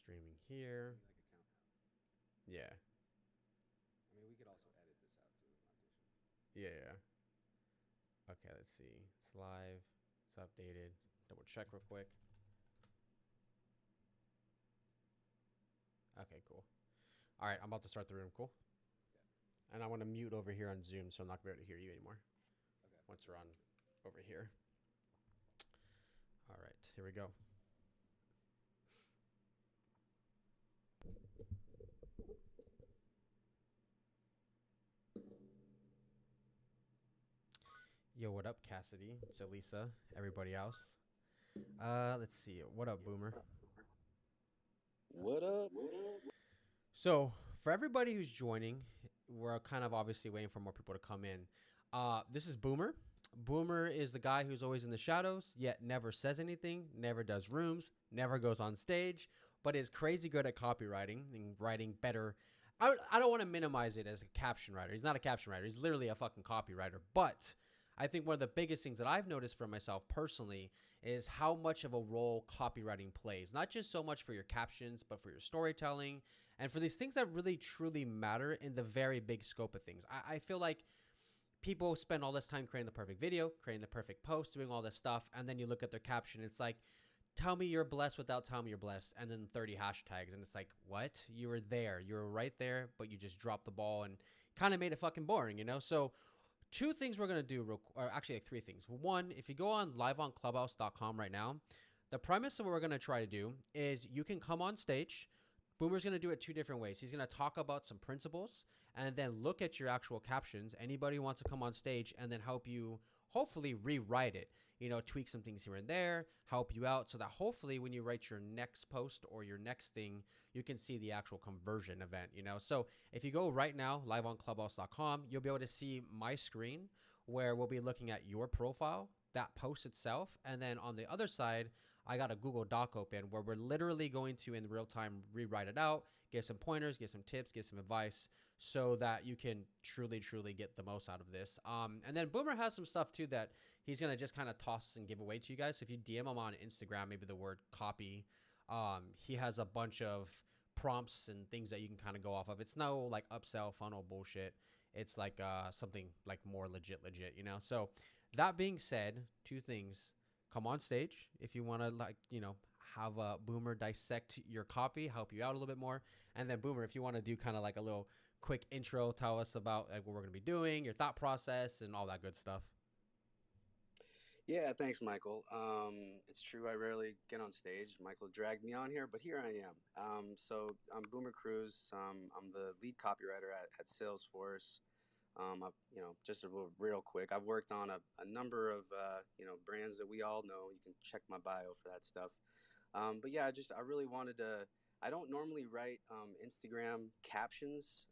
streaming here. Like a countdown. Yeah. I mean, we could also edit this out too. Not too sure. Yeah. Yeah. Okay, let's see. It's live. It's updated. Double check real quick. Okay, cool. All right, I'm about to start the room. Cool. Yeah. And I want to mute over here on Zoom so I'm not going to be able to hear you anymore Okay. once we're on over here. All right, here we go. Yo, what up, Cassidy, Jaleesa, everybody else? Let's see. What up, Boomer? What up? So, for everybody who's joining, we're kind of obviously waiting for more people to come in. This is Boomer. Boomer is the guy who's always in the shadows, yet never says anything, never does rooms, never goes on stage, but is crazy good at copywriting and writing better. I don't want to minimize it as a caption writer. He's not a caption writer. He's literally a fucking copywriter. But I think one of the biggest things that I've noticed for myself personally is how much of a role copywriting plays, not just so much for your captions, but for your storytelling and for these things that really truly matter in the very big scope of things. I feel like people spend all this time creating the perfect video, creating the perfect post, doing all this stuff, and then you look at their caption, it's like, tell me you're blessed without telling me you're blessed, and then 30 hashtags, and it's like, what? You were there. You were right there, but you just dropped the ball and kind of made it fucking boring, you know? So two things we're going to do, or actually like three things. One, if you go on liveonclubhouse.com right now, the premise of what we're going to try to do is you can come on stage. Boomer's going to do it two different ways. He's going to talk about some principles and then look at your actual captions. Anybody who wants to come on stage and then help you hopefully rewrite it, you know, tweak some things here and there, help you out so that hopefully when you write your next post or your next thing, you can see the actual conversion event, you know. So if you go right now, liveonclubhouse.com, you'll be able to see my screen where we'll be looking at your profile, that post itself, and then on the other side I got a Google Doc open where we're literally going to in real time rewrite it out, give some pointers, give some tips, give some advice so that you can truly get the most out of this. And then Boomer has some stuff too that he's gonna just kind of toss and give away to you guys. So if you DM him on Instagram, maybe the word copy, he has a bunch of prompts and things that you can kind of go off of. It's no like upsell funnel bullshit. It's like something like more legit, you know. So that being said, two things. Come on stage if you want to, like, you know, have a Boomer dissect your copy, help you out a little bit more. And then Boomer, if you want to do kind of like a little quick intro, tell us about like what we're going to be doing, your thought process and all that good stuff. Yeah, thanks, Michael. It's true, I rarely get on stage. Michael dragged me on here, but here I am. So I'm Boomer Cruz. I'm the lead copywriter at Salesforce. Just real quick, I've worked on a number of, brands that we all know. You can check my bio for that stuff. But yeah, I really wanted to, I don't normally write Instagram captions.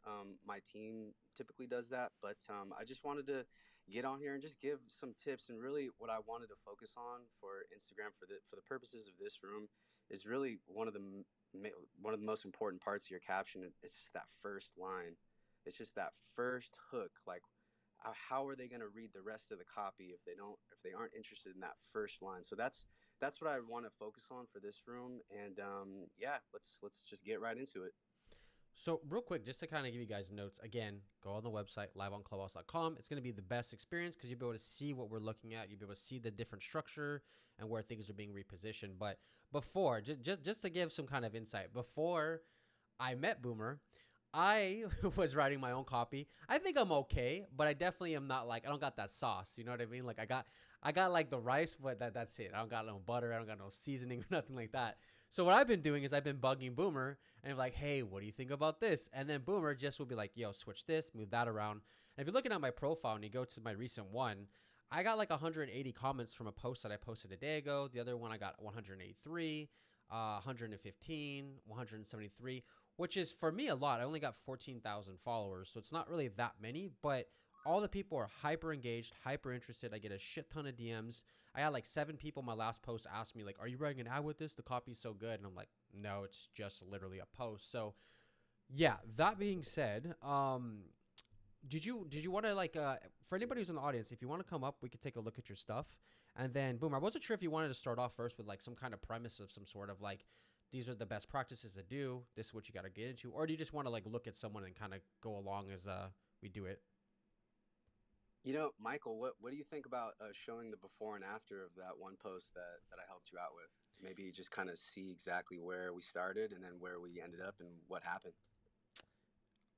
My team typically does that, but I just wanted to get on here and just give some tips. And really what I wanted to focus on for Instagram for the purposes of this room is really one of the most important parts of your caption. It's just that first line. It's just that first hook. Like, how are they going to read the rest of the copy if they aren't interested in that first line? So that's what I want to focus on for this room. And let's just get right into it. So real quick, just to kind of give you guys notes, again, go on the website, liveonclubhouse.com. It's going to be the best experience because you'll be able to see what we're looking at. You'll be able to see the different structure and where things are being repositioned. But before, just to give some kind of insight, before I met Boomer, I was writing my own copy. I think I'm okay, but I definitely am not like, I don't got that sauce. You know what I mean? Like I got like the rice, but that's it. I don't got no butter. I don't got no seasoning or nothing like that. So what I've been doing is I've been bugging Boomer and I'm like, hey, what do you think about this? And then Boomer just will be like, yo, switch this, move that around. And if you're looking at my profile and you go to my recent one, I got like 180 comments from a post that I posted a day ago. The other one I got 183, 115, 173, which is for me a lot. I only got 14,000 followers, so it's not really that many, but all the people are hyper engaged, hyper interested. I get a shit ton of DMs. I had like 7 people in my last post ask me like, are you writing an ad with this? The copy's so good. And I'm like, no, it's just literally a post. So yeah, that being said, did you want to like for anybody who's in the audience, if you want to come up, we could take a look at your stuff. And then Boom, I wasn't sure if you wanted to start off first with like some kind of premise of some sort of like these are the best practices to do. This is what you got to get into, or do you just want to like look at someone and kind of go along as we do it? Michael, what do you think about showing the before and after of that one post that I helped you out with? Maybe just kind of see exactly where we started and then where we ended up and what happened.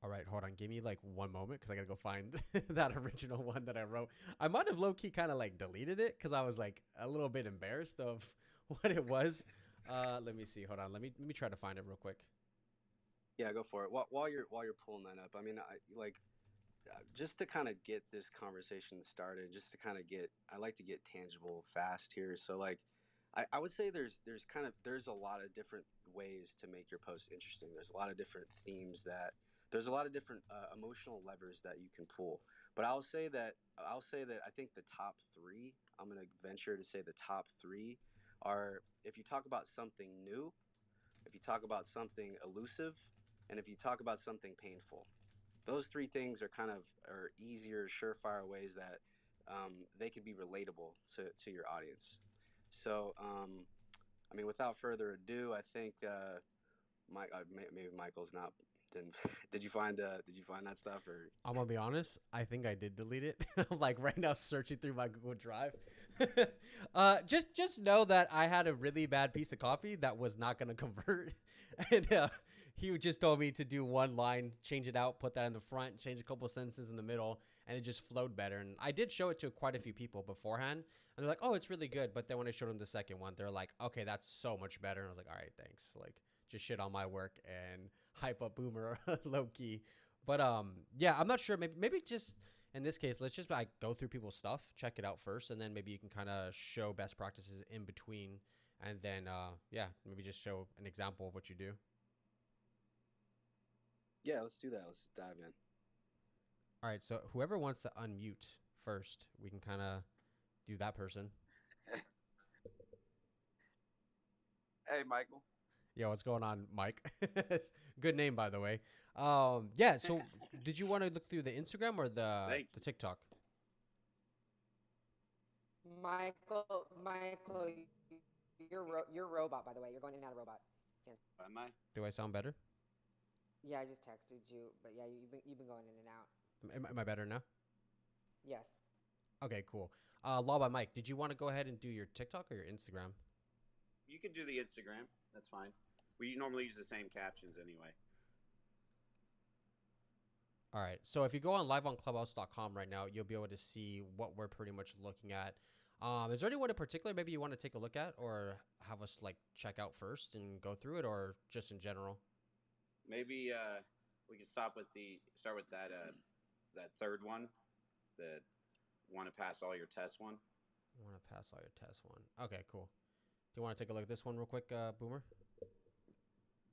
All right, hold on. Give me like one moment because I gotta go find that original one that I wrote. I might have low key kind of like deleted it because I was like a little bit embarrassed of what it was. Let me see. Hold on. Let me try to find it real quick. Yeah, go for it. While you're pulling that up, I mean, just to kind of get this conversation started, just to kind of I like to get tangible fast here. So like, I would say there's a lot of different ways to make your post interesting. There's a lot of different themes there's a lot of different emotional levers that you can pull. But I'll say that I think the top three. I'm gonna venture to say the top three are if you talk about something new, if you talk about something elusive, and if you talk about something painful. Those three things are easier, surefire ways that they can be relatable to your audience. So, I mean, without further ado, I think maybe Michael's not. Didn't, did you find that stuff or? I'm gonna be honest. I think I did delete it. I'm like right now searching through my Google Drive. Just know that I had a really bad piece of coffee that was not gonna convert, and he just told me to do one line, change it out, put that in the front, change a couple of sentences in the middle, and it just flowed better. And I did show it to quite a few people beforehand, and they're like, "Oh, it's really good." But then when I showed them the second one, they're like, "Okay, that's so much better." And I was like, "All right, thanks." Like just shit on my work and hype up Boomer low key. But yeah, I'm not sure. Maybe just in this case, let's just like go through people's stuff, check it out first, and then maybe you can kind of show best practices in between, and then yeah, maybe just show an example of what you do. Yeah, let's do that. Let's dive in. All right, so whoever wants to unmute first, we can kind of do that person. Hey, Michael. Yeah, what's going on, Mike? Good name, by the way. Yeah. So, did you want to look through the Instagram or Thank the you. TikTok? Michael, you're robot, by the way. You're going in and out of robot. Am I? Do I sound better? Yeah, I just texted you, but yeah, you've been going in and out. Am I better now? Yes. Okay, cool. Law by Mike, did you want to go ahead and do your TikTok or your Instagram? You can do the Instagram. That's fine. We normally use the same captions anyway. All right. So if you go on liveonclubhouse.com right now, you'll be able to see what we're pretty much looking at. Is there anyone in particular maybe you want to take a look at or have us like check out first and go through it or just in general? Maybe we can start with that third one, the want to pass all your tests one. Want to pass all your test one. Okay, cool. Do you want to take a look at this one real quick, Boomer?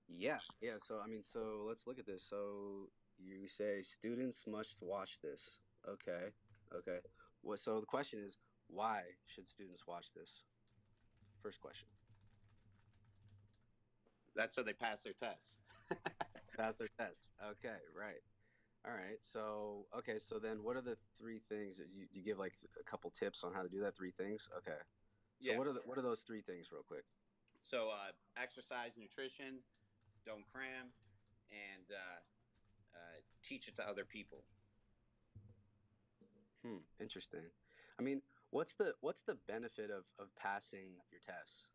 Yeah, yeah. So I mean, so let's look at this. So you say students must watch this. Okay, okay. Well, so the question is, why should students watch this? First question. That's so they pass their tests. Pass their tests. Okay, right. All right. So okay. So then, what are the three things that you give like a couple tips on how to do that? Three things. Okay. So Yeah. what are those three things, real quick? So exercise, nutrition, don't cram, and teach it to other people. Interesting. I mean, what's the benefit of passing your tests?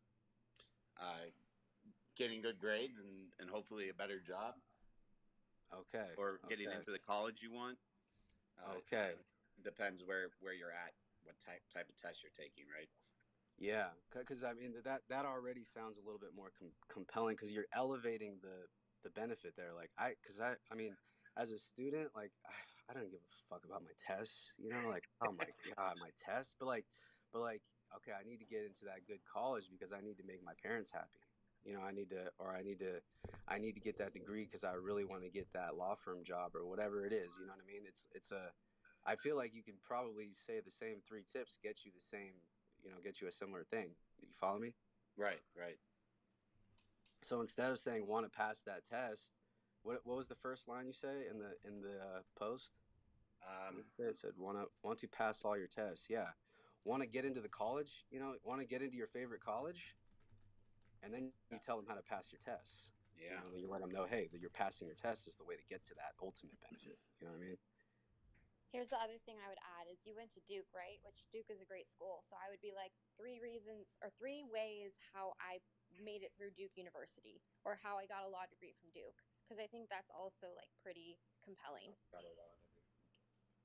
Uh, Getting good grades and hopefully a better job Okay. or getting Okay. into the college you want. Okay. Depends where you're at, what type of test you're taking, right? Yeah, because I mean that already sounds a little bit more compelling because you're elevating the benefit there. Like I mean, as a student, like I don't give a fuck about my tests. Like oh my god, my tests. But like okay, I need to get into that good college because I need to make my parents happy. I need to get that degree because I really want to get that law firm job or whatever it is. You know what I mean? I feel like you could probably say the same three tips get you the same, get you a similar thing. You follow me? Right, right. So instead of saying want to pass that test, what was the first line you say in the post? What Um, did it say? It said want to pass all your tests. Yeah, want to get into the college. Want to get into your favorite college. and then you tell them how to pass your tests. You Yeah. know, you let them know, hey, that you're passing your test is the way to get to that ultimate benefit. You know what I mean? Here's the other thing I would add is you went to Duke, right? Which Duke is a great school. So I would be like three reasons or three ways how I made it through Duke University or how I got a law degree from Duke because I think that's also like pretty compelling.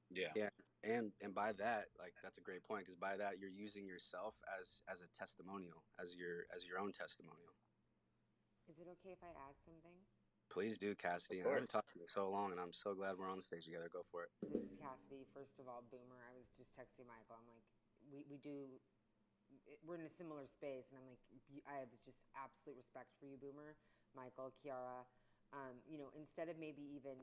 Yeah. Yeah, and by that, like that's a great point because by that you're using yourself as a testimonial, as your own testimonial. Is it okay if I add something? Please do, Of Cassidy. And I haven't course. talked to you in so long, and I'm so glad we're on the stage together. Go for it. This is Cassidy. First of all, Boomer, I was just texting Michael. I'm like, we do, we're in a similar space, and I'm like, I have just absolute respect for you, Boomer, Michael, Kiara. Instead of maybe even,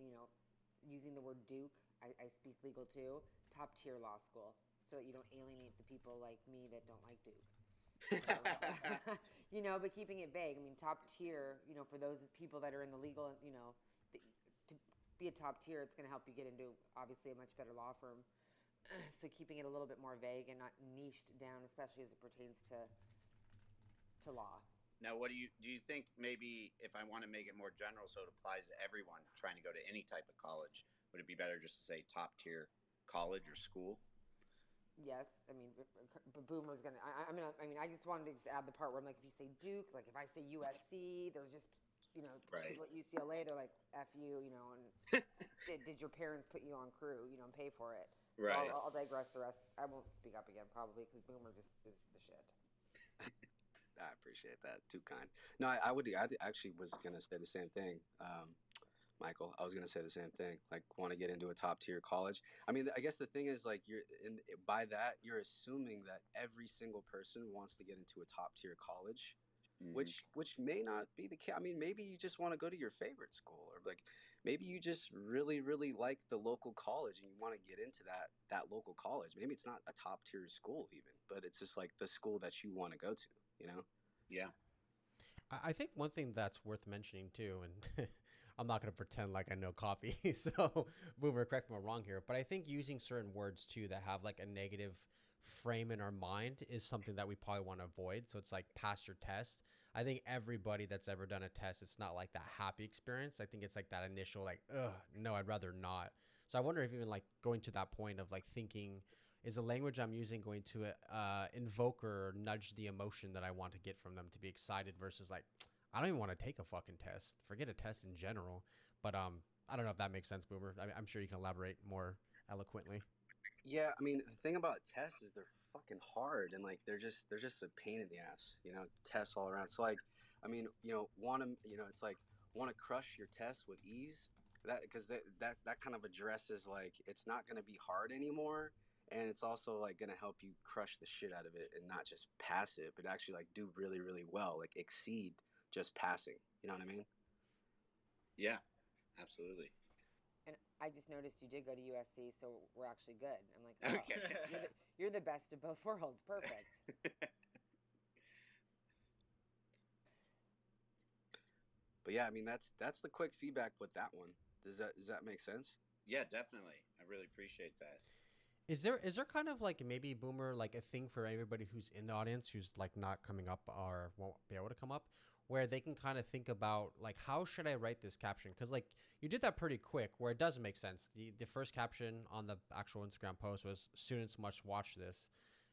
using the word Duke, I speak legal too, top tier law school, so that you don't alienate the people like me that don't like Duke. But keeping it vague. I mean, top tier, for those people that are in the legal, to be a top tier, it's going to help you get into obviously a much better law firm. So keeping it a little bit more vague and not niched down, especially as it pertains to law. Now, what do you think? Maybe if I want to make it more general, so it applies to everyone trying to go to any type of college, would it be better just to say top tier college or school? Yes, I mean, but Boomer's gonna. I just wanted to just add the part where I'm like, if you say Duke, like if I say USC, there's just, Right. people at UCLA, they're like, F you, and did your parents put you on crew, and pay for it? So Right. I'll digress the rest. I won't speak up again probably because Boomer just is the shit. I appreciate that. Too kind. No, I would. I actually was gonna say the same thing, Michael. I was gonna say the same thing. Like, want to get into a top tier college. I mean, I guess the thing is, like, by that you're assuming that every single person wants to get into a top tier college, Hmm. which may not be the case. I mean, maybe you just want to go to your favorite school, or like maybe you just really like the local college and you want to get into that local college. Maybe it's not a top tier school even, but it's just like the school that you want to go to. You know? Yeah. I think one thing that's worth mentioning too, and I'm not going to pretend like I know copy, so Boomer, correct me if I'm wrong here, but I think using certain words too that have like a negative frame in our mind is something that we probably want to avoid. So it's like pass your test. I think everybody that's ever done a test, it's not like that happy experience. I think it's like that initial like, ugh, no, I'd rather not. So I wonder if even like going to that point of like thinking, is the language I'm using going to invoke or nudge the emotion that I want to get from them to be excited versus like, I don't even want to take a fucking test. Forget a test in general. But I don't know if that makes sense, Boomer. I'm sure you can elaborate more eloquently. Yeah, I mean, the thing about tests is they're fucking hard and like they're just a pain in the ass, tests all around. So like, I mean, want to, it's like want to crush your test with ease. That because that kind of addresses like it's not going to be hard anymore, and it's also like going to help you crush the shit out of it and not just pass it, but actually like do really well, like exceed just passing. You know what I mean? Yeah. Absolutely. And I just noticed you did go to USC, so we're actually good. I'm like, oh, Okay. you're the best of both worlds. Perfect. But yeah, I mean that's the quick feedback with that one. Does that make sense? Yeah, definitely. I really appreciate that. Is there kind of like maybe Boomer like a thing for everybody who's in the audience who's like not coming up or won't be able to come up, where they can kind of think about like how should I write this caption? Because like you did that pretty quick, where it does make sense. The first caption on the actual Instagram post was students must watch this,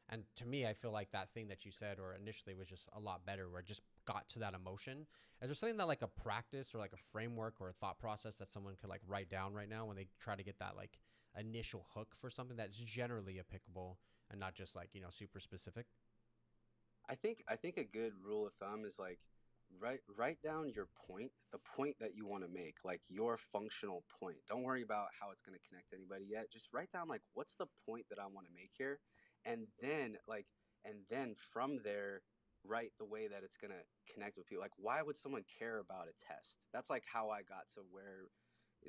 and to me, I feel like that thing that you said or initially was just a lot better, where it just got to that emotion. Is there something that like a practice or like a framework or a thought process that someone could like write down right now when they try to get that like initial hook for something that's generally applicable and not just like super specific? I think a good rule of thumb is like write down your point, the point that you want to make, like your functional point. Don't worry about how it's going to connect to anybody yet. Just write down like what's the point that I want to make here, and then from there write the way that it's going to connect with people. Like why would someone care about a test? That's like how I got to where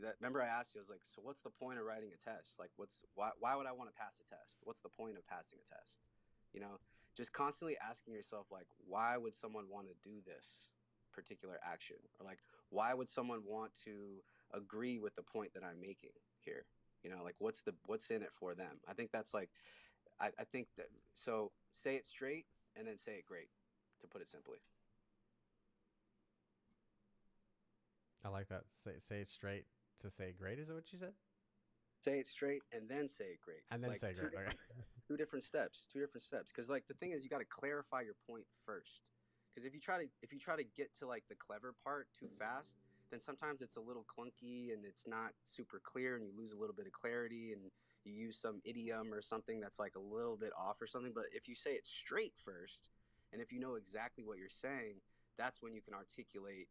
that. Remember I asked you, I was like, so what's the point of writing a test? Like why would I want to pass a test? What's the point of passing a test? You know, just constantly asking yourself like why would someone want to do this particular action, or like why would someone want to agree with the point that I'm making here, like what's in it for them. I think that's like I think that, so say it straight and then say it great, to put it simply. I like that. Say it straight to say great. Is that what you said? Say it straight and then say it great. And then Like say two great. Okay. different steps. Two different steps. Two different steps. Because like the thing is, you got to clarify your point first. Because if you try to get to like the clever part too fast, then sometimes it's a little clunky and it's not super clear, and you lose a little bit of clarity, and you use some idiom or something that's like a little bit off or something. But if you say it straight first, and if you know exactly what you're saying, that's when you can articulate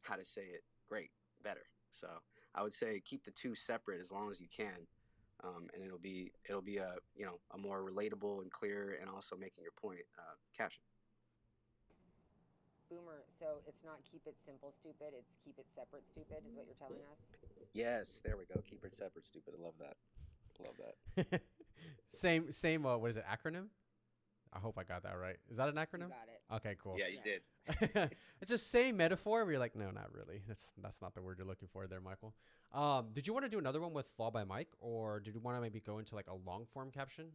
how to say it great, better. So I would say keep the two separate as long as you can, and it'll be a a more relatable and clear, and also making your point caption. Boomer, so it's not keep it simple, stupid. It's keep it separate, stupid, is what you're telling us. Yes, there we go. Keep it separate, stupid. I love that. Love that. Same. What is it? Acronym? I hope I got that right. Is that an You acronym? got it. Okay, cool. Yeah, you Yeah. did. It's just same metaphor. Where you're like, no, not really. That's not the word you're looking for there, Michael. Did you want to do another one with Fall by Mike, or did you want to maybe go into like a long form caption?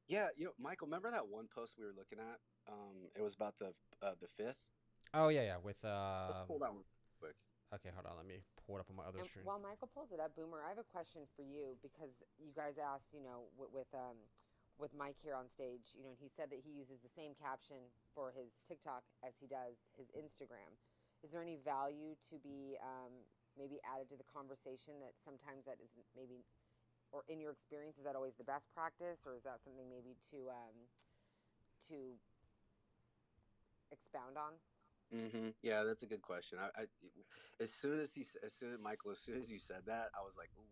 Yeah, Michael, remember that one post we were looking at? It was about the fifth. Oh yeah, yeah. With Let's pull that one quick. okay, hold on. Let me pull it up on my other And screen. while Michael pulls it up, Boomer, I have a question for you because you guys asked, with Mike here on stage, and he said that he uses the same caption for his TikTok as he does his Instagram. Is there any value to be maybe added to the conversation that sometimes that isn't maybe, or in your experience, is that always the best practice, or is that something maybe to expound on? Yeah, that's a good question. As soon as Michael, as soon as you said that, I was like, ooh,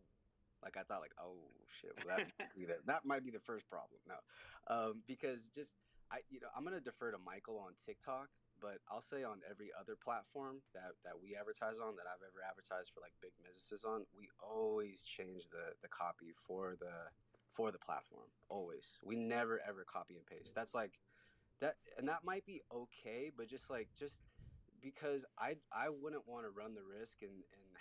like I thought, like, oh shit, well that might be that might be the first problem. No, because just I'm gonna defer to Michael on TikTok, but I'll say on every other platform that we advertise on, that I've ever advertised for like big businesses on, we always change the copy for the platform. Always, we never ever copy and paste. That's like that, and that might be okay, but just because I wouldn't want to run the risk in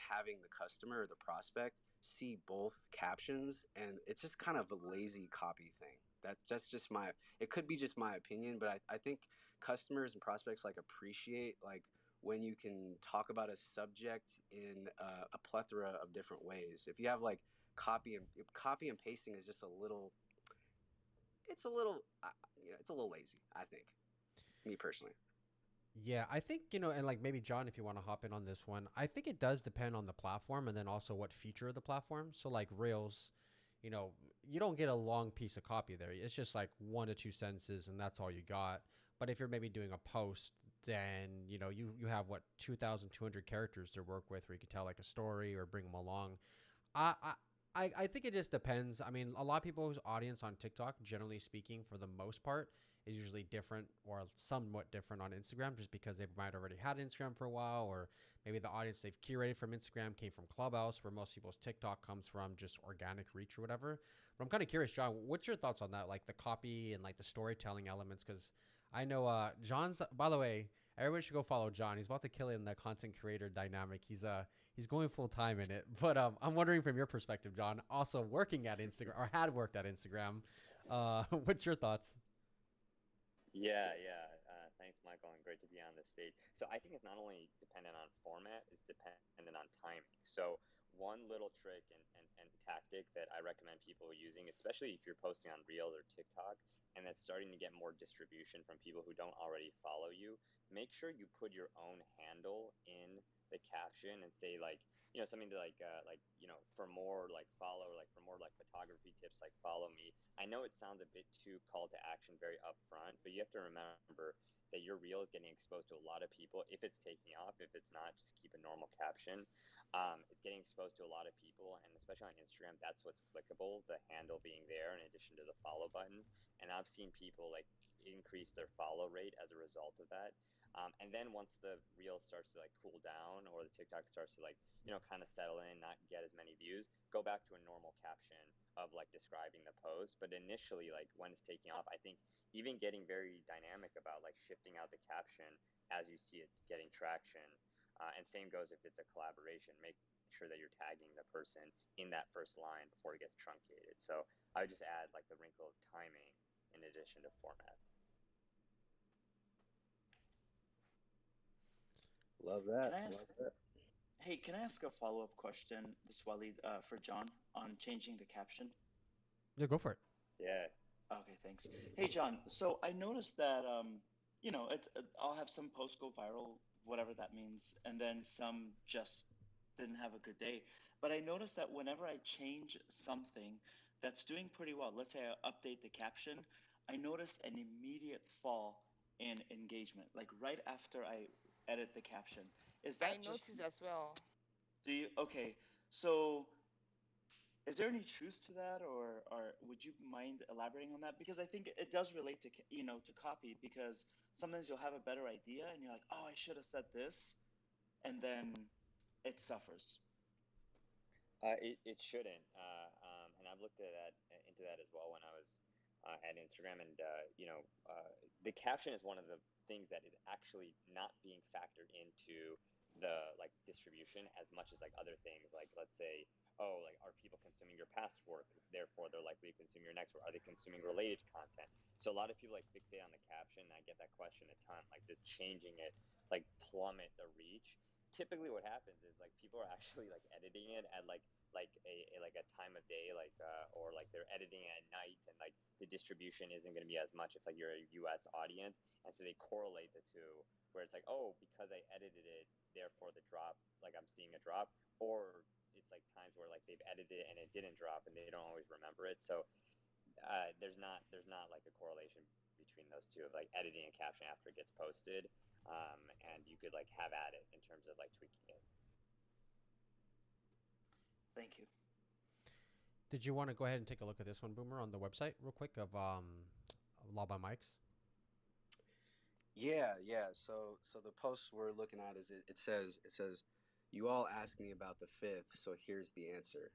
having the customer or the prospect see both captions, and it's just kind of a lazy copy thing. That's just my, it could be just my opinion, but I think customers and prospects like appreciate like when you can talk about a subject in a plethora of different ways. If you have like copy and pasting is just a little, it's a little it's a little lazy, I think, me personally. Yeah, I think, and like maybe John, if you want to hop in on this one, I think it does depend on the platform and then also what feature of the platform. So like Rails, you know, you don't get a long piece of copy there. It's just like one to two sentences and that's all you got. But if you're maybe doing a post, then, you have what 2,200 characters to work with where you could tell like a story or bring them along. I, I I think it just depends. I mean, a lot of people's audience on TikTok, generally speaking, for the most part, is usually different or somewhat different on Instagram, just because they might already had Instagram for a while, or maybe the audience they've curated from Instagram came from Clubhouse, where most people's TikTok comes from just organic reach or whatever. But I'm kind of curious, John, what's your thoughts on that, like the copy and like the storytelling elements? Because I know John's. By the way, everybody should go follow John. He's about to kill it in the content creator dynamic. He's going full time in it. But I'm wondering from your perspective, John, also working at Instagram or had worked at Instagram, what's your thoughts? Yeah, yeah. Thanks, Michael, and great to be on the stage. So I think it's not only dependent on format, it's dependent on timing. So one little trick and tactic that I recommend people using, especially if you're posting on Reels or TikTok, and that's starting to get more distribution from people who don't already follow you, make sure you put your own handle in the caption and say something to for more like follow, like for more like photography tips, like follow me. I know it sounds a bit too call to action, very upfront, but you have to remember that your reel is getting exposed to a lot of people. If it's taking off, if it's not, just keep a normal caption. It's getting exposed to a lot of people, and especially on Instagram, that's what's clickable. The handle being there, in addition to the follow button. And I've seen people like increase their follow rate as a result of that. And then once the reel starts to like cool down, or the TikTok starts to like kind of settle in, not get as many views, go back to a normal caption of like describing the post. But initially, like when it's taking off, I think even getting very dynamic about like shifting out the caption as you see it getting traction. And same goes if it's a collaboration. Make sure that you're tagging the person in that first line before it gets truncated. So I would just add like the wrinkle of timing in addition to format. Love that. Can I Love ask? that. Hey, can I ask a follow-up question, this Waleed, for John on changing the caption? Yeah, go for it. Yeah. Okay, thanks. Hey, John. So I noticed that I'll have some posts go viral, whatever that means, and then some just didn't have a good day. But I noticed that whenever I change something that's doing pretty well, let's say I update the caption, I noticed an immediate fall in engagement, like right after I edit the caption. Is I that just, noticed as well. do you, okay, so is there any truth to that, or would you mind elaborating on that? Because I think it does relate to, to copy, because sometimes you'll have a better idea and you're like, oh, I should have said this, and then it suffers. It shouldn't, and I've looked at that into that as well when I was at Instagram, and the caption is one of the things that is actually not being factored into the like distribution as much as like other things. Like let's say, oh, like are people consuming your past work? Therefore, they're likely to consume your next work. Are they consuming related content? So a lot of people like fixate on the caption. And I get that question a ton. Like, does changing it like plummet the reach? Typically what happens is like people are actually like editing it at like a time of day or like they're editing at night, and like the distribution isn't going to be as much if like you're a US audience, and so they correlate the two, where it's like, oh, because I edited it, therefore the drop, like I'm seeing a drop. Or it's like times where like they've edited it and it didn't drop and they don't always remember it. So there's not like a correlation between those two of like editing a caption after it gets posted, and you could like have at it in terms of like tweaking it. Thank you. Did you want to go ahead and take a look at this one, Boomer, on the website real quick of Law by Mikes? Yeah, yeah. So the post we're looking at is it says you all ask me about the fifth, so here's the answer.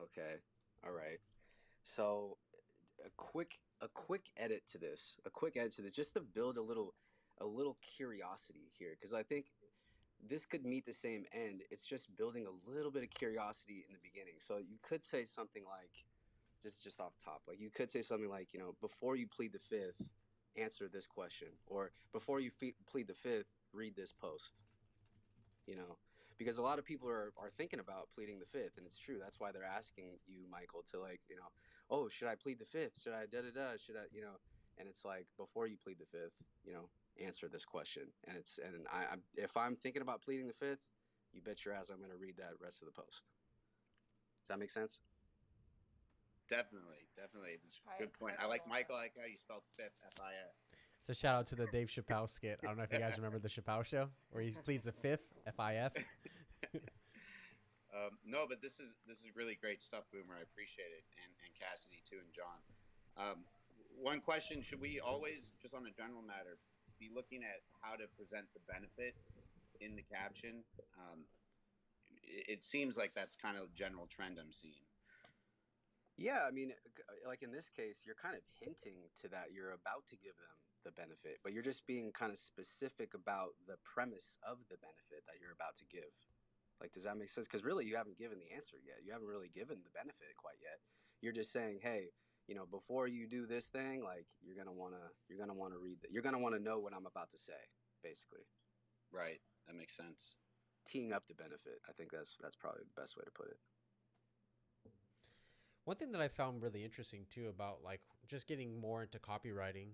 Okay. All right. So a quick edit to this, just to build a little curiosity here, because I think this could meet the same end. It's just building a little bit of curiosity in the beginning. So you could say something like, just off top, like you could say something like, before you plead the fifth, answer this question, or before you plead the fifth, read this post. you know because a lot of people are thinking about pleading the fifth, and it's true. That's why they're asking you, Michael, to, like, oh, should I plead the fifth? Should I da da da? Should I, and it's like, before you plead the fifth, answer this question. And if I'm thinking about pleading the fifth, you bet your ass I'm going to read that rest of the post. Does that make sense? Definitely, definitely. That's a good point. I like Michael. I like how you spelled fifth, F-I-F. It's a shout out to the Dave Chappelle skit. I don't know if you guys remember the Chappelle show where he pleads the fifth, F-I-F. No, but this is really great stuff, Boomer. I appreciate it, and Cassidy too, and John. One question: should we always, just on a general matter, be looking at how to present the benefit in the caption? It seems like that's kind of the general trend I'm seeing. Yeah, I mean, like in this case, you're kind of hinting to that you're about to give them the benefit, but you're just being kind of specific about the premise of the benefit that you're about to give. Like, does that make sense? Because really, you haven't given the answer yet. You haven't really given the benefit quite yet. You're just saying, hey, before you do this thing, like, you're gonna wanna read that. You're gonna want to know what I'm about to say, basically. Right. That makes sense. Teeing up the benefit. I think that's probably the best way to put it. One thing that I found really interesting too about like just getting more into copywriting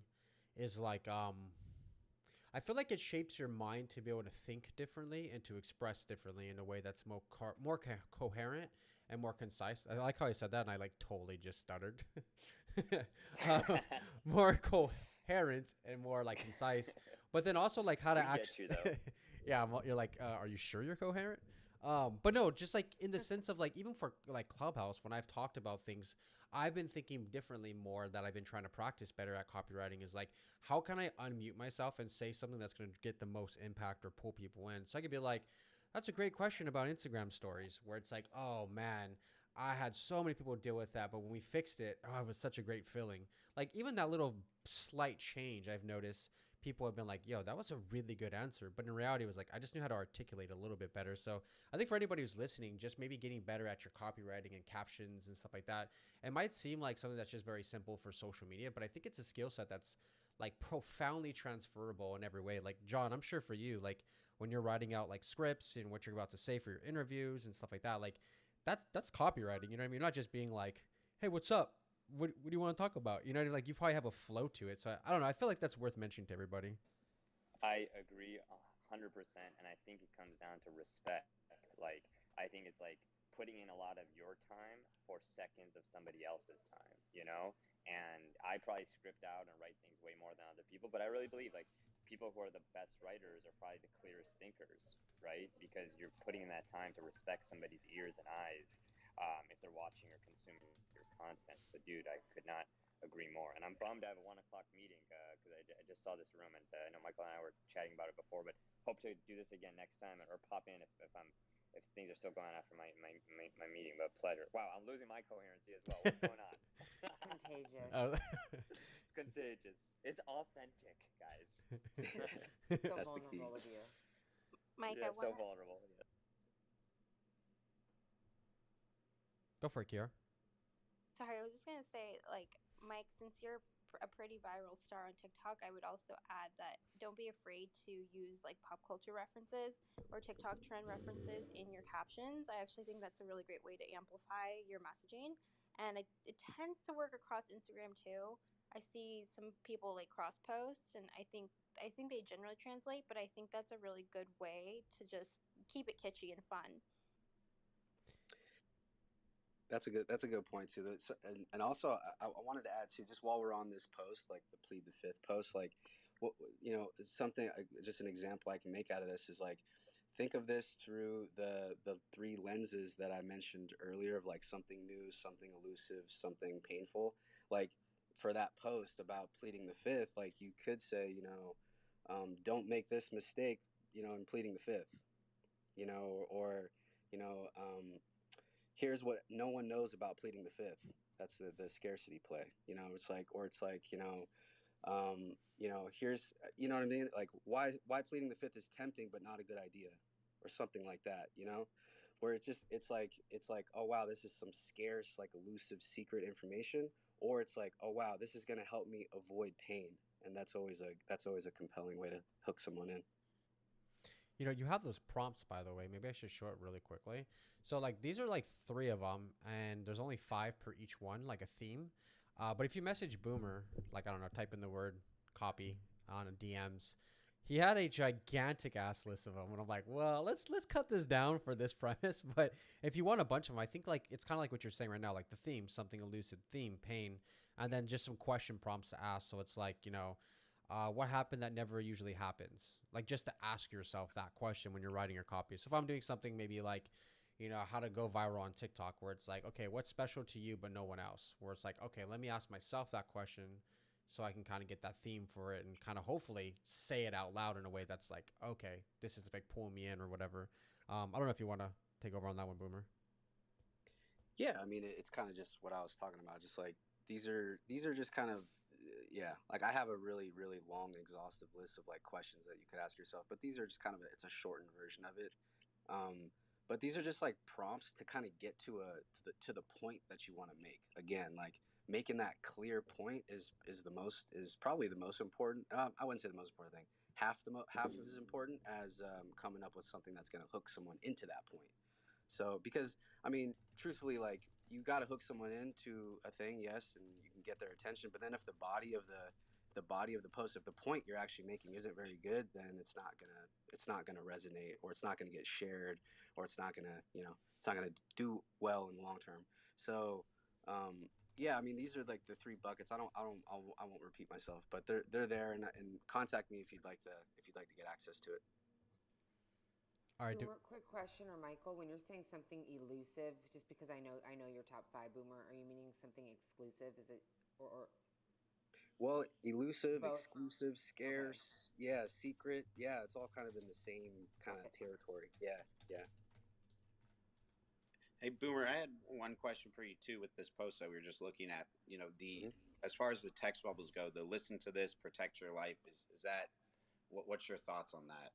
is like I feel like it shapes your mind to be able to think differently and to express differently in a way that's coherent and more concise. I like how I said that, and I like totally just stuttered. uh, More coherent and more like concise, but then also like how to We get actually. you though. Yeah, you're like, are you sure you're coherent? But no, just like in the sense of like even for like Clubhouse, when I've talked about things, I've been thinking differently more that I've been trying to practice better at copywriting is like, how can I unmute myself and say something that's going to get the most impact or pull people in? So I could be like, that's a great question about Instagram stories, where it's like, oh man, I had so many people deal with that, but when we fixed it, oh, it was such a great feeling. Like even that little slight change, I've noticed people have been like, yo, that was a really good answer. But in reality, it was like, I just knew how to articulate a little bit better. So I think for anybody who's listening, just maybe getting better at your copywriting and captions and stuff like that. It might seem like something that's just very simple for social media, but I think it's a skill set that's like profoundly transferable in every way. Like, John, I'm sure for you, like, when you're writing out like scripts and what you're about to say for your interviews and stuff like that. Like that's copywriting. You know what I mean? You're not just being like, hey, what's up? What do you want to talk about? You know what I mean? Like you probably have a flow to it. So I don't know. I feel like that's worth mentioning to everybody. I agree 100%, and I think it comes down to respect. Like, I think it's like putting in a lot of your time for seconds of somebody else's time, you know? And I probably script out and write things way more than other people, but I really believe like people who are the best writers are probably the clearest thinkers, right? Because you're putting in that time to respect somebody's ears and eyes, if they're watching or consuming your content. So, dude, I could not agree more. And I'm bummed I have a 1 o'clock meeting because I just saw this room, and I know Michael and I were chatting about it before, but hope to do this again next time or pop in if things are still going after my meeting. But pleasure. Wow, I'm losing my coherency as well. What's going on? It's contagious. It's contagious. It's authentic, guys. So That's the key. vulnerable of you. Mike, Yeah, I so want vulnerable. Yeah. Go for it, Kiara. sorry, I was just gonna say, like, Mike, since you're a pretty viral star on TikTok, I would also add that don't be afraid to use like pop culture references or TikTok trend references in your captions. I actually think that's a really great way to amplify your messaging, and it tends to work across Instagram too. I see some people like cross post, and I think they generally translate, but I think that's a really good way to just keep it kitschy and fun. That's a good point too. And also I wanted to add too, just while we're on this post, like the plead the fifth post, like what something just an example I can make out of this is like think of this through the three lenses that I mentioned earlier of like something new, something elusive, something painful. Like for that post about pleading the fifth, like you could say, don't make this mistake, in pleading the fifth, or here's what no one knows about pleading the fifth. That's the scarcity play. It's like, or it's like, here's, what I mean? Like why pleading the fifth is tempting, but not a good idea or something like that, where it's like, oh, wow, this is some scarce, like elusive secret information. Or it's like, oh, wow, this is going to help me avoid pain. And that's always a compelling way to hook someone in. You have those prompts, by the way. Maybe I should show it really quickly. So, like, these are like three of them, and there's only five per each one, like a theme. But if you message Boomer, like, I don't know, type in the word copy on a DMs, he had a gigantic ass list of them. And I'm like, well, let's cut this down for this premise. But if you want a bunch of them, I think, like, it's kind of like what you're saying right now, like the theme, something elusive, theme, pain, and then just some question prompts to ask. So it's like, what happened that never usually happens? Like just to ask yourself that question when you're writing your copy. So if I'm doing something maybe like, how to go viral on TikTok, where it's like, okay, what's special to you but no one else? Where it's like, okay, let me ask myself that question so I can kind of get that theme for it and kind of hopefully say it out loud in a way that's like, okay, this is like pulling me in or whatever. I don't know if you want to take over on that one, Boomer. Yeah, I mean, it's kind of just what I was talking about. Just like these are just kind of yeah. Like I have a really really long exhaustive list of like questions that you could ask yourself, but these are just kind of it's a shortened version of it. But these are just like prompts to kind of get to the point that you want to make. Again, like making that clear point is probably the most important. I wouldn't say the most important thing. Half as important as coming up with something that's going to hook someone into that point. So because I mean, truthfully, like you got to hook someone into a thing, yes, and you can get their attention. But then if the post, if the point you're actually making isn't very good, then it's not gonna resonate, or it's not gonna get shared, or it's not gonna do well in the long term. So yeah, I mean, these are like the three buckets. I won't repeat myself, but they're there, and contact me if you'd like to get access to it. All right, Boomer, quick question, or Michael, when you're saying something elusive, just because I know your top five, Boomer, are you meaning something exclusive? Is it or Well, elusive, both? exclusive, Okay, scarce, yeah, secret, yeah, it's all kind of in the same kind of okay. territory. Yeah, yeah. Hey, Boomer, I had one question for you too with this post that we were just looking at. The hmm as far as the text bubbles go, the listen to this, protect your life is that what's your thoughts on that?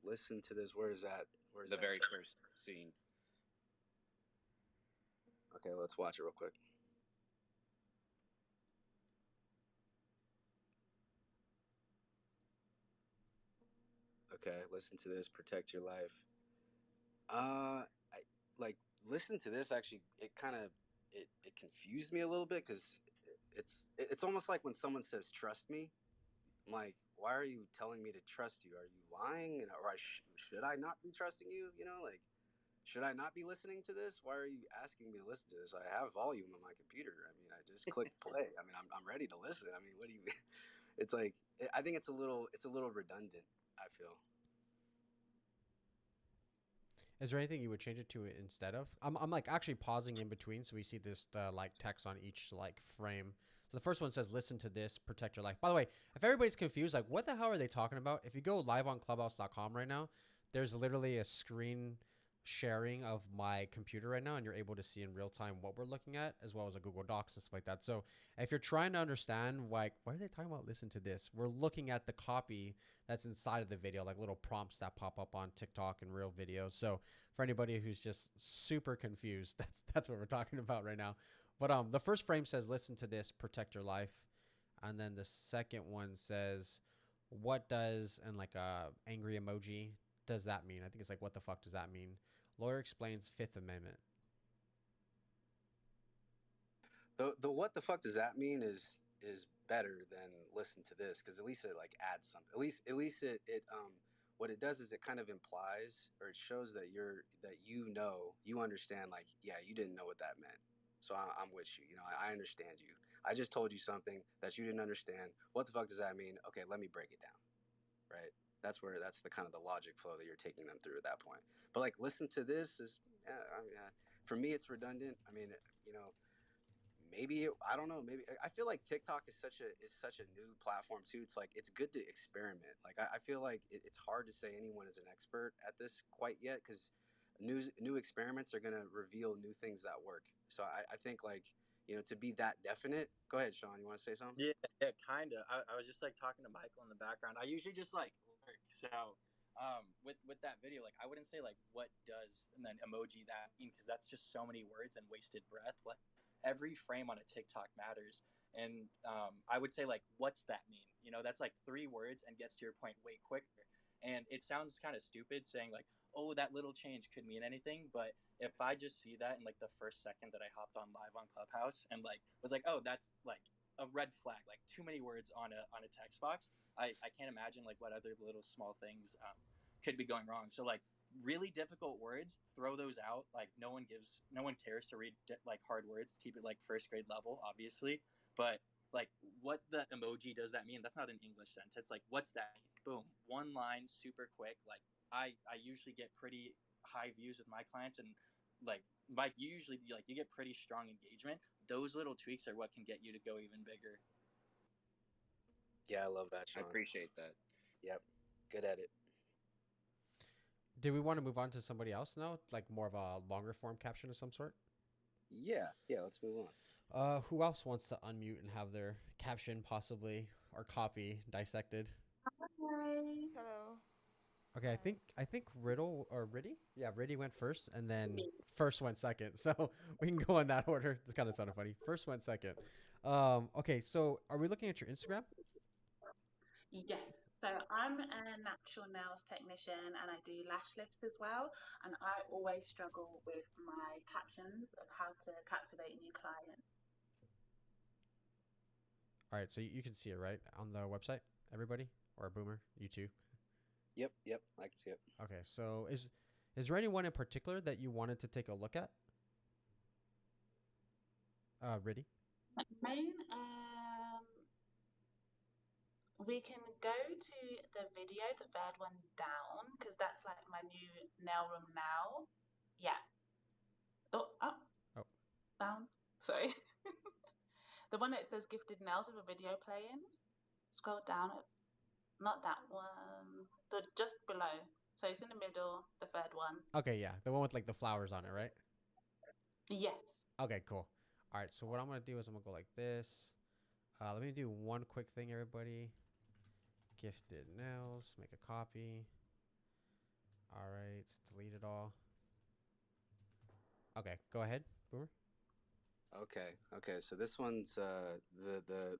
Listen to this. Where is that? Where is The that very set? first scene. Okay, let's watch it real quick. Okay, listen to this, protect your life. I like listen to this. Actually, it kind of it confused me a little bit because it's almost like when someone says trust me. I'm like, why are you telling me to trust you? Are you lying? And or should I not be trusting you? You know, like should I not be listening to this? Why are you asking me to listen to this? I have volume on my computer. I mean, I just clicked play. I mean, I'm ready to listen. I mean, what do you? It's like I think it's a little redundant. I feel. Is there anything you would change it to instead of? I'm like actually pausing in between so we see this like text on each like frame. So the first one says listen to this, protect your life. By the way, if everybody's confused, like what the hell are they talking about? If you go live on clubhouse.com right now, there's literally a screen sharing of my computer right now and you're able to see in real time what we're looking at as well as a Google Docs and stuff like that. So if you're trying to understand like what are they talking about, listen to this. We're looking at the copy that's inside of the video, like little prompts that pop up on TikTok and real videos. So for anybody who's just super confused, that's what we're talking about right now. But the first frame says listen to this, protect your life. And then the second one says what does and like a angry emoji does that mean? I think it's like what the fuck does that mean? Lawyer explains Fifth Amendment. The what the fuck does that mean is better than listen to this because at least it like adds something. At least it what it does is it kind of implies or it shows that you understand like yeah you didn't know what that meant. So I'm with you. You know I understand you. I just told you something that you didn't understand. What the fuck does that mean? Okay, let me break it down. Right. That's the kind of the logic flow that you're taking them through at that point. But like listen to this is yeah, I mean, for me it's redundant. I mean you know maybe I don't know. Maybe I feel like TikTok is such a new platform too. It's like it's good to experiment. Like I feel like it's hard to say anyone is an expert at this quite yet because new experiments are gonna reveal new things that work. So I think like to be that definite. Go ahead, Sean. You want to say something? Yeah, yeah, kind of. I was just like talking to Michael in the background. I usually just like lurk. So, with that video, like I wouldn't say like what does and then emoji that mean because that's just so many words and wasted breath. Like every frame on a TikTok matters, and I would say like what's that mean? That's like three words and gets to your point way quicker. And it sounds kind of stupid saying like, oh, that little change could mean anything, but if I just see that in like the first second that I hopped on live on Clubhouse and like was like, oh, that's like a red flag, like too many words on a text box. I can't imagine like what other little small things could be going wrong. So like really difficult words, throw those out. Like no one cares to read like hard words. Keep it like first grade level, obviously. But like what the emoji does that mean? That's not an English sentence. Like what's that mean? Boom, one line, super quick. Like I usually get pretty high views with my clients and like Mike, you usually like you get pretty strong engagement. Those little tweaks are what can get you to go even bigger. Yeah, I love that, I Sean. appreciate that. Yep, good at it. Do we want to move on to somebody else now? Like more of a longer form caption of some sort? Yeah. Let's move on. Who else wants to unmute and have their caption possibly or copy dissected? Hi. Hello. Okay, I think Riddle or Riddy? Yeah, Riddy went first and then first went second. So we can go in that order. This kind of sounded funny. First went second. Okay, so are we looking at your Instagram? Yes. So I'm a natural nails technician and I do lash lifts as well. And I always struggle with my captions of how to captivate new clients. All right, so you can see it right on the website, everybody, or Boomer, you too. Yep, I can see it. Okay, so is there anyone in particular that you wanted to take a look at? Riddy. Main, we can go to the video, the third one down, because that's like my new nail room now. Yeah. Oh, up, Oh, down. Sorry. The one that says gifted nails with a video playing. Scroll down. Not that one. The just below. So it's in the middle, the third one. okay, yeah, the one with like the flowers on it, right? Yes. Okay, cool. All right, so what I'm gonna do is I'm gonna go like this. Let me do one quick thing, everybody. Gifted nails. Make a copy. All right, delete it all. Okay, go ahead, Boomer. Okay. So this one's the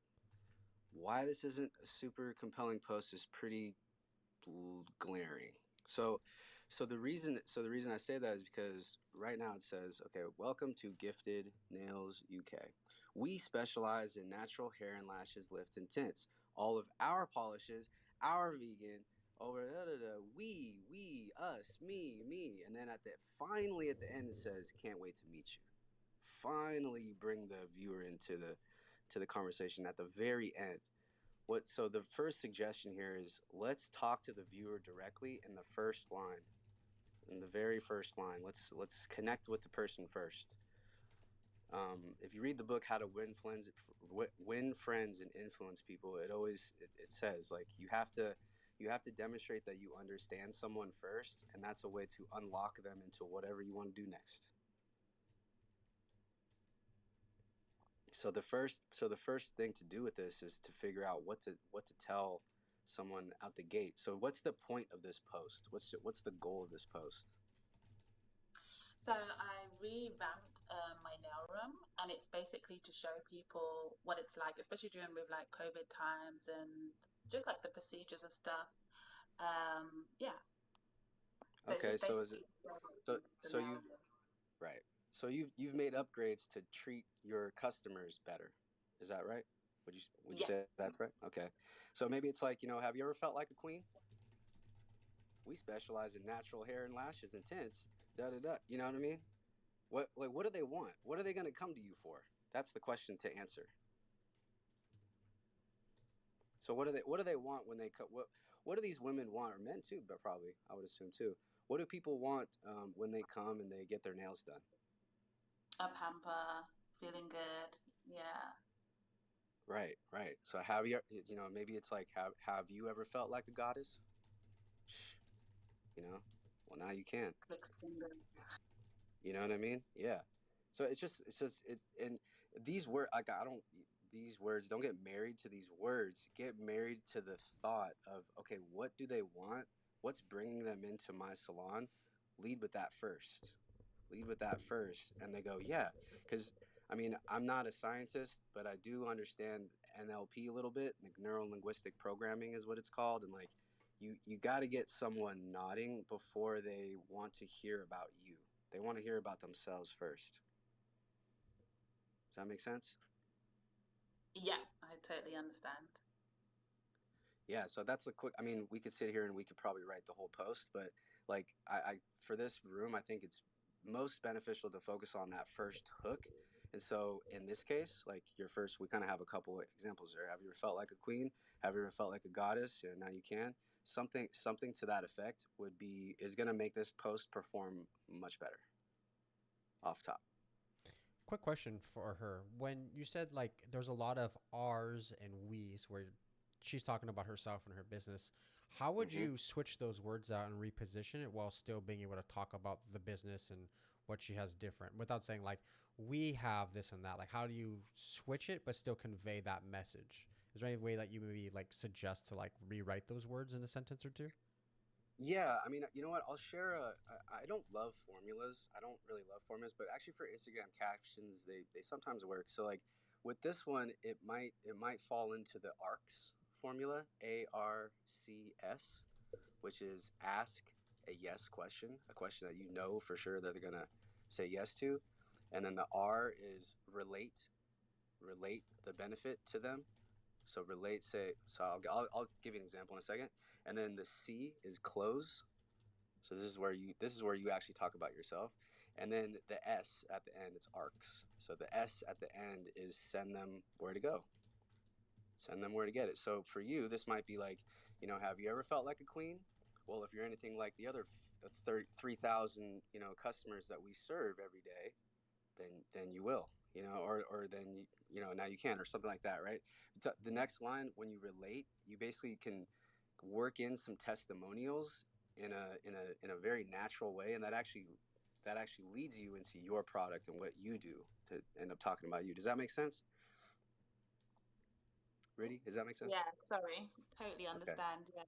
why this isn't a super compelling post is pretty glaring. So, so the reason I say that is because right now it says, okay, welcome to Gifted Nails UK. We specialize in natural hair and lashes, lift, and tints. All of our polishes, our vegan, over da, da, da, we, us, me, and then finally at the end it says, can't wait to meet you. Finally, you bring the viewer into the conversation at the very end. So the first suggestion here is let's talk to the viewer directly in the first line. In the very first line, let's connect with the person first. If you read the book How to Win Friends and Influence People, it says like you have to demonstrate that you understand someone first, and that's a way to unlock them into whatever you want to do next. So the first thing to do with this is to figure out what to tell someone out the gate. So what's the point of this post? What's the goal of this post? So I revamped my nail room, and it's basically to show people what it's like, especially during with like COVID times and just like the procedures and stuff. Yeah, so it's Okay, just so is it basically so the so nail you've room. right. So you've made upgrades to treat your customers better. Is that right? Would you Yeah, say that's right? Okay. So maybe it's like, have you ever felt like a queen? We specialize in natural hair and lashes and tints. Da da da. You know what I mean? What do they want? What are they going to come to you for? That's the question to answer. So what do they want when they cut? What do these women want, or men too? But probably I would assume too. What do people want when they come and they get their nails done? a pamper, feeling good. Yeah. Right, right. So maybe it's like have you ever felt like a goddess? You know, well now you can. Clicks finger. You know what I mean? Yeah. So it's just it and these words like I don't these words don't get married to these words. Get married to the thought of okay, what do they want? What's bringing them into my salon? Lead with that first. Lead with that first, and they go, yeah, because I mean I'm not a scientist, but I do understand NLP a little bit. Like neuro linguistic programming is what it's called, and like you got to get someone nodding before they want to hear about you. They want to hear about themselves first. Does that make sense? Yeah, I totally understand. Yeah, so that's the quick. I mean, we could sit here and we could probably write the whole post, but like I for this room, I think it's most beneficial to focus on that first hook. And so in this case, like your first, we kind of have a couple of examples there. Have you ever felt like a queen? Have you ever felt like a goddess? Now you can. Something to that effect is going to make this post perform much better off top. Quick question for her. When you said like there's a lot of R's and we's where she's talking about herself and her business, how would Hmm. you switch those words out and reposition it while still being able to talk about the business and what she has different without saying like we have this and that? Like how do you switch it but still convey that message? Is there any way that you maybe like suggest to like rewrite those words in a sentence or two? Yeah, I mean, you know what? I'll share I don't love formulas. I don't really love formulas, but actually for Instagram captions, they sometimes work. So like with this one, it might fall into the ARCS formula, ARCS, which is ask a yes question, a question that you know for sure that they're gonna say yes to, and then the R is relate the benefit to them. So relate, say, so I'll give you an example in a second, and then the C is close. So this is where you actually talk about yourself. And then the S at the end, it's arcs. So the S at the end is send them where to go. Send them where to get it. So for you, this might be like, have you ever felt like a queen? Well, if you're anything like the other 3,000, customers that we serve every day, then you will, or then now you can, or something like that, right? The next line, when you relate, you basically can work in some testimonials in a very natural way, and that actually leads you into your product and what you do to end up talking about you. Does that make sense? Ready? Does that make sense? Yeah, sorry. Totally Okay. understand. Yeah.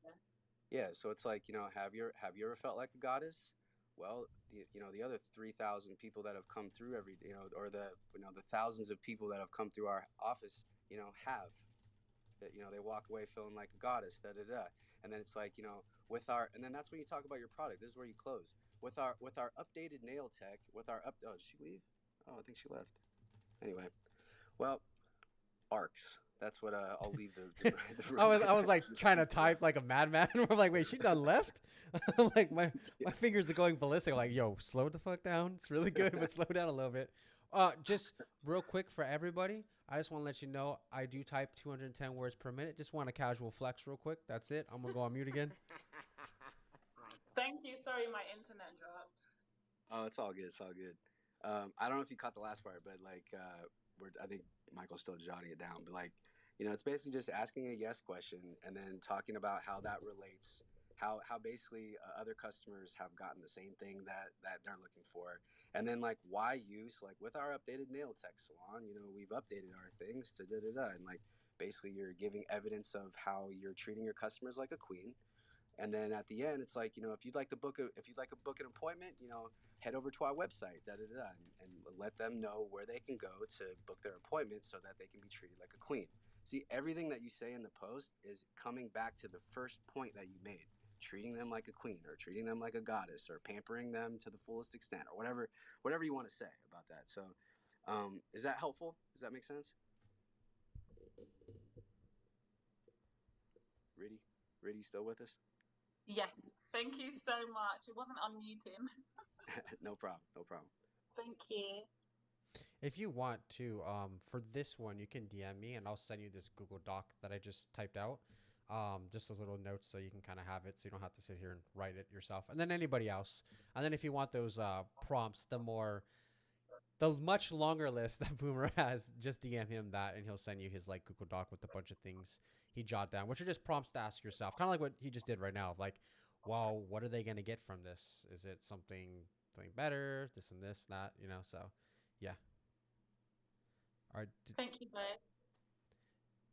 Yeah, so it's like, have you ever felt like a goddess? Well, the other 3,000 people that have come through or the thousands of people that have come through our office, have. They walk away feeling like a goddess, da da da. And then it's like, with our, and then that's when you talk about your product. This is where you close with our updated nail tech, with our up. Oh, did she leave? Oh, I think she left. Anyway, well, arcs. That's what I'll leave the I was like trying to to that. type like a madman. I'm like, wait, she done left? I'm like my fingers are going ballistic. I'm like, yo, slow the fuck down. It's really good, but slow down a little bit. Just real quick for everybody, I just want to let you know I do type 210 words per minute. Just want a casual flex real quick. That's it. I'm gonna go on mute again. Michael. Thank you. Sorry, my internet dropped. Oh, it's all good. It's all good. I don't know if you caught the last part, but like, I think Michael's still jotting it down. But like, it's basically just asking a yes question and then talking about how that relates, how basically other customers have gotten the same thing that they're looking for, and then like why use like with our updated nail tech salon, we've updated our things to da da da, and like basically you're giving evidence of how you're treating your customers like a queen. And then at the end, it's like, if you'd like to book an appointment, head over to our website, da da da, and let them know where they can go to book their appointment so that they can be treated like a queen. See, everything that you say in the post is coming back to the first point that you made, treating them like a queen or treating them like a goddess or pampering them to the fullest extent or whatever you want to say about that. So, is that helpful? Does that make sense? Riddy, Riddy, still with us? Yes. Thank you so much. It wasn't unmuting. No problem. No problem. Thank you. If you want to, for this one, you can DM me and I'll send you this Google Doc that I just typed out. Just those little notes so you can kind of have it so you don't have to sit here and write it yourself. And then anybody else. And then if you want those prompts, the much longer list that Boomer has, just DM him that and he'll send you his like Google Doc with a bunch of things he jot down, which are just prompts to ask yourself. Kind of like what he just did right now. Like, well, what are they going to get from this? Is it something better? This and this, that, so yeah. All right. Thank you both.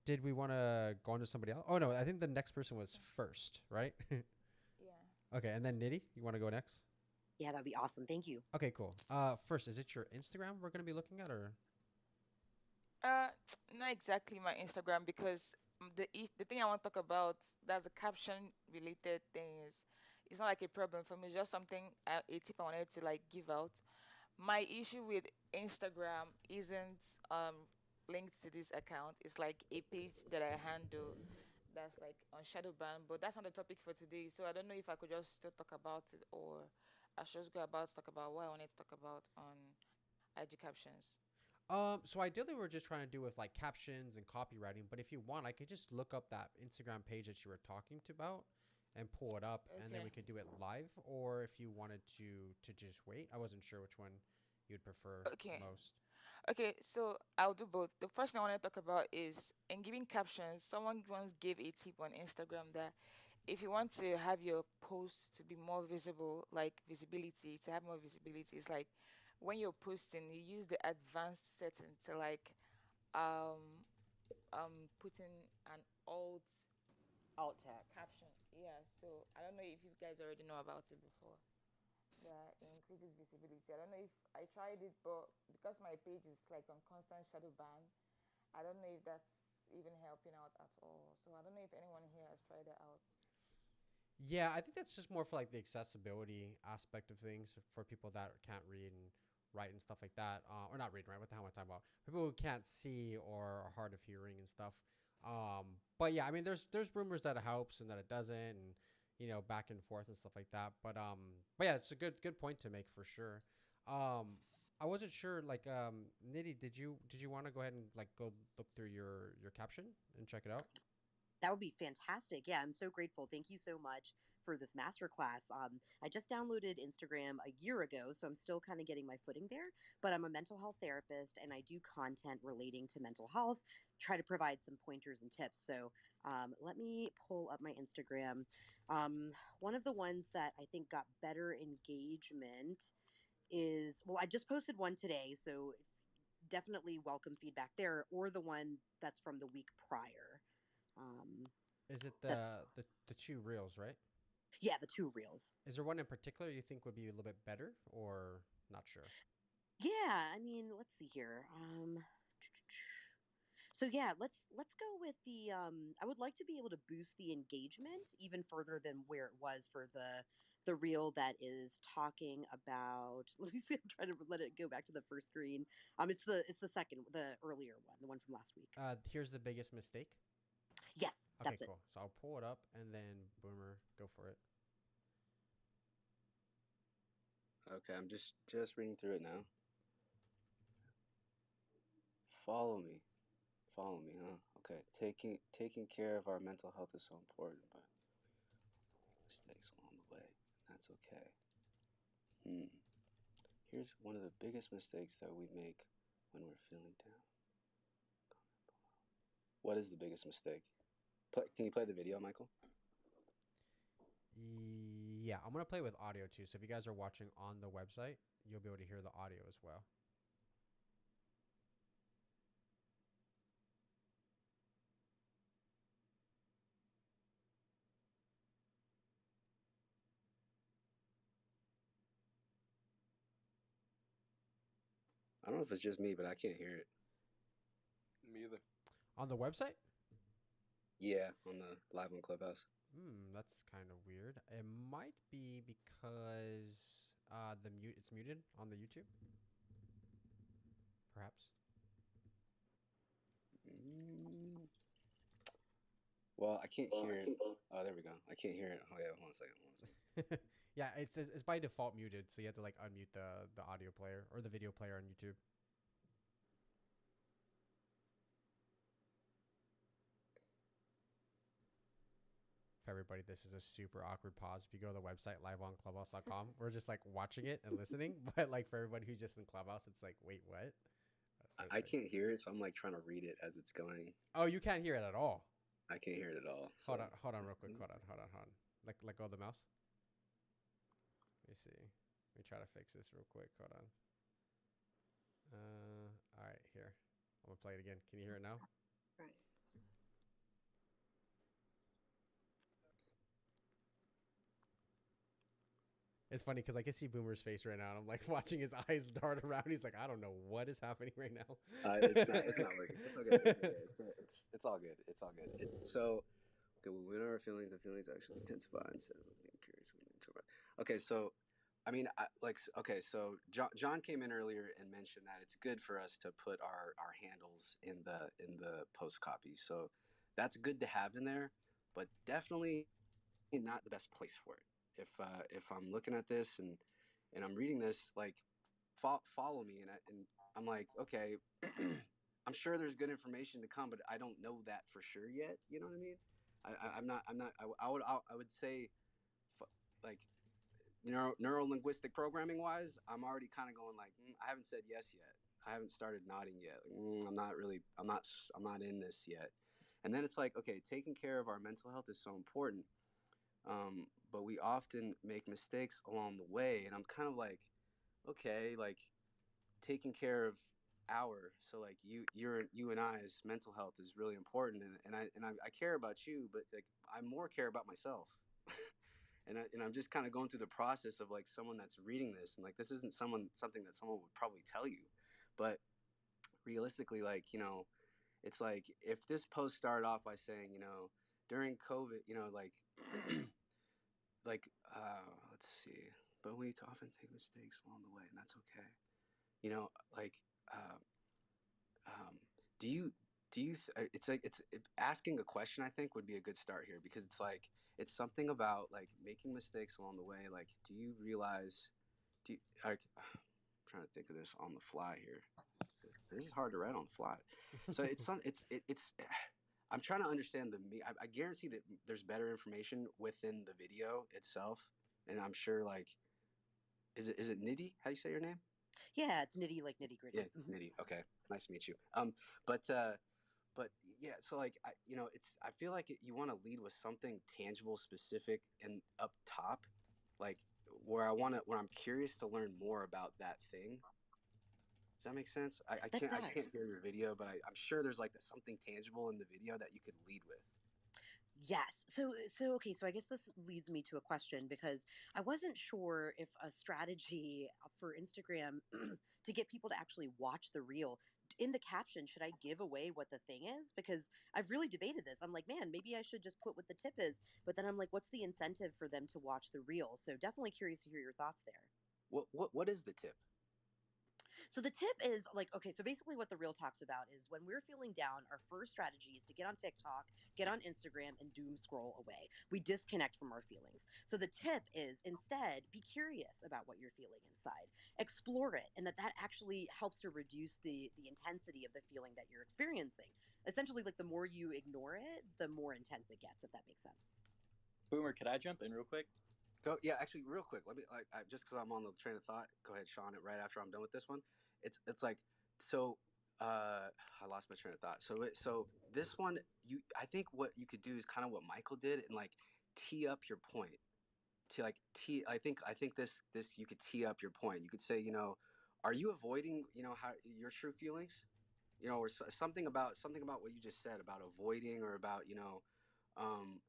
Did we want to go on to somebody else? Oh no, I think the next person was first, right? Yeah. Okay, and then Nitty, you want to go next? Yeah, that'd be awesome. Thank you. Okay, cool. First, is it your Instagram we're gonna be looking at, or? Uh, Not exactly my Instagram because the thing I want to talk about, that's the caption related things. It's not like a problem for me. It's just something, a tip I wanted to like give out. My issue with Instagram isn't linked to this account. It's like a page that I handle that's like on shadow ban, but that's not the topic for today. So I don't know if I could just still talk about it, or I should just go about to talk about what I wanted to talk about on IG captions. So ideally, we're just trying to do with like captions and copywriting. But if you want, I could just look up that Instagram page that you were talking to about and pull it up, and then Okay. we could do it live. Or if you wanted to just wait, I wasn't sure which one you'd prefer Okay. most. Okay, so I'll do both. The first thing I want to talk about is in giving captions. Someone once gave a tip on Instagram that if you want to have your post to be more visible, like visibility, to have more visibility, it's like when you're posting, you use the advanced setting to like um put in an alt Alt text. caption. Yeah, so I don't know if you guys already know about it before. Yeah, it increases visibility. I don't know if I tried it, but because my page is like on constant shadow ban, I don't know if that's even helping out at all. So I don't know if anyone here has tried it out. Yeah, I think that's just more for like the accessibility aspect of things for people that can't read and write and stuff like that, or not read and write. What the hell am I talking about? People who can't see or are hard of hearing and stuff. But yeah, I mean, there's rumors that it helps and that it doesn't, and back and forth and stuff like that. But yeah, it's a good point to make for sure. I wasn't sure, like, Nitty, did you want to go ahead and like go look through your caption and check it out? That would be fantastic. Yeah, I'm so grateful. Thank you so much for this masterclass. I just downloaded Instagram a year ago, so I'm still kind of getting my footing there. But I'm a mental health therapist and I do content relating to mental health, try to provide some pointers and tips. So let me pull up my Instagram. One of the ones that I think got better engagement is, well, I just posted one today. So definitely welcome feedback there, or the one that's from the week prior. Um, Is it that's the two reels, right? Yeah, the two reels. Is there one in particular you think would be a little bit better, or not sure? Yeah, I mean, let's see here. So yeah, let's go with the I would like to be able to boost the engagement even further than where it was for the reel that is talking about. Let me see, I'm trying to let it go back to the first screen. It's the second, the earlier one, the one from last week. Here's the biggest mistake. Yes, Okay, that's it. cool. So I'll pull it up and then Boomer, go for it. Okay, I'm just reading through it now. Follow me. Follow me, huh? Okay. Taking care of our mental health is so important, but mistakes along the way. That's okay. Hmm. Here's one of the biggest mistakes that we make when we're feeling down. What is the biggest mistake? Can you play the video, Michael? Yeah, I'm gonna play with audio too. So if you guys are watching on the website, you'll be able to hear the audio as well. I don't know if it's just me, but I can't hear it. Me either. On the website? Yeah, on the live on Clubhouse. That's kind of weird. It might be because it's muted on the YouTube. Perhaps. Mm. Well, I can't hear it. Oh, there we go. I can't hear it. Oh yeah, hold on a second. Hold on a second. Yeah, it's by default muted, so you have to like unmute the audio player or the video player on YouTube. For everybody, this is a super awkward pause. If you go to the website liveonclubhouse.com, we're just like watching it and listening. But like for everybody who's just in Clubhouse, it's like, wait, what? I can't hear it, so I'm like trying to read it as it's going. Oh, you can't hear it at all. I can't hear it at all. So. Hold on, real quick. Hold on. Let go of the mouse. Let me see. Let me try to fix this real quick. Hold on. All right, here. I'm gonna play it again. Can you hear it now? Right. It's funny because I can see Boomer's face right now, and I'm like watching his eyes dart around. He's like, I don't know what is happening right now. It's not working. It's okay. It's okay. It's all good. It's all good. So, okay, when our feelings, the feelings actually intensify instead of being curious. Okay, so, I mean, okay, so John came in earlier and mentioned that it's good for us to put our handles in the post copy. So, that's good to have in there, but definitely not the best place for it. If I'm looking at this and I'm reading this, like follow me, and I'm like, okay, I'm sure there's good information to come, but I don't know that for sure yet. You know what I mean? I'm not. I would say, like neuro linguistic programming wise, I'm already kind of going like, I haven't said yes yet. I haven't started nodding yet. Like, I'm not really. I'm not in this yet. And then it's like, okay, taking care of our mental health is so important. But we often make mistakes along the way, and I'm kind of like, okay, like taking care of so like you and I's mental health is really important, and I care about you, but like I more care about myself. And I'm just kind of going through the process of like someone that's reading this, and like this isn't something that someone would probably tell you, but realistically, like it's like if this post started off by saying during COVID, like like let's see, but we often take mistakes along the way, and that's okay. Like uh, um, do you it's like asking a question, I think, would be a good start here, because it's like it's something about like making mistakes along the way. Like, do you realize? Do you, like I'm trying to think of this on the fly here. This is hard to write on the fly. So it's I'm trying to understand I guarantee that there's better information within the video itself, and I'm sure like is it Nitty? How you say your name? Yeah, it's nitty like nitty gritty. Yeah, Nitty. Okay, nice to meet you. But yeah, so like I feel like you want to lead with something tangible, specific, and up top, like where I'm curious to learn more about that thing. Does that make sense? I can't hear your video, but I'm sure there's like something tangible in the video that you could lead with. Yes. Okay, so I guess this leads me to a question, because I wasn't sure if a strategy for Instagram to get people to actually watch the reel, in the caption, should I give away what the thing is? Because I've really debated this. I'm like, man, maybe I should just put what the tip is. But then I'm like, what's the incentive for them to watch the reel? So definitely curious to hear your thoughts there. What is the tip? So the tip is like, okay, so basically what the reel talks about is when we're feeling down, our first strategy is to get on TikTok, get on Instagram, and doom scroll away. We disconnect from our feelings. So the tip is instead be curious about what you're feeling inside, explore it, and that actually helps to reduce the intensity of the feeling that you're experiencing. Essentially, like the more you ignore it, the more intense it gets, if that makes sense. Boomer, could I jump in real quick? Go, yeah, actually, real quick. Let me just because I'm on the train of thought. Go ahead, Sean. Right after I'm done with this one, it's like so. I lost my train of thought. So this one, I think what you could do is kind of what Michael did and like tee up your point. To like tee, I think this you could tee up your point. You could say, are you avoiding, how your true feelings, or something about what you just said about avoiding or about, um,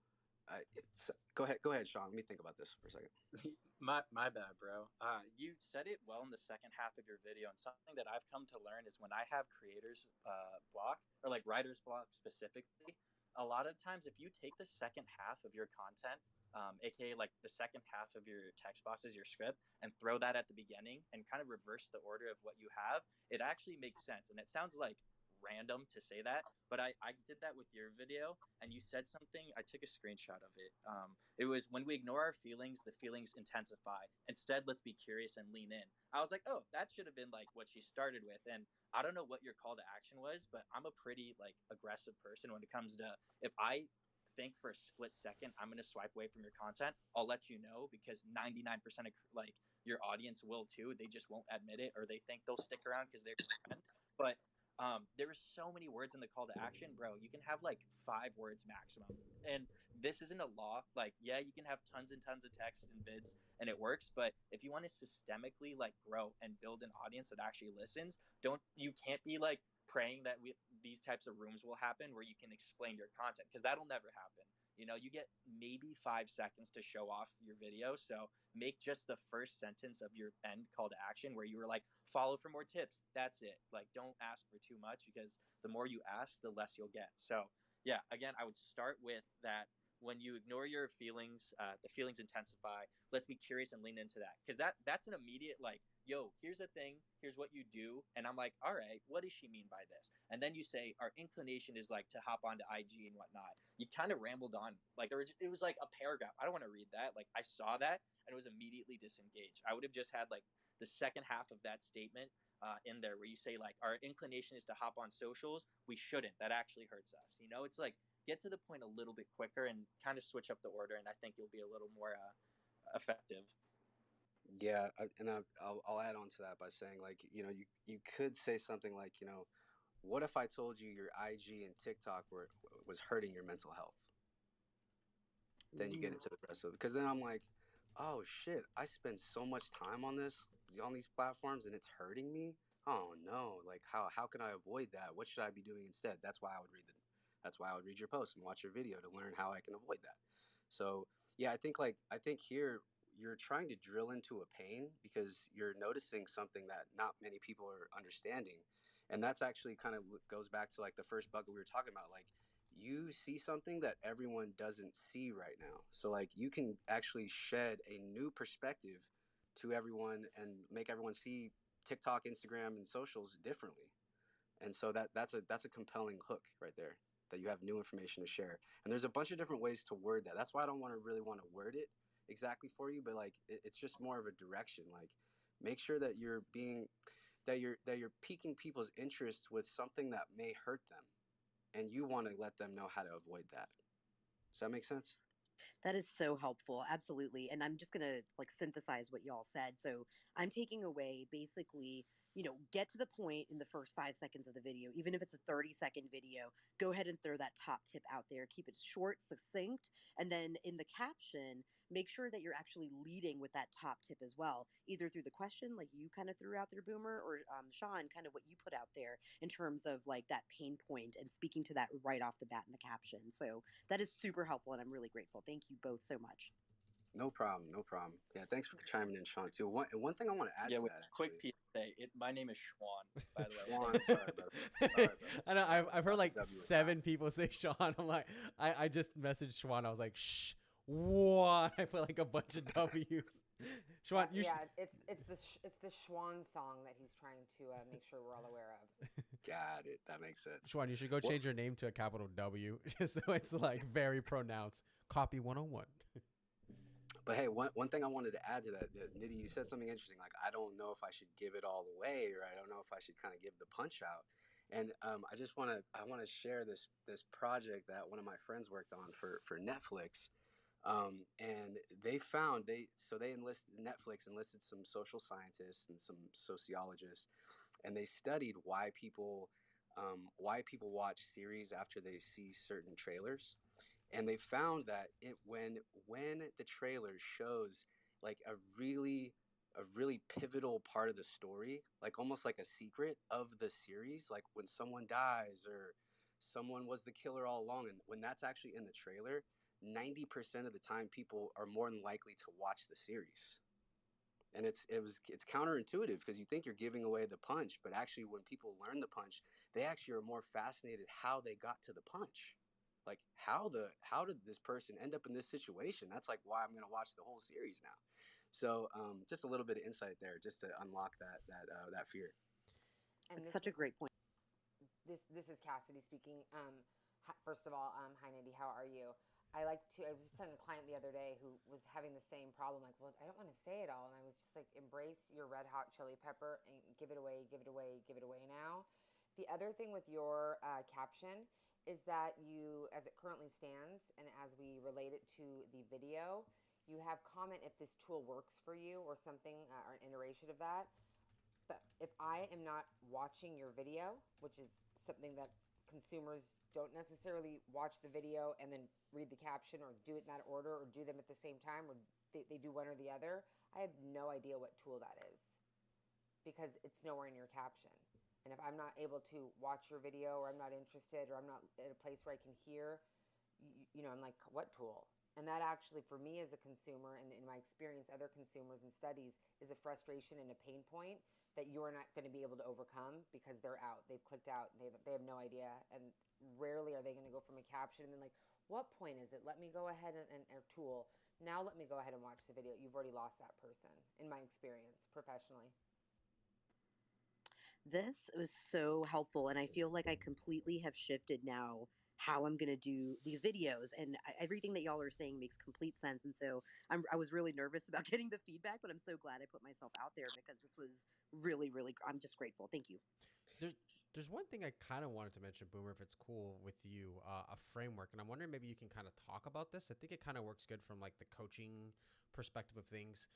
go ahead, Sean. Let me think about this for a second. My bad, bro. You said it well in the second half of your video, and something that I've come to learn is when I have creators block or like writers block specifically, a lot of times if you take the second half of your content, aka like the second half of your text boxes, your script, and throw that at the beginning and kind of reverse the order of what you have, it actually makes sense. And it sounds like random to say that, but I did that with your video, and you said something. I took a screenshot of it. It was when we ignore our feelings, the feelings intensify. Instead, let's be curious and lean in. I was like, oh, that should have been like what she started with. And I don't know what your call to action was, but I'm a pretty like aggressive person when it comes to if I think for a split second I'm going to swipe away from your content, I'll let you know because 99% of like your audience will too. They just won't admit it or they think they'll stick around because they're your friend. But there were so many words in the call to action, bro. You can have like 5 words maximum. And this isn't a law. Like, yeah, you can have tons and tons of texts and bids and it works. But if you want to systemically like grow and build an audience that actually listens, you can't be like praying that these types of rooms will happen where you can explain your content because that'll never happen. You get maybe 5 seconds to show off your video. So make just the first sentence of your end call to action where you were like, follow for more tips. That's it. Like, don't ask for too much because the more you ask, the less you'll get. So, yeah, again, I would start with that. When you ignore your feelings, the feelings intensify. Let's be curious and lean into that because that's an immediate like, yo, here's a thing, here's what you do, and I'm like, all right, what does she mean by this? And then you say our inclination is like to hop onto IG and whatnot. You kind of rambled on, like it was like a paragraph. I don't want to read that. Like I saw that and it was immediately disengaged. I would have just had like the second half of that statement in there where you say like our inclination is to hop on socials. We shouldn't. That actually hurts us. It's like get to the point a little bit quicker and kind of switch up the order, and I think you'll be a little more effective. Yeah, I'll add on to that by saying like you could say something like what if I told you your IG and TikTok was hurting your mental health? Then you get Ooh. into the rest of it because then I'm like, oh shit, I spend so much time on these platforms and it's hurting me. Oh no, like how can I avoid that? What should I be doing instead? That's why I would read your post and watch your video to learn how I can avoid that. So yeah, I think here you're trying to drill into a pain because you're noticing something that not many people are understanding, and that's actually kind of goes back to like the first bucket we were talking about. Like you see something that everyone doesn't see right now, so like you can actually shed a new perspective to everyone and make everyone see TikTok, Instagram, and socials differently. And so that's a compelling hook right there, that you have new information to share. And there's a bunch of different ways to word that. That's why I don't want to word it exactly for you, but like it's just more of a direction. Like make sure that you're piquing people's interest with something that may hurt them, and you want to let them know how to avoid that. Does that make sense? That is so helpful. Absolutely. And I'm just going to like synthesize what y'all said. So I'm taking away basically, get to the point in the first 5 seconds of the video. Even if it's a 30-second video, go ahead and throw that top tip out there. Keep it short, succinct. And then in the caption, make sure that you're actually leading with that top tip as well, either through the question like you kind of threw out there, Boomer, or Sean, kind of what you put out there in terms of like that pain point and speaking to that right off the bat in the caption. So that is super helpful and I'm really grateful. Thank you both so much. No problem. No problem. Yeah, thanks for chiming in, Sean. Too. One thing I want to add Yeah, to with that quick actually. PSA, my name is Schwan, by the way. Schwan, sorry, brother. Sorry, brother. I know. I've heard Got the like W with that. 7 people say Sean. I'm like, I just messaged Schwan. I was like, shh, what? I put like a bunch of W's. Schwan, you yeah, it's the Schwan song that he's trying to make sure we're all aware of. Got it. That makes sense. Schwan, you should go Well, change your name to a capital W, just so it's like very pronounced. Copy 101. but hey, one thing I wanted to add to that, Nitty, you said something interesting. Like, I don't know if I should give it all away, or I don't know if I should kind of give the punch out. And I want to share this project that one of my friends worked on for Netflix. And they enlisted Netflix enlisted some social scientists and some sociologists, and they studied why people watch series after they see certain trailers, and they found that it when the trailer shows like a really pivotal part of the story, like almost like a secret of the series, like when someone dies or someone was the killer all along, and when that's actually in the trailer, 90% of the time people are more than likely to watch the series. And it's counterintuitive because you think you're giving away the punch, but actually when people learn the punch, they actually are more fascinated how they got to the punch. Like how did this person end up in this situation? That's like why I'm going to watch the whole series now. So just a little bit of insight there, just to unlock that fear. And It's such a great point. this is Cassidy speaking. First of all, hi Nidhi, how are you? I was just telling a client the other day who was having the same problem. Like, well, I don't want to say it all, and I was just like, embrace your red hot chili pepper and give it away, give it away, give it away now. The other thing with your caption is that you, as it currently stands, and as we relate it to the video, you have comment if this tool works for you or something, or an iteration of that. But if I am not watching your video, which is something that consumers don't necessarily watch the video and then read the caption or do it in that order or do them at the same time or they do one or the other, I have no idea what tool that is because it's nowhere in your caption. And if I'm not able to watch your video or I'm not interested or I'm not at a place where I can hear, I'm like, what tool? And that actually, for me as a consumer and in my experience, other consumers and studies, is a frustration and a pain point that you're not going to be able to overcome because they're out. They've clicked out. They have no idea. And rarely are they going to go from a caption and then like, what point is it? Let me go ahead and or tool. Now let me go ahead and watch the video. You've already lost that person, in my experience, professionally. This was so helpful, and I feel like I completely have shifted now how I'm going to do these videos, and everything that y'all are saying makes complete sense. And so I was really nervous about getting the feedback, but I'm so glad I put myself out there because this was really, really, I'm just grateful. Thank you. There's there's one thing I kind of wanted to mention, Boomer, if it's cool with you, a framework, and I'm wondering maybe you can kind of talk about this. I think it kind of works good from like the coaching perspective of things.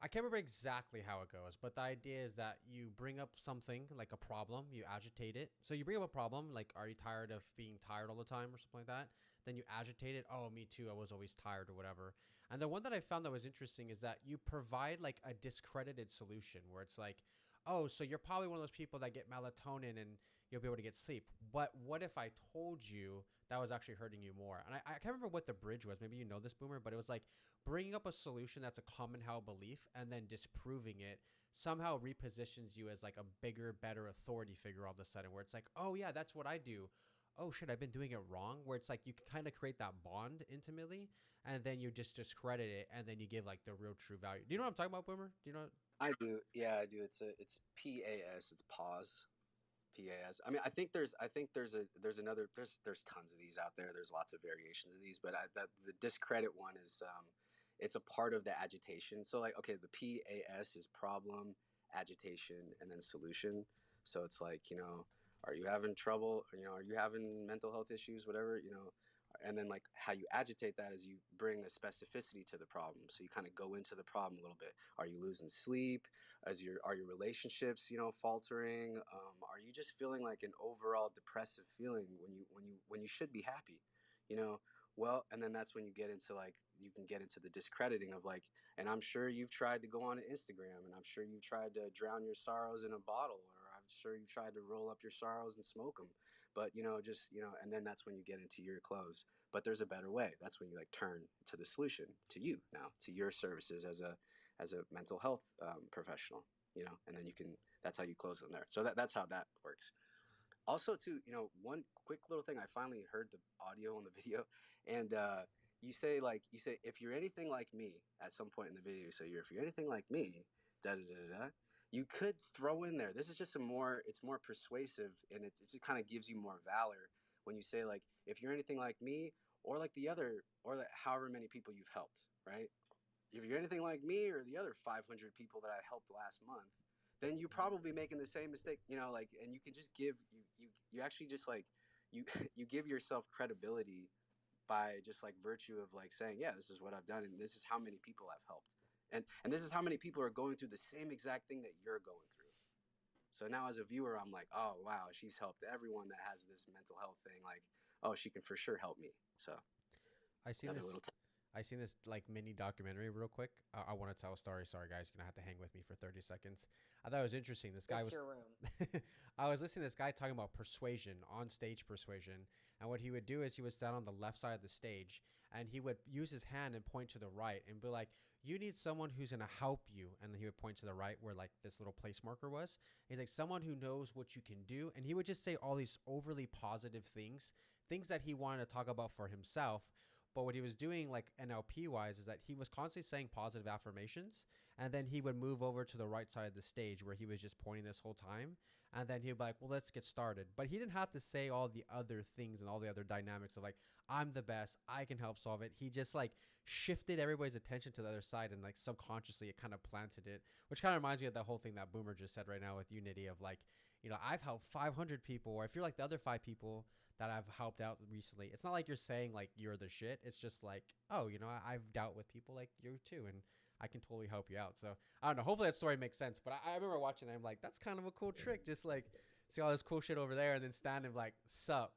I can't remember exactly how it goes, but the idea is that you bring up something like a problem, you agitate it. So you bring up a problem, like, are you tired of being tired all the time or something like that? Then you agitate it. Oh, me too. I was always tired or whatever. And the one that I found that was interesting is that you provide like a discredited solution where it's like, oh, so you're probably one of those people that get melatonin and you'll be able to get sleep. But what if I told you that was actually hurting you more? And I can't remember what the bridge was. Maybe you know this, Boomer, but it was like bringing up a solution that's a common held belief and then disproving it somehow repositions you as like a bigger, better authority figure all of a sudden, where it's like, oh, yeah, that's what I do. Oh shit, I've been doing it wrong. Where it's like you can kind of create that bond intimately, and then you just discredit it, and then you give like the real true value. Do you know what I'm talking about, Boomer? Do you know? I do. Yeah, I do. It's PAS. It's pause. PAS. I mean, I think there's another there's tons of these out there. There's lots of variations of these, but the discredit one is it's a part of the agitation. So like, okay, the PAS is problem, agitation, and then solution. So it's like, are you having trouble? Are you having mental health issues? Whatever, and then like how you agitate that is you bring a specificity to the problem. So you kind of go into the problem a little bit. Are you losing sleep? Are your relationships faltering? Are you just feeling like an overall depressive feeling when you should be happy? you know well, and then that's when you get into like you can get into the discrediting of like, and I'm sure you've tried to go on to Instagram, and I'm sure you've tried to drown your sorrows in a bottle, or I'm sure you've tried to roll up your sorrows and smoke them, but just and then that's when you get into your clothes. but there's a better way. That's when you like turn to the solution, to you now, to your services as a mental health professional, you know, and then you can, that's how you close them there. So that's how that works. Also, too, you know, one quick little thing, I finally heard the audio on the video, and you say, like, you say, if you're anything like me, at some point in the video, so you're, if you're anything like me, da da da da, you could throw in there, this is just a more, it's more persuasive, and it just kind of gives you more valor when you say, like, if you're anything like me, or like the other, or like however many people you've helped, right? If you're anything like me or the other 500 people that I helped last month, then you're probably making the same mistake, you know, like, and you can just give, you actually just like, you, you give yourself credibility by just like virtue of like saying, yeah, this is what I've done. And this is how many people I've helped. And this is how many people are going through the same exact thing that you're going through. So now as a viewer, I'm like, oh, wow, she's helped everyone that has this mental health thing. Like, oh, she can for sure help me. So I seen another this. little I seen this like mini documentary real quick. I want to tell a story. Sorry, guys, you're gonna have to hang with me for 30 seconds. I thought it was interesting. This guy It's was. your room. I was listening to this guy talking about persuasion, on stage persuasion, and what he would do is he would stand on the left side of the stage and he would use his hand and point to the right and be like, "You need someone who's gonna help you," and he would point to the right where like this little place marker was. He's like, "Someone who knows what you can do," and he would just say all these overly positive things, things that he wanted to talk about for himself. But what he was doing, like NLP wise, is that he was constantly saying positive affirmations, and then he would move over to the right side of the stage where he was just pointing this whole time, and then he'd be like, "Well, let's get started." But he didn't have to say all the other things and all the other dynamics of like, "I'm the best, I can help solve it." He just like shifted everybody's attention to the other side, and like subconsciously, it kind of planted it, which kind of reminds me of the whole thing that Boomer just said right now with Unity of like, you know, I've helped 500 people, or if you're like the other five people that I've helped out recently. It's not like you're saying like you're the shit. It's just like, oh, you know, I've dealt with people like you too, and I can totally help you out. So I don't know. Hopefully that story makes sense. But I remember watching that. I'm like, that's kind of a cool trick. Just like see all this cool shit over there, and then stand and like, sup,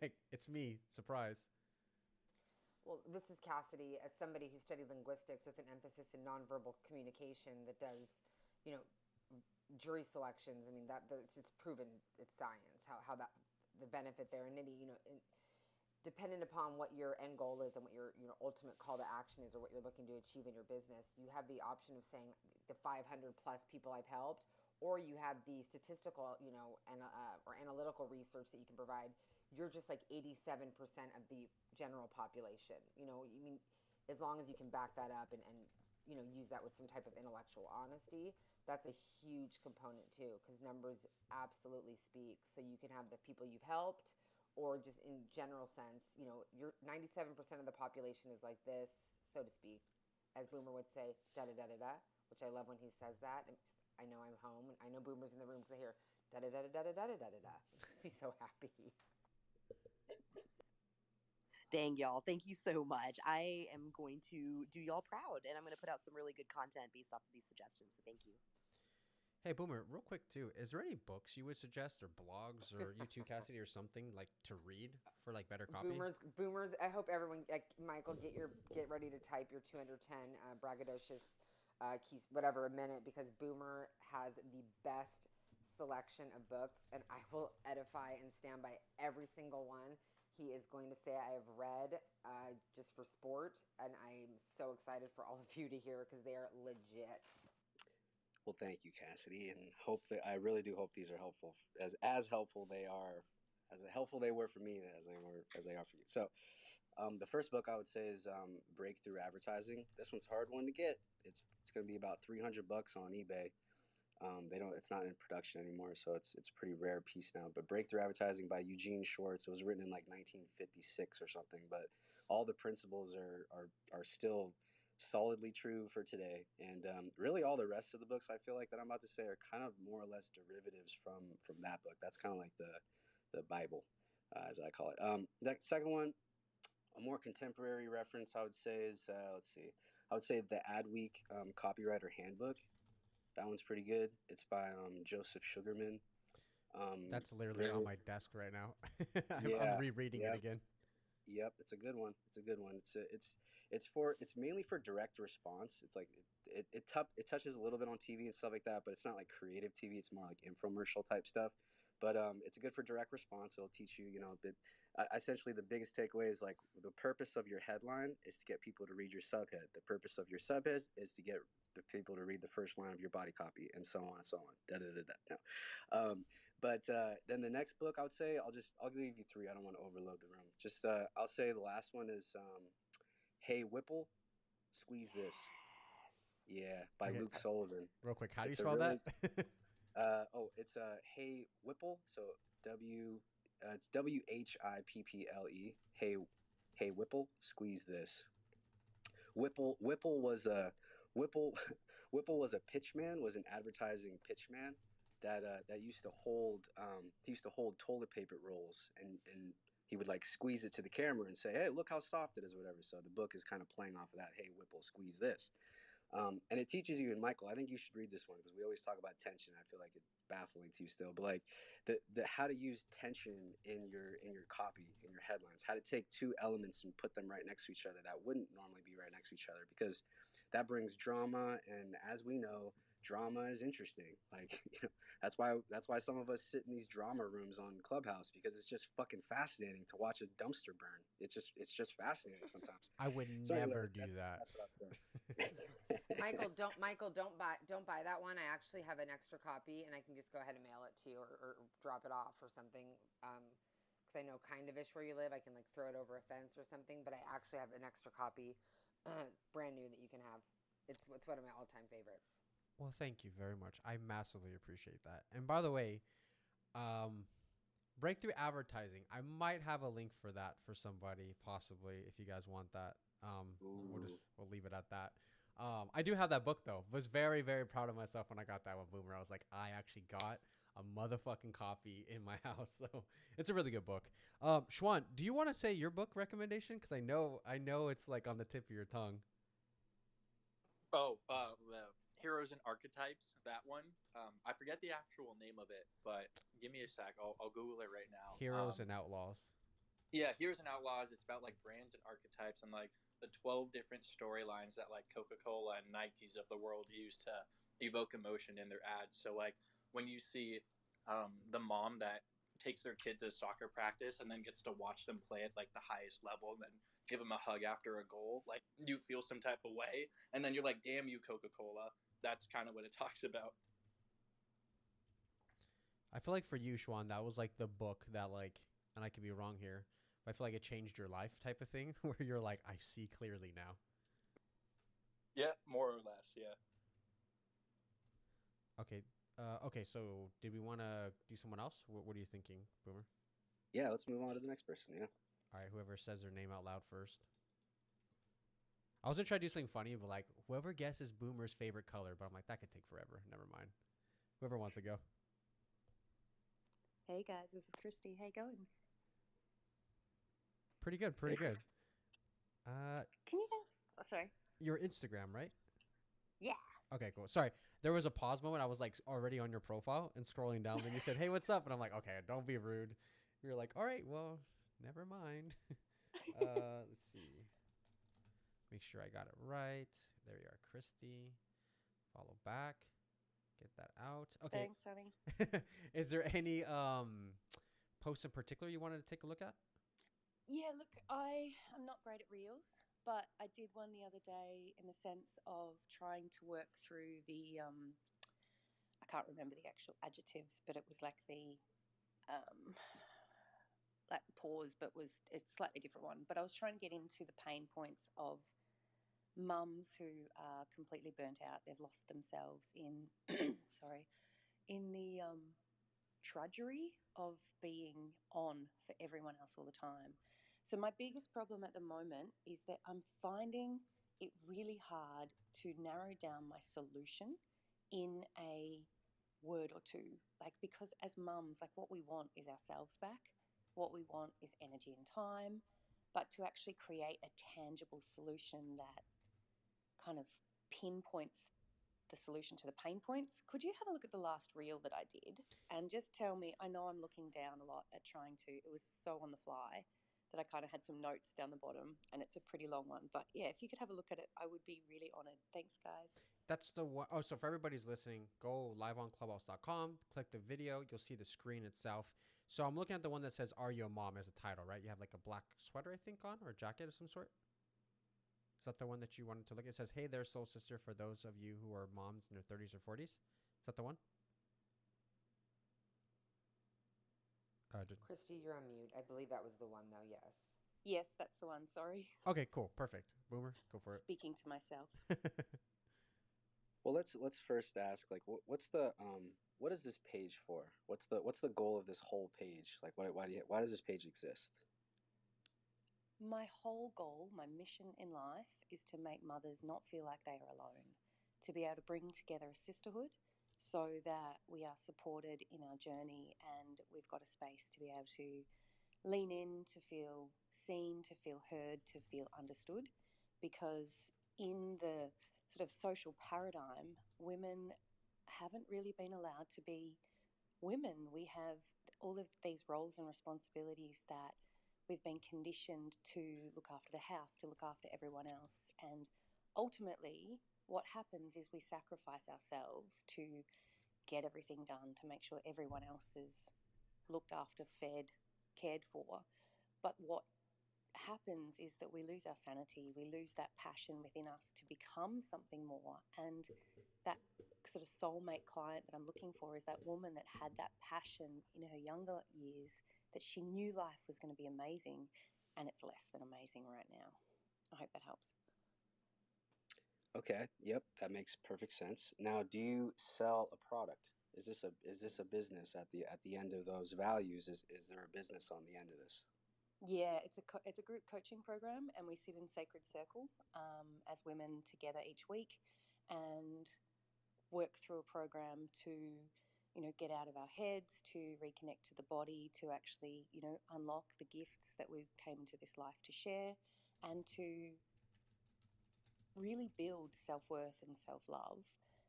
like it's me, surprise. Well, this is Cassidy, as somebody who studied linguistics with an emphasis in nonverbal communication that does, you know, jury selections. I mean, it's proven, it's science, how that, the benefit there. And any, you know, dependent upon what your end goal is and what your, you know, ultimate call to action is, or what you're looking to achieve in your business, you have the option of saying the 500 plus people I've helped, or you have the statistical, you know, and or analytical research that you can provide. You're just like 87% of the general population. You know, you mean, as long as you can back that up and you know, use that with some type of intellectual honesty, that's a huge component too, because numbers absolutely speak. So you can have the people you've helped, or just in general sense, you know, your 97% of the population is like this, so to speak, as Boomer would say, da da da da da, which I love when he says that. I know I'm home, and I know Boomer's in the room because I hear da da da da da da da da da da. It makes me so happy. Dang, y'all. Thank you so much. I am going to do y'all proud, and I'm going to put out some really good content based off of these suggestions. So thank you. Hey, Boomer, real quick too. Is there any books you would suggest, or blogs, or you too, Cassidy, or something like to read for like better copy? Boomers. I hope everyone, like Michael, get ready to type your 210 braggadocious keys, whatever, a minute, because Boomer has the best selection of books, and I will edify and stand by every single one he is going to say I have read just for sport, and I'm so excited for all of you to hear because they are legit. Well, thank you, Cassidy, and hope that, I really do hope these are helpful, as helpful they are, as helpful they were for me as they are for you. So, the first book I would say is Breakthrough Advertising. This one's a hard one to get. It's going to be about $300 on eBay. They don't. It's not in production anymore, so it's a pretty rare piece now. But Breakthrough Advertising by Eugene Schwartz. It was written in like 1956 or something, but all the principles are still solidly true for today. And really, all the rest of the books I feel like that I'm about to say are kind of more or less derivatives from that book. That's kind of like the Bible, as I call it. That second one, a more contemporary reference I would say is let's see. I would say the Adweek Copywriter Handbook. That one's pretty good. It's by Joseph Sugarman. That's literally on Very, my desk right now. I'm yeah, rereading it yeah, again. yep. It's a good one. It's a good one. It's mainly for direct response. It's like it touches a little bit on TV and stuff like that, but it's not like creative TV. It's more like infomercial type stuff. But it's good for direct response. It'll teach you, essentially the biggest takeaway is like the purpose of your headline is to get people to read your subhead. The purpose of your subhead is to get the people to read the first line of your body copy, and so on and so on. Da da da da. No. But then the next book, I would say, I'll give you three. I don't want to overload the room. Just I'll say the last one is Hey Whipple, Squeeze This. Yeah, by Okay, Luke Sullivan. real quick, how do you It's a spell really that? it's Hey Whipple. So W it's WHIPPLE. Hey Whipple, Squeeze This. Whipple was a Whipple Whipple was a pitchman, was an advertising pitchman that used to hold toilet paper rolls, and he would like squeeze it to the camera and say, "Hey, look how soft it is," or whatever. So the book is kind of playing off of that. Hey, Whipple, squeeze this. And it teaches you, and Michael, I think you should read this one because we always talk about tension. I feel like it's baffling to you still, but like the how to use tension in your copy, in your headlines, how to take two elements and put them right next to each other that wouldn't normally be right next to each other, because that brings drama, and as we know, drama is interesting. Like that's why some of us sit in these drama rooms on Clubhouse, because it's just fucking fascinating to watch a dumpster burn. It's just fascinating sometimes. I would So anyway, never do that. that's what I'd say. Michael, don't buy that one. I actually have an extra copy, and I can just go ahead and mail it to you, or drop it off or something. Because I know kind of ish where you live. I can like throw it over a fence or something. But I actually have an extra copy, brand new, that you can have. It's one of my all time favorites. Well, thank you very much. I massively appreciate that. And by the way, um, breakthrough advertising. I might have a link for that for somebody, possibly, if you guys want that. Ooh. We'll leave it at that. I do have that book though. Was very very proud of myself when I got that one, Boomer. I was like, I actually got a motherfucking copy in my house, so it's a really good book. Schwan, do you want to say your book recommendation? Because I know it's like on the tip of your tongue. Oh, the Heroes and Archetypes, that one. I forget the actual name of it, but give me a sec. I'll Google it right now. Heroes and Outlaws. Yeah, Heroes and Outlaws. It's about like brands and archetypes and like the 12 different storylines that like Coca-Cola and Nikes of the world use to evoke emotion in their ads. So like when you see the mom that takes their kid to soccer practice and then gets to watch them play at like the highest level and then give them a hug after a goal, like you feel some type of way, and then you're like, "Damn you, Coca-Cola." That's kind of what it talks about. I feel like for you, Schwan, that was like the book that like, and I could be wrong here, but I feel like it changed your life type of thing, where you're like, I see clearly now. Yeah, more or less. Yeah. Okay. Okay. So, did we want to do someone else? What are you thinking, Boomer? Yeah, let's move on to the next person. Yeah. All right. Whoever says their name out loud first. I was gonna try to do something funny, but like whoever guesses Boomer's favorite color, but I'm like that could take forever. Never mind. Whoever wants to go. Hey guys, this is Christy. How you going? Pretty good. Hey, Pretty good. Chris. Can you guys? Oh, sorry. Your Instagram, right? Yeah. Okay, cool. Sorry, there was a pause moment. I was like already on your profile and scrolling down. Then you said, "Hey, what's up?" And I'm like, "Okay, don't be rude." You're like, "All right, well, never mind." Let's see. Make sure I got it right. There you are, Christy. Follow back. Get that out. Okay. Thanks, honey. Is there any posts in particular you wanted to take a look at? Yeah, look, I'm not great at reels, but I did one the other day in the sense of trying to work through I can't remember the actual adjectives, but it was um, like pause, but it's a slightly different one. But I was trying to get into the pain points of mums who are completely burnt out. They've lost themselves in, sorry, in the drudgery of being on for everyone else all the time. So, my biggest problem at the moment is that I'm finding it really hard to narrow down my solution in a word or two. Like, because as mums, like, what we want is ourselves back, what we want is energy and time. But to actually create a tangible solution that kind of pinpoints the solution to the pain points. Could you have a look at the last reel that I did and just tell me? I know I'm looking down a lot at trying to, it was so on the fly that I kind of had some notes down the bottom, and it's a pretty long one. But yeah, if you could have a look at it, I would be really honored. Thanks, guys. That's the one oh so for everybody's listening, go liveonclubhouse.com, click the video, you'll see the screen itself. So I'm looking at the one that says "Are You a Mom" as a title, right? You have like a black sweater, I think, on, or a jacket of some sort. Is that the one that you wanted to look at? It says, "Hey there, soul sister, for those of you who are moms in their 30s or 40s." Is that the one? Christy, you're on mute. I believe that was the one, though. Yes. Yes, that's the one. Sorry. Okay, cool, perfect. Boomer, go for it. Speaking to myself. Well, let's first ask, like, what's the what is this page for? What's the goal of this whole page? Like, why does this page exist? My whole goal, my mission in life is to make mothers not feel like they are alone, to be able to bring together a sisterhood so that we are supported in our journey and we've got a space to be able to lean in, to feel seen, to feel heard, to feel understood. Because in the sort of social paradigm, women haven't really been allowed to be women. We have all of these roles and responsibilities that we've been conditioned to look after the house, to look after everyone else. And ultimately, what happens is we sacrifice ourselves to get everything done, to make sure everyone else is looked after, fed, cared for. But what happens is that we lose our sanity, we lose that passion within us to become something more. And that sort of soulmate client that I'm looking for is that woman that had that passion in her younger years, that she knew life was going to be amazing, and it's less than amazing right now. I hope that helps. Okay, yep, that makes perfect sense. Now, do you sell a product? Is this a business at the end of those values? Is there a business on the end of this? Yeah, it's a group coaching program, and we sit in Sacred Circle as women together each week, and work through a program to, you know, get out of our heads, to reconnect to the body, to actually, you know, unlock the gifts that we came into this life to share, and to really build self-worth and self-love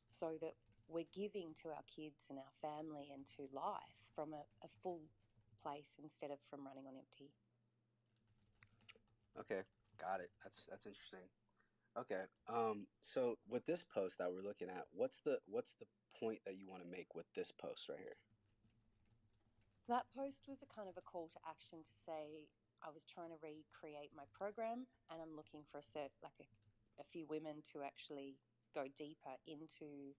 so that we're giving to our kids and our family and to life from a full place instead of from running on empty. Okay, got it. That's interesting. Okay. So with this post that we're looking at, what's the point that you want to make with this post right here? That post was a kind of a call to action to say I was trying to recreate my program, and I'm looking for a few women to actually go deeper into,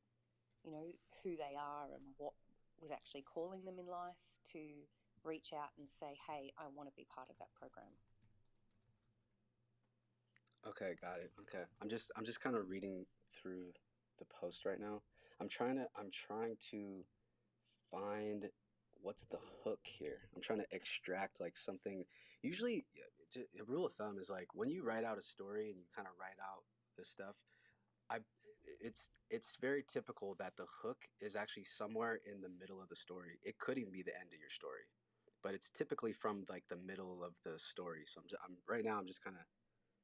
you know, who they are and what was actually calling them in life, to reach out and say, hey, I want to be part of that program. Okay, got it. Okay. I'm just kind of reading through the post right now. I'm trying to find what's the hook here. I'm trying to extract like something. Usually, a rule of thumb is like when you write out a story and you kind of write out this stuff, I it's very typical that the hook is actually somewhere in the middle of the story. It could even be the end of your story, but it's typically from like the middle of the story. So I'm right now I'm just kind of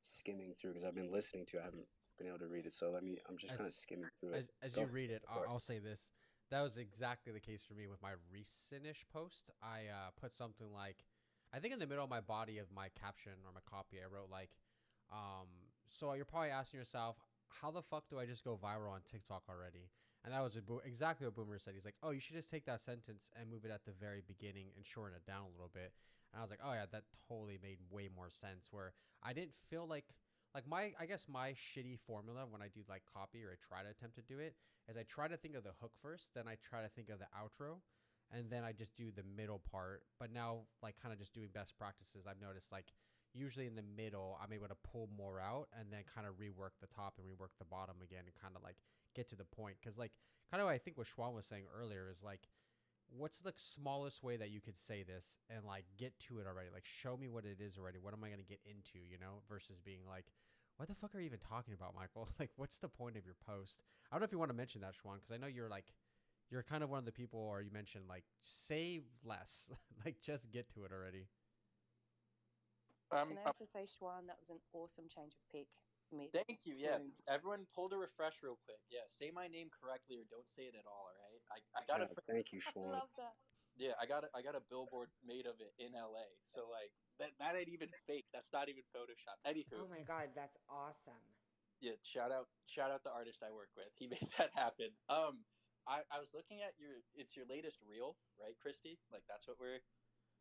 skimming through because I've been listening to it. I haven't been able to read it. So I'm just kind as of skimming through it. as Go you ahead. read it, Go ahead. I'll say this. That was exactly the case for me with my recentish post. I put something like, I think in the middle of my body of my caption or my copy, I wrote like, um, so you're probably asking yourself, how the fuck do I just go viral on TikTok already? And that was exactly what Boomer said. He's like, oh, you should just take that sentence and move it at the very beginning and shorten it down a little bit. And I was like, oh yeah, that totally made way more sense. Where I didn't feel like my I guess my shitty formula when I do like copy or I try to attempt to do it is I try to think of the hook first, then I try to think of the outro, and then I just do the middle part. But now like kind of just doing best practices, I've noticed like usually in the middle I'm able to pull more out and then kind of rework the top and rework the bottom again and kind of like get to the point. Because like kind of what I think what Schwan was saying earlier is like what's the smallest way that you could say this and like get to it already, like show me what it is already, what am I going to get into, you know, versus being like what the fuck are you even talking about, Michael? Like what's the point of your post? I don't know if you want to mention that, Schwan, because I know you're like you're kind of one of the people, or you mentioned like say less like just get to it already. Can I also say, Schwan, that was an awesome change of pick. Thank you. Yeah, everyone pull to refresh real quick. Yeah, say my name correctly or don't say it at all. All right, I got a. Thank you, Schwan. I love that. Yeah, I got a billboard made of it in LA. So like that ain't even fake. That's not even Photoshop. Anywho. Oh my God, that's awesome. Yeah, shout out the artist I work with. He made that happen. I was looking at it's your latest reel, right, Christy? Like that's what we're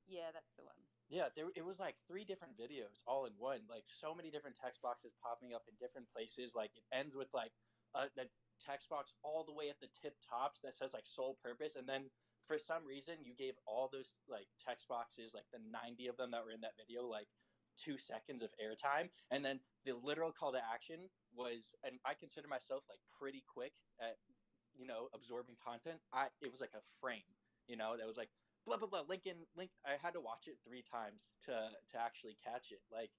Yeah, that's the one. Yeah, it was like three different videos all in one. Like so many different text boxes popping up in different places. Like it ends with like the text box all the way at the tip tops that says like sole purpose, and then for some reason you gave all those like text boxes, like the 90 of them that were in that video, like 2 seconds of airtime, and then the literal call to action was, and I consider myself like pretty quick at absorbing content. It was like a frame, that was like blah blah blah link. I had to watch it 3 times to actually catch it. Like,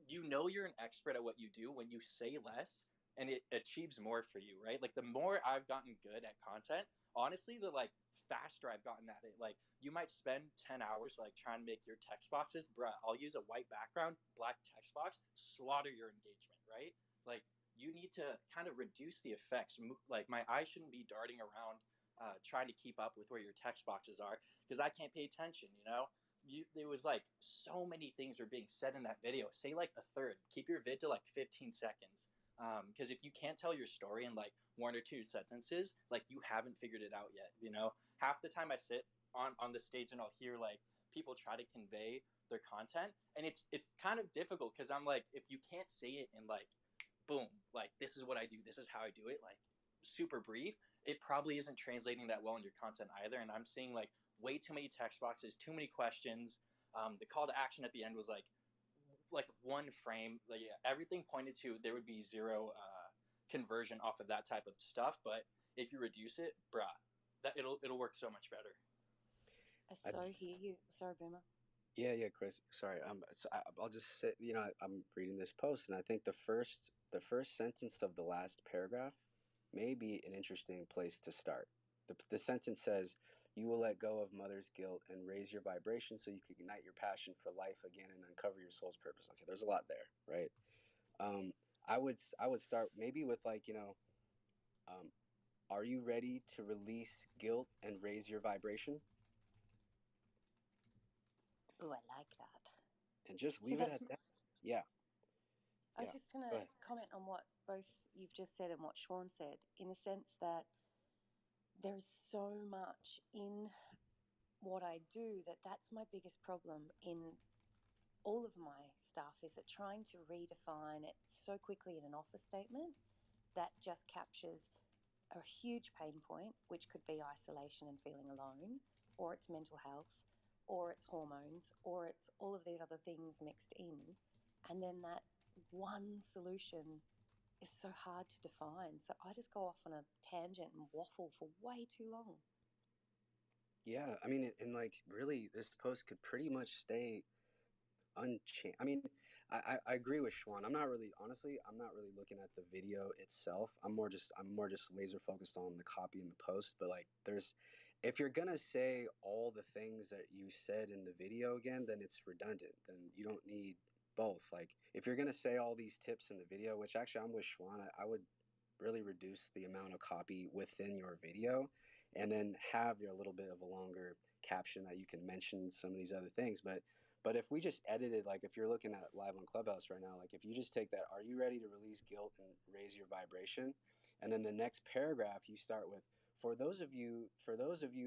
you're an expert at what you do when you say less and it achieves more for you, right? Like the more I've gotten good at content, honestly, the like faster I've gotten at it. Like you might spend 10 hours like trying to make your text boxes, bruh, I'll use a white background, black text box, slaughter your engagement, right? Like you need to kind of reduce the effects. Like my eyes shouldn't be darting around trying to keep up with where your text boxes are because I can't pay attention. There was like so many things were being said in that video. Say like a third. Keep your vid to like 15 seconds. Because if you can't tell your story in like one or two sentences, like you haven't figured it out yet. Half the time I sit on the stage and I'll hear like people try to convey their content, and it's kind of difficult because I'm like, if you can't say it in like boom, like this is what I do, this is how I do it, like super brief, it probably isn't translating that well in your content either. And I'm seeing like way too many text boxes, too many questions. The call to action at the end was like one frame. Like yeah, everything pointed to there would be zero conversion off of that type of stuff. But if you reduce it, bruh, that it'll work so much better. I so hear you. Sorry, Boomer. Yeah, Chris. Sorry. I'll just say, I'm reading this post, and I think the first sentence of the last paragraph may be an interesting place to start. The sentence says, "You will let go of mother's guilt and raise your vibration, so you can ignite your passion for life again and uncover your soul's purpose." Okay, there's a lot there, right? Um, I would start maybe with like, um, are you ready to release guilt and raise your vibration? Oh, I like that. And just See, leave it at that. Yeah, I was yeah. just going Go to ahead. comment on what both you've just said and what Sean said, in the sense that there's so much in what I do that's my biggest problem in all of my stuff, is that trying to redefine it so quickly in an offer statement that just captures a huge pain point, which could be isolation and feeling alone, or it's mental health, or it's hormones, or it's all of these other things mixed in. And then that one solution is so hard to define. So I just go off on a tangent and waffle for way too long. Yeah, I mean, and like really, this post could pretty much stay unchanged. I mean, I agree with Schwan. Honestly, I'm not really looking at the video itself. I'm more just laser focused on the copy and the post. But like, if you're gonna say all the things that you said in the video again, then it's redundant. Then you don't need both. Like, if you're gonna say all these tips in the video, which actually I'm with Schwan, I would really reduce the amount of copy within your video, and then have your little bit of a longer caption that you can mention some of these other things. But if we just edited, like if you're looking at live on Clubhouse right now, like if you just take that, "Are you ready to release guilt and raise your vibration?" And then the next paragraph you start with, for those of you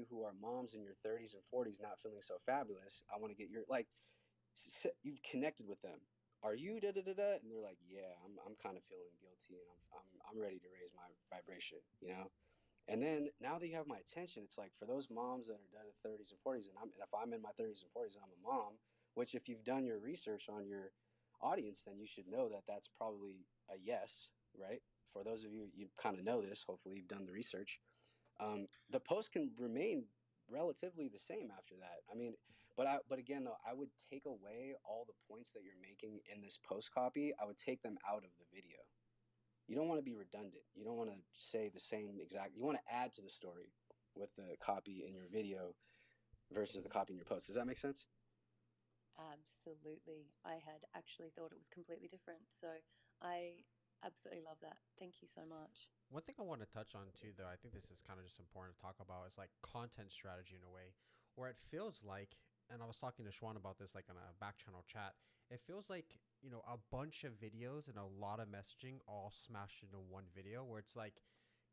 who are moms in your 30s and 40s not feeling so fabulous, I want to get your like you've connected with them. Are you da da da da? And they're like, "Yeah, I'm kind of feeling guilty, and I'm ready to raise my vibration. And then now that you have my attention, it's like for those moms that are done in 30s and 40s, and if I'm in my 30s and 40s and I'm a mom, which if you've done your research on your audience, then you should know that that's probably a yes, right? For those of you, you kind of know this. Hopefully, you've done the research. The post can remain relatively the same after that. I mean, but again though, I would take away all the points that you're making in this post copy. I would take them out of the video. You don't want to be redundant. You don't want to say the same exact. You want to add to the story with the copy in your video versus the copy in your post. Does that make sense? Absolutely. I had actually thought it was completely different. So I absolutely love that. Thank you so much. One thing I want to touch on too, though, I think this is kind of just important to talk about, is like content strategy in a way, where it feels like and I was talking to Schwan about this like on a back channel chat. It feels like, a bunch of videos and a lot of messaging all smashed into one video where it's like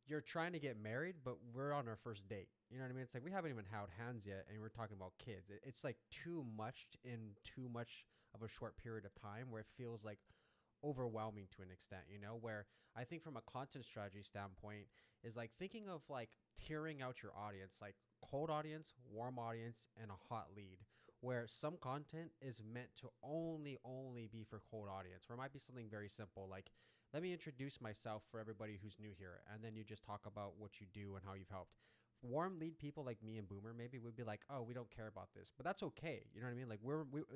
you're trying to get married, but we're on our first date. You know what I mean? It's like we haven't even held hands yet, and we're talking about kids. It's like too much in too much of a short period of time where it feels like overwhelming to an extent, where I think from a content strategy standpoint is like thinking of like tiering out your audience, like cold audience, warm audience, and a hot lead, where some content is meant to only be for cold audience, where it might be something very simple like let me introduce myself for everybody who's new here, and then you just talk about what you do and how you've helped. Warm lead people like me and Boomer maybe would be like, oh, we don't care about this, but that's okay. You know what I mean? Like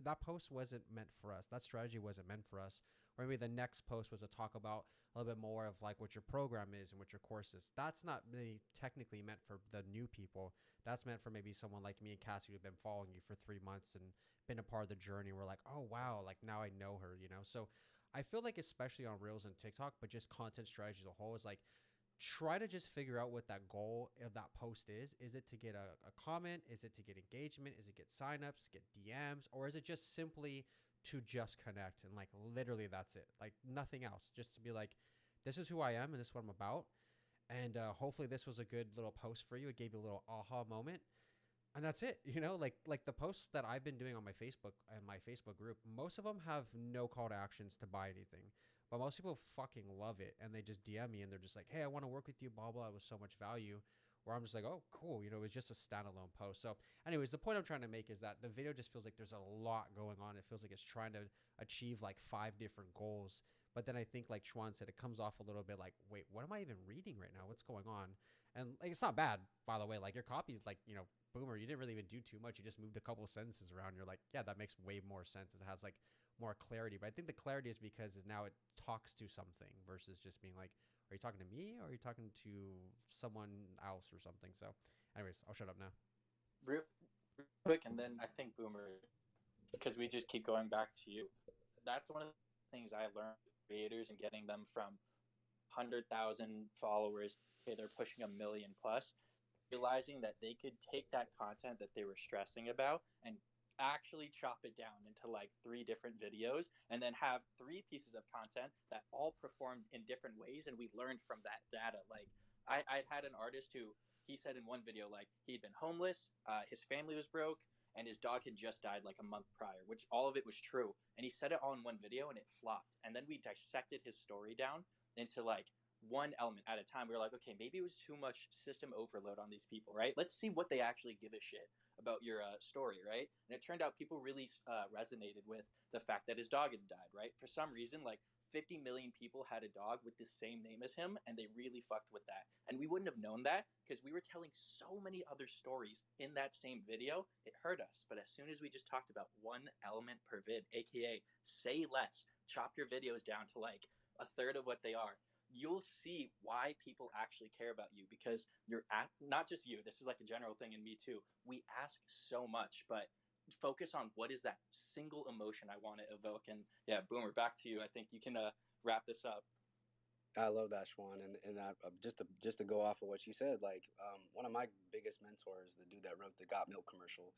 that post wasn't meant for us. That strategy wasn't meant for us. Or maybe the next post was to talk about a little bit more of like what your program is and what your course is. That's not really technically meant for the new people. That's meant for maybe someone like me and Cassie who've been following you for 3 months and been a part of the journey. We're like, oh wow, like now I know her. So I feel like especially on Reels and TikTok, but just content strategy as a whole is like try to just figure out what that goal of that post is. Is it to get a comment? Is it to get engagement? Is it get signups, get DMs? Or is it just simply to just connect and like literally that's it? Like nothing else. Just to be like, this is who I am and this is what I'm about. And hopefully this was a good little post for you. It gave you a little aha moment, and that's it. Like the posts that I've been doing on my Facebook and my Facebook group, most of them have no call to actions to buy anything, but most people fucking love it, and they just DM me and they're just like, hey, I want to work with you, blah blah, it was so much value, where I'm just like, oh cool, it was just a standalone post. So anyways, the point I'm trying to make is that the video just feels like there's a lot going on. It feels like it's trying to achieve like 5 different goals, but then I think like Schwan said, it comes off a little bit like, wait, what am I even reading right now? What's going on? And like, it's not bad, by the way. Like your copy is like, Boomer, you didn't really even do too much. You just moved a couple of sentences around. You're like, yeah, that makes way more sense. It has like more clarity. But I think the clarity is because now it talks to something versus just being like, are you talking to me or are you talking to someone else or something? So, anyways, I'll shut up now. Real quick, and then I think Boomer, because we just keep going back to you. That's one of the things I learned with creators and getting them from 100,000 followers. Okay, they're pushing a million plus, realizing that they could take that content that they were stressing about and actually chop it down into like 3 different videos and then have 3 pieces of content that all performed in different ways, and we learned from that data. Like I had an artist who, he said in one video like he'd been homeless, his family was broke, and his dog had just died like a month prior, which all of it was true, and he said it all in one video and it flopped. And then we dissected his story down into like one element at a time. We were like, okay, maybe it was too much system overload on these people, right? Let's see what they actually give a shit about your story, right? And it turned out people really resonated with the fact that his dog had died, right? For some reason, like 50 million people had a dog with the same name as him, and they really fucked with that. And we wouldn't have known that because we were telling so many other stories in that same video. It hurt us. But as soon as we just talked about one element per vid, aka say less, chop your videos down to like a third of what they are, you'll see why people actually care about you, because you're at, not just you, this is like a general thing in me too. We ask so much, but focus on what is that single emotion I want to evoke. And yeah, Boomer, back to you. I think you can wrap this up. I love that, Schwan, and just to go off of what you said, like one of my biggest mentors, the dude that wrote the Got Milk commercial,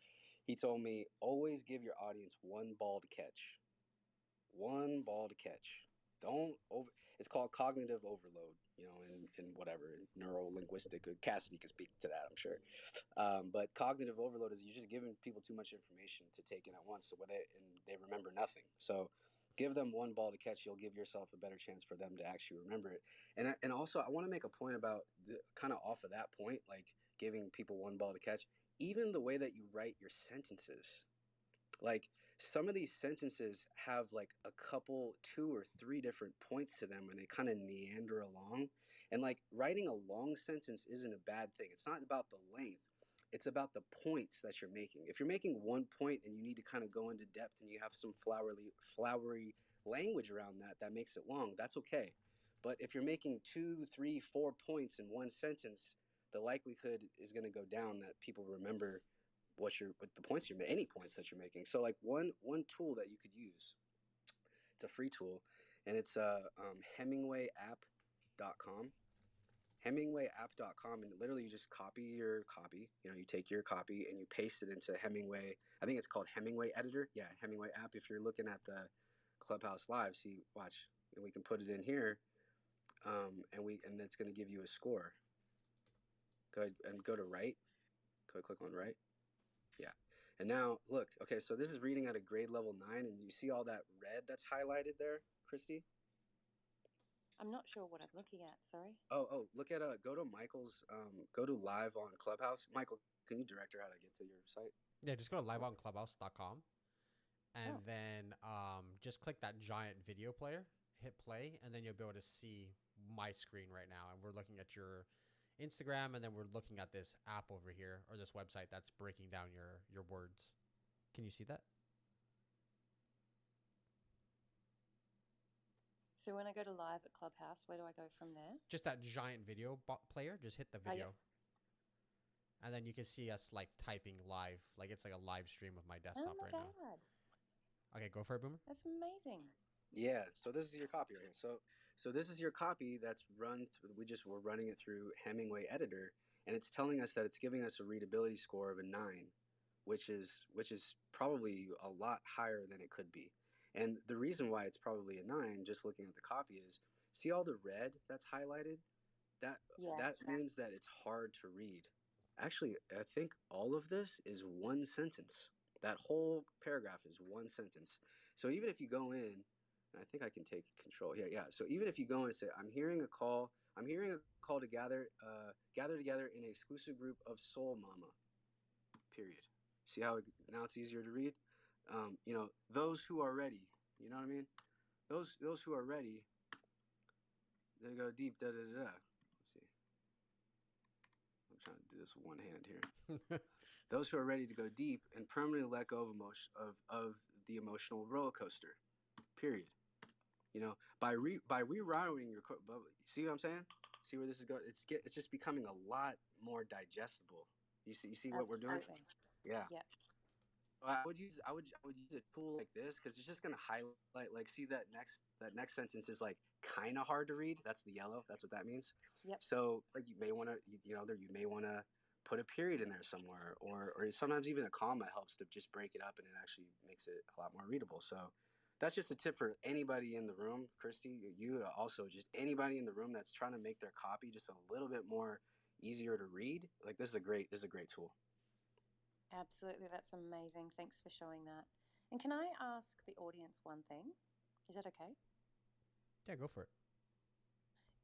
he told me always give your audience one ball to catch, one ball to catch. Don't over. It's called cognitive overload, in whatever neuro linguistic. Cassidy can speak to that, I'm sure. But cognitive overload is you're just giving people too much information to take in at once, so and they remember nothing. So give them one ball to catch. You'll give yourself a better chance for them to actually remember it. And also I want to make a point about the kind of off of that point, like giving people one ball to catch. Even the way that you write your sentences, like some of these sentences have like a couple 2 or 3 different points to them and they kind of meander along, and like writing a long sentence isn't a bad thing. It's not about the length, it's about the points that you're making. If you're making one point and you need to kind of go into depth and you have some flowery language around that makes it long, that's okay. But if you're making 2, 3, 4 points in one sentence, the likelihood is going to go down that people remember what the points any points that you're making. So like one tool that you could use, it's a free tool, and it's hemingwayapp.com, HemingwayApp.com, and literally you just copy your copy. You take your copy and you paste it into Hemingway. I think it's called Hemingway Editor. Yeah, Hemingway app. If you're looking at the Clubhouse Live, see, watch, and we can put it in here, and it's going to give you a score. Go ahead and go to write. Go click on write. Yeah. And now look, okay, so this is reading at a grade level 9, and you see all that red that's highlighted there, Christy? I'm not sure what I'm looking at. Sorry. Look at go to Michael's go to live on Clubhouse. Michael, can you direct her how to get to your site? Yeah, just go to liveonclubhouse.com and Oh. then just click that giant video player, hit play, and then you'll be able to see my screen right now. And we're looking at your Instagram, and then we're looking at this app over here, or this website that's breaking down your words. Can you see that? So when I go to live at Clubhouse, where do I go from there? Just that giant video player. Just hit the video. And then you can see us like typing live, like it's like a live stream of my desktop right now. God. Okay, go for it, Boomer. That's amazing. Yeah, so this is your copy right here. So this is your copy that's run through, we're running it through Hemingway Editor, and it's telling us that it's giving us a readability score of a 9, which is probably a lot higher than it could be. And the reason why it's probably a 9, just looking at the copy, is see all the red that's highlighted? That means that it's hard to read. Actually, I think all of this is one sentence. That whole paragraph is one sentence. So even if you go in, and I think I can take control. Yeah. So even if you go in and say, I'm hearing a call to gather together in an exclusive group of Soul Mama. Period. See how now it's easier to read? Those who are ready. You know what I mean? Those who are ready. They go deep. Da da da. Let's see. I'm trying to do this with one hand here. Those who are ready to go deep and permanently let go of the emotional roller coaster. Period. By rerouting your, see what I'm saying? See where this is going? It's just becoming a lot more digestible. You see what we're doing? Yeah. Yep. I would use a tool like this because it's just gonna highlight, like, see that next sentence is like kind of hard to read. That's the yellow. That's what that means. Yep. So like you may want to put a period in there somewhere, or sometimes even a comma helps to just break it up, and it actually makes it a lot more readable. So that's just a tip for anybody in the room. Christy, you also, just anybody in the room that's trying to make their copy just a little bit more easier to read. Like this is a great tool. Absolutely, that's amazing. Thanks for showing that. And can I ask the audience one thing? Is that okay? Yeah, go for it.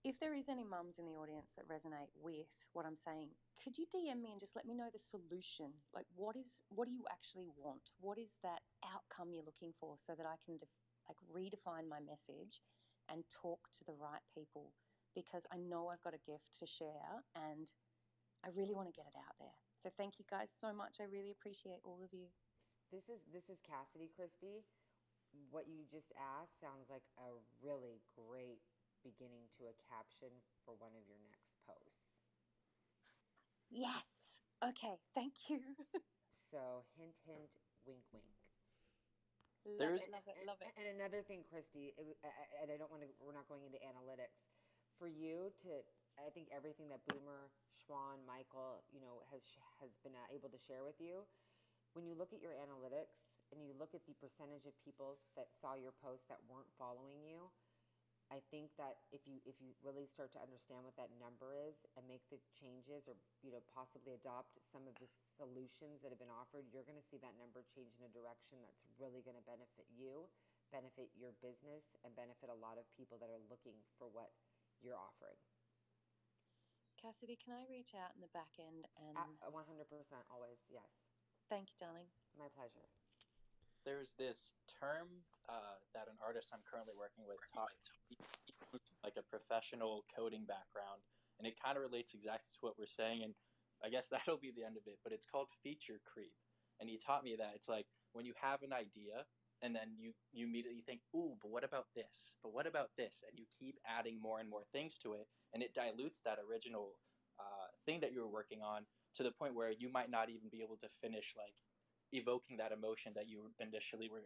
If there is any mums in the audience that resonate with what I'm saying, could you DM me and just let me know the solution? Like, what do you actually want? What is that outcome you're looking for, so that I can redefine my message and talk to the right people? Because I know I've got a gift to share, and I really want to get it out there. So thank you guys so much. I really appreciate all of you. This is Cassidy, Christy. What you just asked sounds like a really great beginning to a caption for one of your next posts. Yes. Okay. Thank you. So hint, hint, wink, wink. Love it. And another thing, Christy, and we're not going into analytics. For you to, I think everything that Boomer, Schwan, Michael, has been able to share with you, when you look at your analytics and you look at the percentage of people that saw your post that weren't following you, I think that if you really start to understand what that number is and make the changes, or possibly adopt some of the solutions that have been offered, you're going to see that number change in a direction that's really going to benefit you, benefit your business, and benefit a lot of people that are looking for what you're offering. Cassidy, can I reach out in the back end? And 100% always, yes. Thank you, darling. My pleasure. There's this term that an artist I'm currently working with taught like a professional coding background, and it kind of relates exactly to what we're saying, and I guess that'll be the end of it, but it's called feature creep. And he taught me that it's like when you have an idea and then you immediately think, ooh, but what about this? But what about this? And you keep adding more and more things to it, and it dilutes that original thing that you were working on to the point where you might not even be able to finish like evoking that emotion that you initially were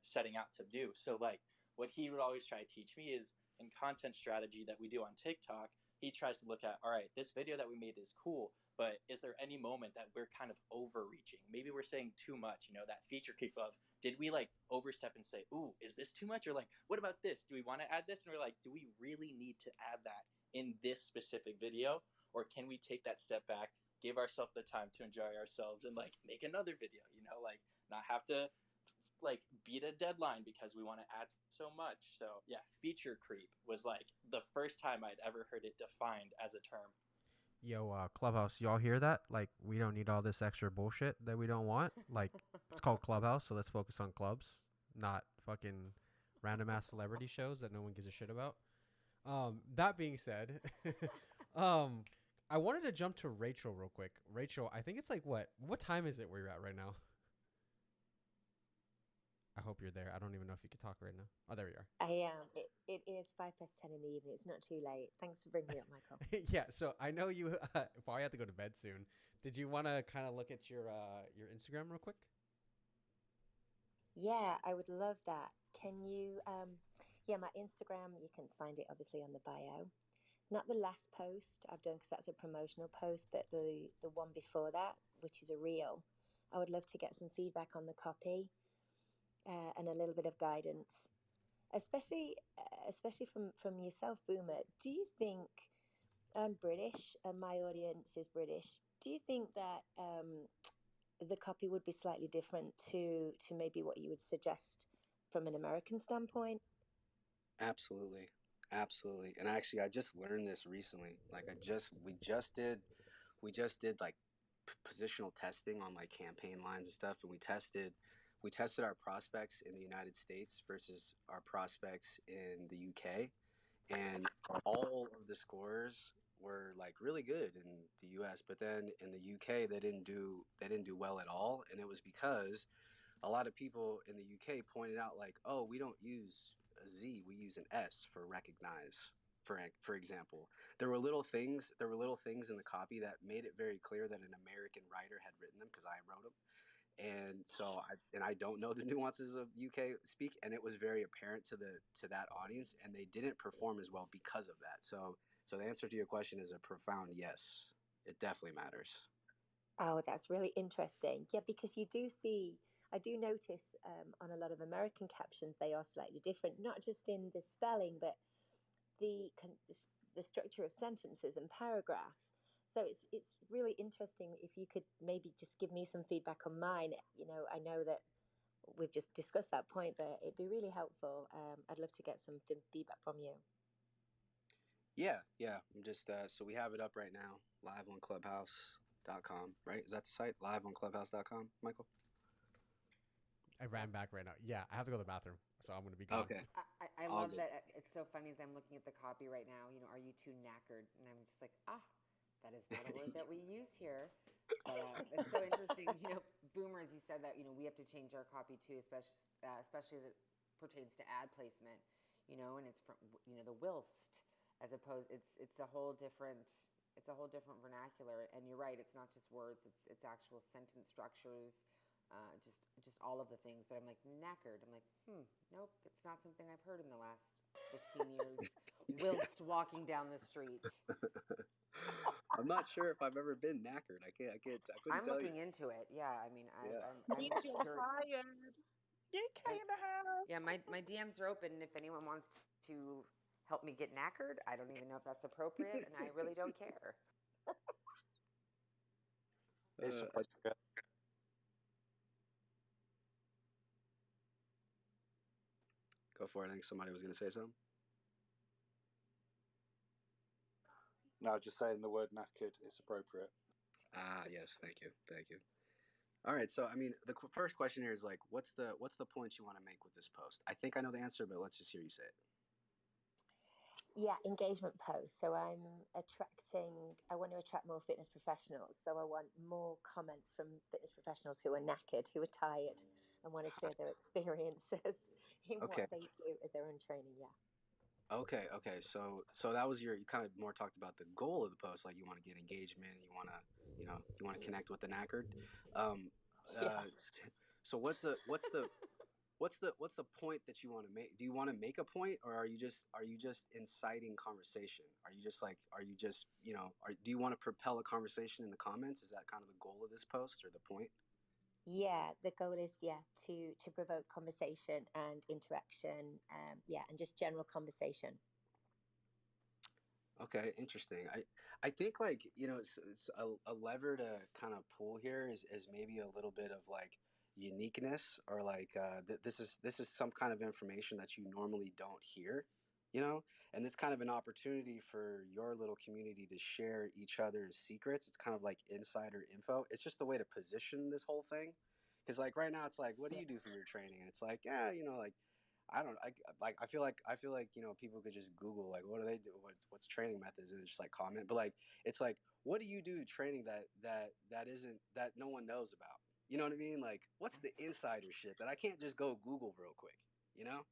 setting out to do. So like what he would always try to teach me is in content strategy that we do on TikTok, he tries to look at, all right, this video that we made is cool, but is there any moment that we're kind of overreaching? Maybe we're saying too much, that feature creep of, did we like overstep and say, ooh, is this too much? Or like, what about this? Do we want to add this? And we're like, do we really need to add that in this specific video? Or can we take that step back, give ourselves the time to enjoy ourselves and like make another video, like not have to like beat a deadline because we want to add so much. So yeah, feature creep was like the first time I'd ever heard it defined as a term. Yo, Clubhouse, y'all hear that? Like, we don't need all this extra bullshit that we don't want. Like, it's called Clubhouse, so let's focus on clubs, not fucking random ass celebrity shows that no one gives a shit about. That being said, um, I wanted to jump to Rachel real quick. Rachel, I think it's like what time is it where you're at right now? I hope you're there. I don't even know if you can talk right now. Oh, there we are. I am. It is 5 past 10 in the evening. It's not too late. Thanks for bringing me up, Michael. Yeah, so I know you probably have to go to bed soon. Did you want to kind of look at your Instagram real quick? Yeah, I would love that. Can you, yeah, my Instagram, you can find it obviously on the bio. Not the last post I've done because that's a promotional post, but the one before that, which is a reel. I would love to get some feedback on the copy and a little bit of guidance, especially from yourself, Boomer. Do you think I'm British and my audience is British? Do you think that the copy would be slightly different to maybe what you would suggest from an American standpoint? Absolutely. Absolutely. And actually, I just learned this recently. Like, we just did like positional testing on like campaign lines and stuff, and we tested our prospects in the United States versus our prospects in the UK, and all of the scores were like really good in the US, but then in the UK they didn't do well at all, and it was because a lot of people in the UK pointed out like, oh, we don't use a Z, we use an S for recognize. For example, there were little things in the copy that made it very clear that an American writer had written them because I wrote them. And so I don't know the nuances of UK speak, and it was very apparent to that audience, and they didn't perform as well because of that. So the answer to your question is a profound yes. It definitely matters. Oh, that's really interesting. Yeah, because I do notice on a lot of American captions, they are slightly different, not just in the spelling, but the structure of sentences and paragraphs. So it's really interesting if you could maybe just give me some feedback on mine. I know that we've just discussed that point, but it'd be really helpful. I'd love to get some feedback from you. Yeah. I'm just so we have it up right now, live on Clubhouse.com, right? Is that the site? Live on Clubhouse.com, Michael? I ran back right now. Yeah, I have to go to the bathroom, so I'm gonna be gone. Okay. I All love good. that. It's so funny as I'm looking at the copy right now. Are you too knackered? And I'm just like, that is not a word that we use here. But it's so interesting. Boomer, as you said that, we have to change our copy too, especially as it pertains to ad placement. And it's from the whilst as opposed. It's a whole different. It's a whole different vernacular. And you're right. It's not just words. It's actual sentence structures. Just all of the things, but I'm like knackered. I'm like, nope, it's not something I've heard in the last 15 years whilst walking down the street. I'm not sure if I've ever been knackered. I couldn't I'm tell you. looking into it. Yeah, I mean, Yeah. I'm Means you're sure. tired. UK in the house. Yeah, my DMs are open. If anyone wants to help me get knackered, I don't even know if that's appropriate, and I really don't care. It's appropriate. Go for it. I think somebody was going to say something. No, just saying the word knackered is appropriate. Ah, yes. Thank you. All right. So, I mean, the first question here is like, what's the point you want to make with this post? I think I know the answer, but let's just hear you say it. Yeah, engagement post. So I want to attract more fitness professionals. So I want more comments from fitness professionals who are knackered, who are tired, and want to share their experiences in Okay. what they do as their own training. Yeah. Okay. So that was you kind of more talked about the goal of the post, like you want to get engagement, you want to connect with the knackered. Um, Yeah. uh, so what's the what's the point that you want to make? Do you want to make a point, or are you just inciting conversation? Are you just do you want to propel a conversation in the comments? Is that kind of the goal of this post or the point? Yeah, the goal is to provoke conversation and interaction. And just general conversation. Okay, interesting. I think like it's a lever to kind of pull here is maybe a little bit of like uniqueness or like this is some kind of information that you normally don't hear, and it's kind of an opportunity for your little community to share each other's secrets. It's kind of like insider info. It's just the way to position this whole thing, because like right now it's like, what do you do for your training? And it's like, yeah, like I don't like I feel like people could just Google like what do they do, what's training methods, and just like comment. But like it's like, what do you do training that isn't that no one knows about? You know what I mean? Like what's the insider shit that I can't just go Google real quick? You know?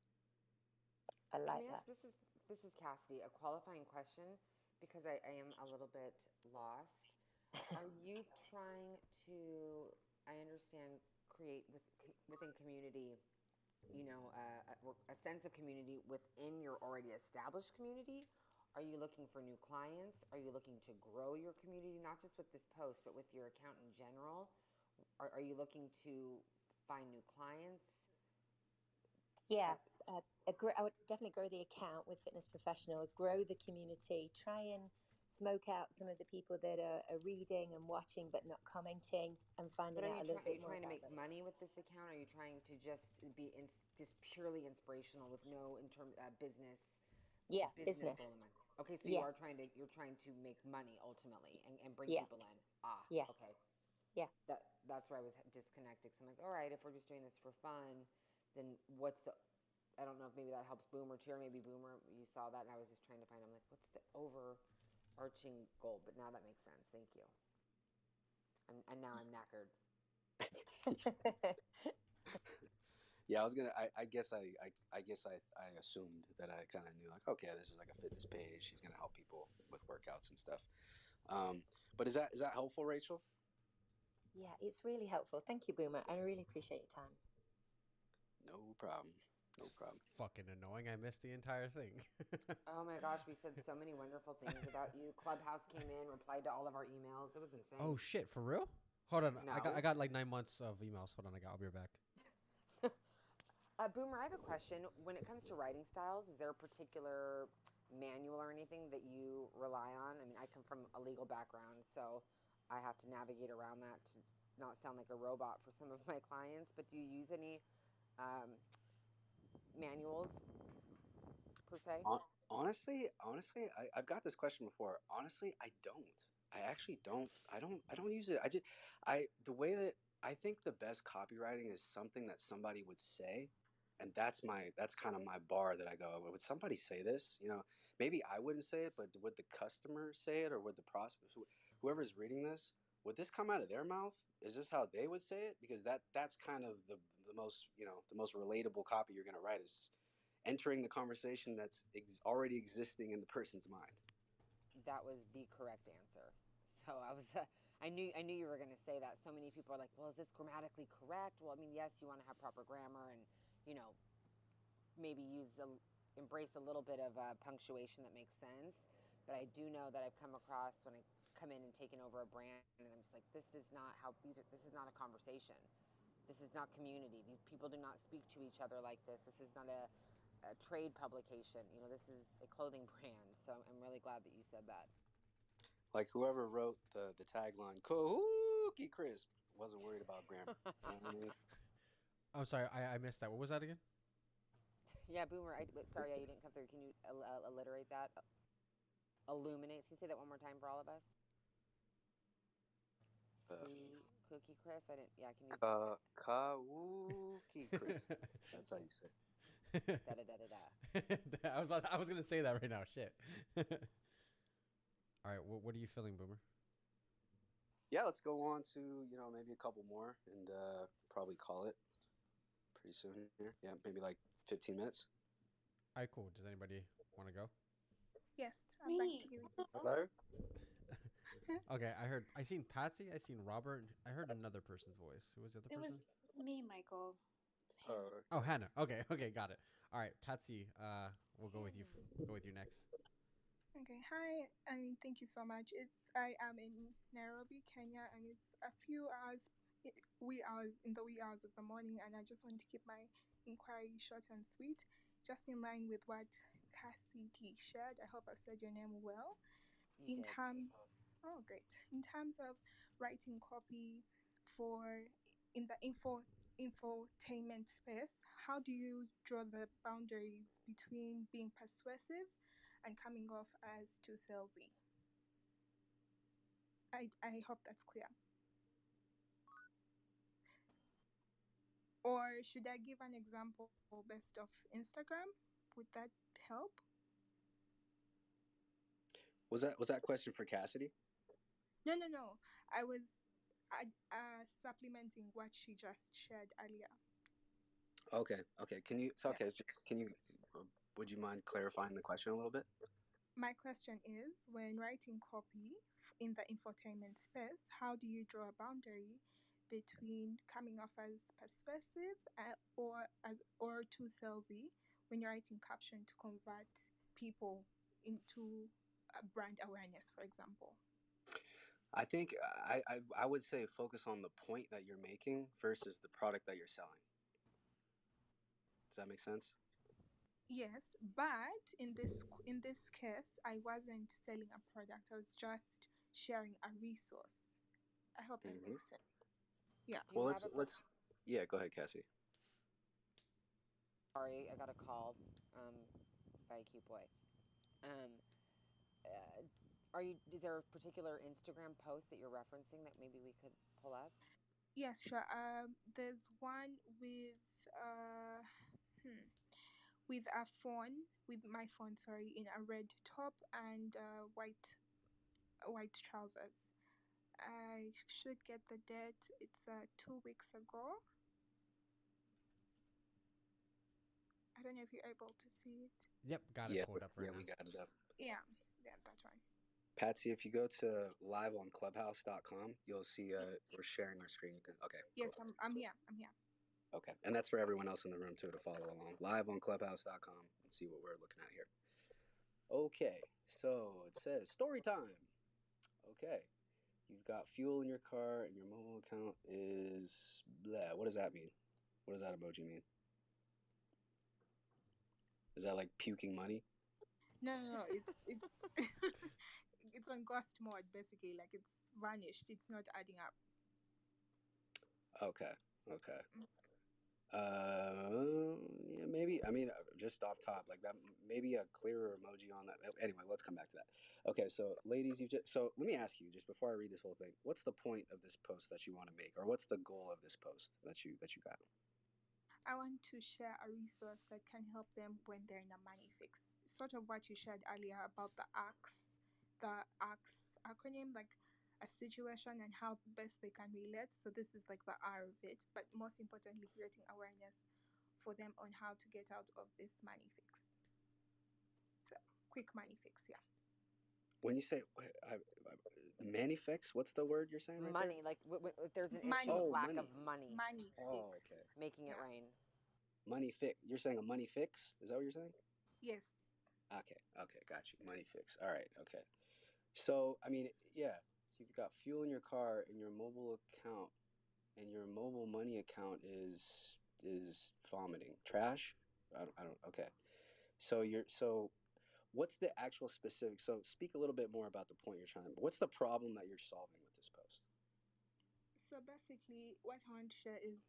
I Can like I that. ask, this is Cassidy, a qualifying question, because I am a little bit lost. Are you trying to, I understand, create within community, a sense of community within your already established community? Are you looking for new clients? Are you looking to grow your community, not just with this post, but with your account in general? Are you looking to find new clients? Yeah, I would definitely grow the account with fitness professionals, grow the community, try and smoke out some of the people that are reading and watching but not commenting, and But finding out a little are bit you more trying to about make them. money with this account? Are you trying to just be just purely inspirational with no Yeah, business goal business. in mind? Okay, so Yeah, you're trying to make money ultimately and bring yeah, people in. Ah, yes, okay. yeah. That's where I was disconnected. So I'm like, all right, if we're just doing this for fun, then what's the? I don't know if maybe that helps Boomer too, or maybe Boomer you saw that, and I was just trying to find. I'm like, what's the overarching goal? But now that makes sense. Thank you. And now I'm knackered. Yeah, I was gonna. I guess I assumed that I kind of knew like, okay, this is like a fitness page. She's gonna help people with workouts and stuff. Um, but is that helpful, Rachel? Yeah, it's really helpful. Thank you, Boomer. I really appreciate your time. No problem. No It's problem. fucking annoying. I missed the entire thing. Oh my gosh, we said so many wonderful things about you. Clubhouse came in, replied to all of our emails. It was insane. Oh shit, for real? Hold on, I No. got like 9 months of emails. Hold on, I'll be right back. Boomer, I have a question. When it comes to writing styles, is there a particular manual or anything that you rely on? I mean, I come from a legal background, so I have to navigate around that to not sound like a robot for some of my clients. But do you use any um, manuals per se? Honestly, I've got this question before. Honestly, I don't. I actually don't. I don't use it. The way that I think the best copywriting is something that somebody would say, and that's kind of my bar that I go. Would somebody say this? Maybe I wouldn't say it, but would the customer say it, or would the prospect, whoever's reading this, would this come out of their mouth? Is this how they would say it? Because that's kind of the most the most relatable copy you're gonna write is entering the conversation that's already existing in the person's mind. That was the correct answer. So I knew you were going to say that. So many people are like, well, is this grammatically correct? Well, I mean, yes, you want to have proper grammar and, you know, maybe embrace a little bit of punctuation that makes sense. But I do know that I've come across when I come in and taken over a brand, and I'm just like, this is not this is not a conversation. This is not community. These people do not speak to each other like this. This is not a trade publication. This is a clothing brand. So I'm really glad that you said that. Like whoever wrote the tagline "Cookie Crisp" wasn't worried about grammar. You know what I mean? I'm sorry, I missed that. What was that again? Yeah, Boomer. Sorry, you didn't come through. Can you alliterate that? Illuminate. Can you say that one more time for all of us? Uh, Cookie crisp. I didn't. Yeah. Can you? Cookie Crisp. That's how you say it. Da da da da da. I was gonna say that right now. Shit. All right, what are you feeling, Boomer? Yeah, let's go on to maybe a couple more and probably call it pretty soon here. Yeah, maybe like 15 minutes. All right, cool. Does anybody want to go? Yes, I'd like Me. to give Hello. Okay, I seen Patsy, I seen Robert, I heard another person's voice. Who was the other It person? was me, Michael. Oh, Oh, okay. Hannah. Okay, okay, got it. All right, Patsy. We'll go with you. Go with you next. Okay, hi, and thank you so much. I am in Nairobi, Kenya, and it's a few hours, wee hours in the wee hours of the morning, and I just want to keep my inquiry short and sweet, just in line with what Cassidy shared. I hope I've said your name well. You In did. terms, oh great, in terms of writing copy for in the infotainment space, how do you draw the boundaries between being persuasive and coming off as too salesy? I hope that's clear. Or should I give an example based off Instagram? Would that help? Was that question for Cassidy? No, no, no. I was supplementing what she just shared earlier. Okay, okay. Can you? It's Yeah. okay. Just can you? Would you mind clarifying the question a little bit? My question is, when writing copy in the infotainment space, how do you draw a boundary between coming off as persuasive or too salesy when you're writing caption to convert people into brand awareness, for example? I think I would say focus on the point that you're making versus the product that you're selling. Does that make sense? Yes, but in this case, I wasn't selling a product. I was just sharing a resource. I hope that Hmm. makes sense. Yeah. Do you Well, have a yeah. Go ahead, Cassie. Sorry, I got a call by a cute boy. Um, uh, are you? Is there a particular Instagram post that you're referencing that maybe we could pull up? Yes, sure. There's one uh, hmm, with with my phone, sorry, in a red top and white trousers. I should get the date. It's 2 weeks ago. I don't know if you're able to see it. Yep, got it Yeah, pulled up right yeah, now. we got it up. Yeah, yeah, that one. Patsy, if you go to liveonclubhouse.com, you'll see we're sharing our screen. You can okay, Yes, cool. I'm here. I'm here. Okay, and that's for everyone else in the room too to follow along. Liveonclubhouse.com and see what we're looking at here. Okay, so it says story time. Okay, you've got fuel in your car and your mobile account is blah. What does that mean? What does that emoji mean? Is that like puking money? No, no, no. It's it's on ghost mode basically. Like it's vanished. It's not adding up. Okay, okay. Mm. Yeah, maybe. I mean, just off top, like that, maybe a clearer emoji on that. Anyway, let's come back to that. Okay, so ladies, so let me ask you just before I read this whole thing, what's the point of this post that you want to make, or what's the goal of this post that you got? I want to share a resource that can help them when they're in a money fix. Sort of what you shared earlier about the ACTS acronym, like a situation and how best they can relate. So this is like the R of it, but most importantly, creating awareness for them on how to get out of this money fix. So quick money fix, yeah. When you say manifex, what's the word you're saying right there? Money, like if there's an issue Money, of Oh, lack of money. money, money fix. Oh, okay. making it Yeah. rain. Money fix. You're saying a money fix? Is that what you're saying? Yes. Okay, okay, got you. Money fix. All right, okay. So, I mean, yeah. So you've got fuel in your car and your mobile account, and your mobile money account is vomiting trash. I don't. Okay. So what's the actual specific? So speak a little bit more about the point you're trying. What's the problem that you're solving with this post? So basically, what I want to share is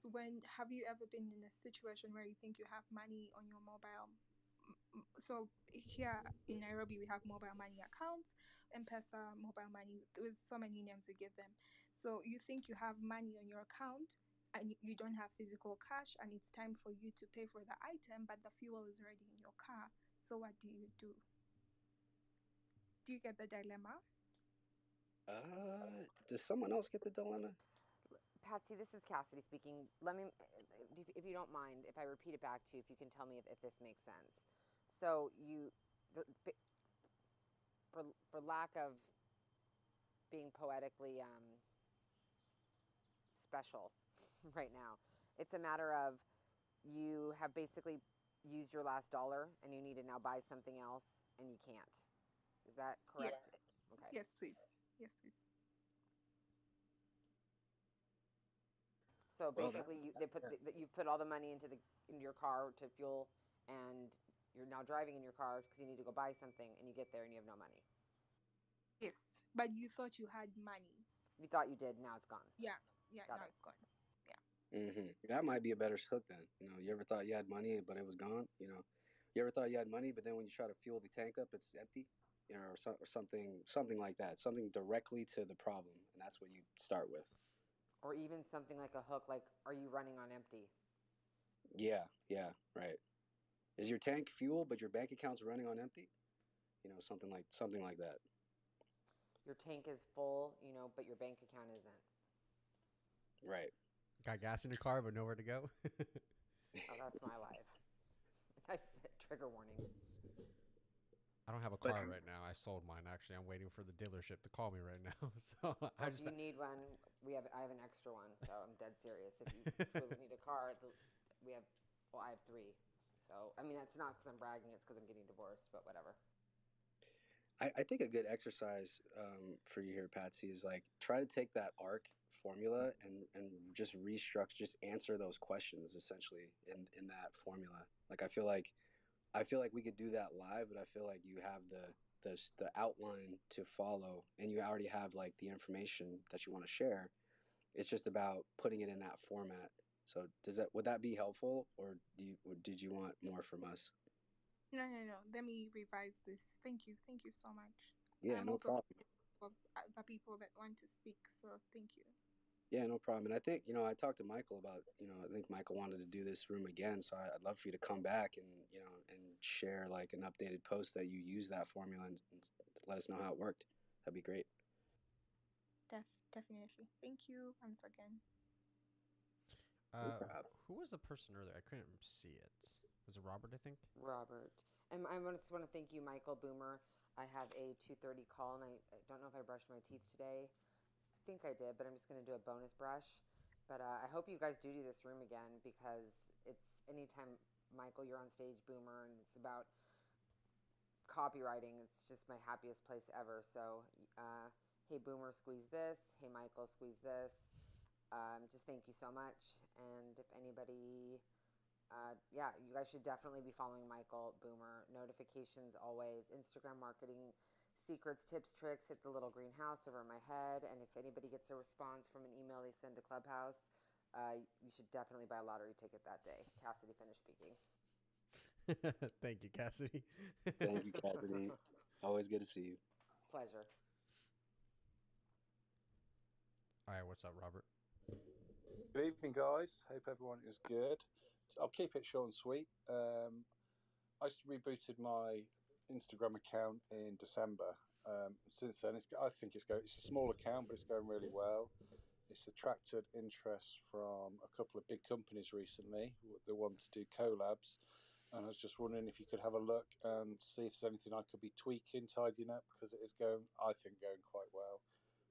have you ever been in a situation where you think you have money on your mobile? So here in Nairobi, we have mobile money accounts, M-Pesa, mobile money, with so many names we give them. So you think you have money on your account and you don't have physical cash, and it's time for you to pay for the item, but the fuel is already in your car. So what do you do? Do you get the dilemma? Does someone else get the dilemma? Patsy, this is Cassidy speaking. Let me, if you don't mind, if I repeat it back to you, if you can tell me if this makes sense. So for lack of being poetically special right now, it's a matter of you have basically used your last dollar and you need to now buy something else and you can't. Is that correct? Yes. Okay. Yes, please. Yes, please. So Well, basically, you've put all the money into your car to fuel, and you're now driving in your car because you need to go buy something, and you get there and you have no money. Yes, but you thought you had money. You thought you did, now it's gone. Yeah, yeah. Got Now it. it's gone. Yeah. That might be a better hook then. You ever thought you had money but it was gone? You ever thought you had money but then when you try to fuel the tank up, it's empty? Or something like that. Something directly to the problem, and that's what you start with. Or even something like a hook, like, are you running on empty? Yeah, yeah, right. Is your tank full but your bank account's running on empty? Something like that. Your tank is full, but your bank account isn't. Right. Got gas in your car but nowhere to go. Oh, that's my life. Trigger warning. I don't have a But car right now. I sold mine actually. I'm waiting for the dealership to call me right now. So Well, I if just you need one, I have an extra one, so I'm dead serious. If you truly need a car, we have. Well, I have 3. So I mean, that's not because I'm bragging. It's because I'm getting divorced. But whatever. I think a good exercise for you here, Patsy, is like try to take that ARC formula and just restructure, just answer those questions essentially in that formula. Like I feel like we could do that live, but I feel like you have the outline to follow, and you already have like the information that you want to share. It's just about putting it in that format. So would that be helpful, or did you want more from us? No, no, no. Let me revise this. Thank you. Thank you so much. Yeah, I'm no also problem. of the people that want to speak. So thank you. Yeah, no problem. And I think, I talked to Michael about, I think Michael wanted to do this room again. So I'd love for you to come back and share like an updated post that you use that formula and let us know how it worked. That'd be great. Definitely. Thank you once again. No problem. who was the person earlier? I couldn't see it. Was it Robert? I think. Robert. And I just want to thank you, Michael Boomer. I have a 2:30 call, and I don't know if I brushed my teeth today. I think I did, but I'm just going to do a bonus brush. But I hope you guys do this room again because it's anytime, Michael, you're on stage, Boomer, and it's about copywriting. It's just my happiest place ever. So, hey, Boomer, squeeze this. Hey, Michael, squeeze this. Just thank you so much. And if anybody, yeah, you guys should definitely be following Michael Boomer. Notifications always. Instagram marketing secrets, tips, tricks. Hit the little green house over my head. And if anybody gets a response from an email they send to Clubhouse, you should definitely buy a lottery ticket that day. Cassidy, finished speaking. Thank you, Cassidy. Thank you, Cassidy. Always good to see you. Pleasure. All right, what's up, Robert? Good evening, guys. Hope everyone is good. I'll keep it short and sweet. I just rebooted my Instagram account in December. Since then, I think it's a small account, but it's going really well. It's attracted interest from a couple of big companies recently that want to do collabs. And I was just wondering if you could have a look and see if there's anything I could be tweaking, tidying up, because it is going, I think, going quite well.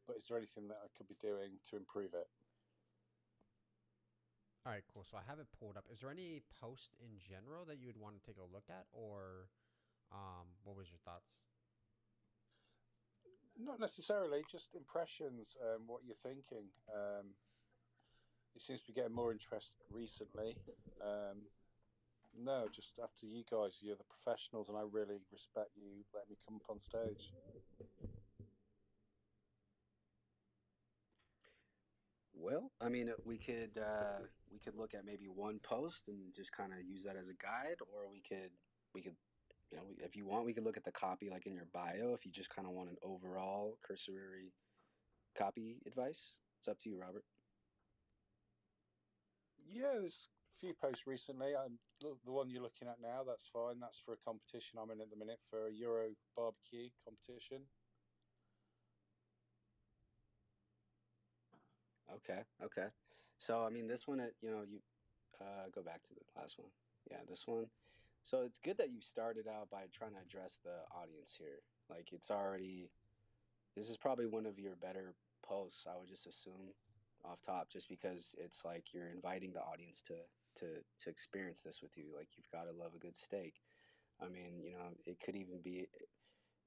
But is there anything that I could be doing to improve it? All right, cool. So I have it pulled up. Is there any post in general that you would want to take a look at, or what was your thoughts? Not necessarily, just impressions, what you're thinking. It seems to be getting more interest recently. No, just after you guys, you're the professionals, and I really respect you letting me come up on stage. Well, I mean, we could look at maybe one post and just kind of use that as a guide, or we could if you want, we could look at the copy like in your bio if you just kind of want an overall cursory copy advice. It's up to you, Robert. Yeah, there's a few posts recently. The one you're looking at now, that's fine. That's for a competition I'm in at the minute for a Euro barbecue competition. Okay, okay. So I mean, this one, you go back to the last one. Yeah, this one. So it's good that you started out by trying to address the audience here. Like it's already, this is probably one of your better posts, I would just assume. off top, just because it's like you're inviting the audience to experience this with you. Like, you've got to love a good steak. I mean, it could even be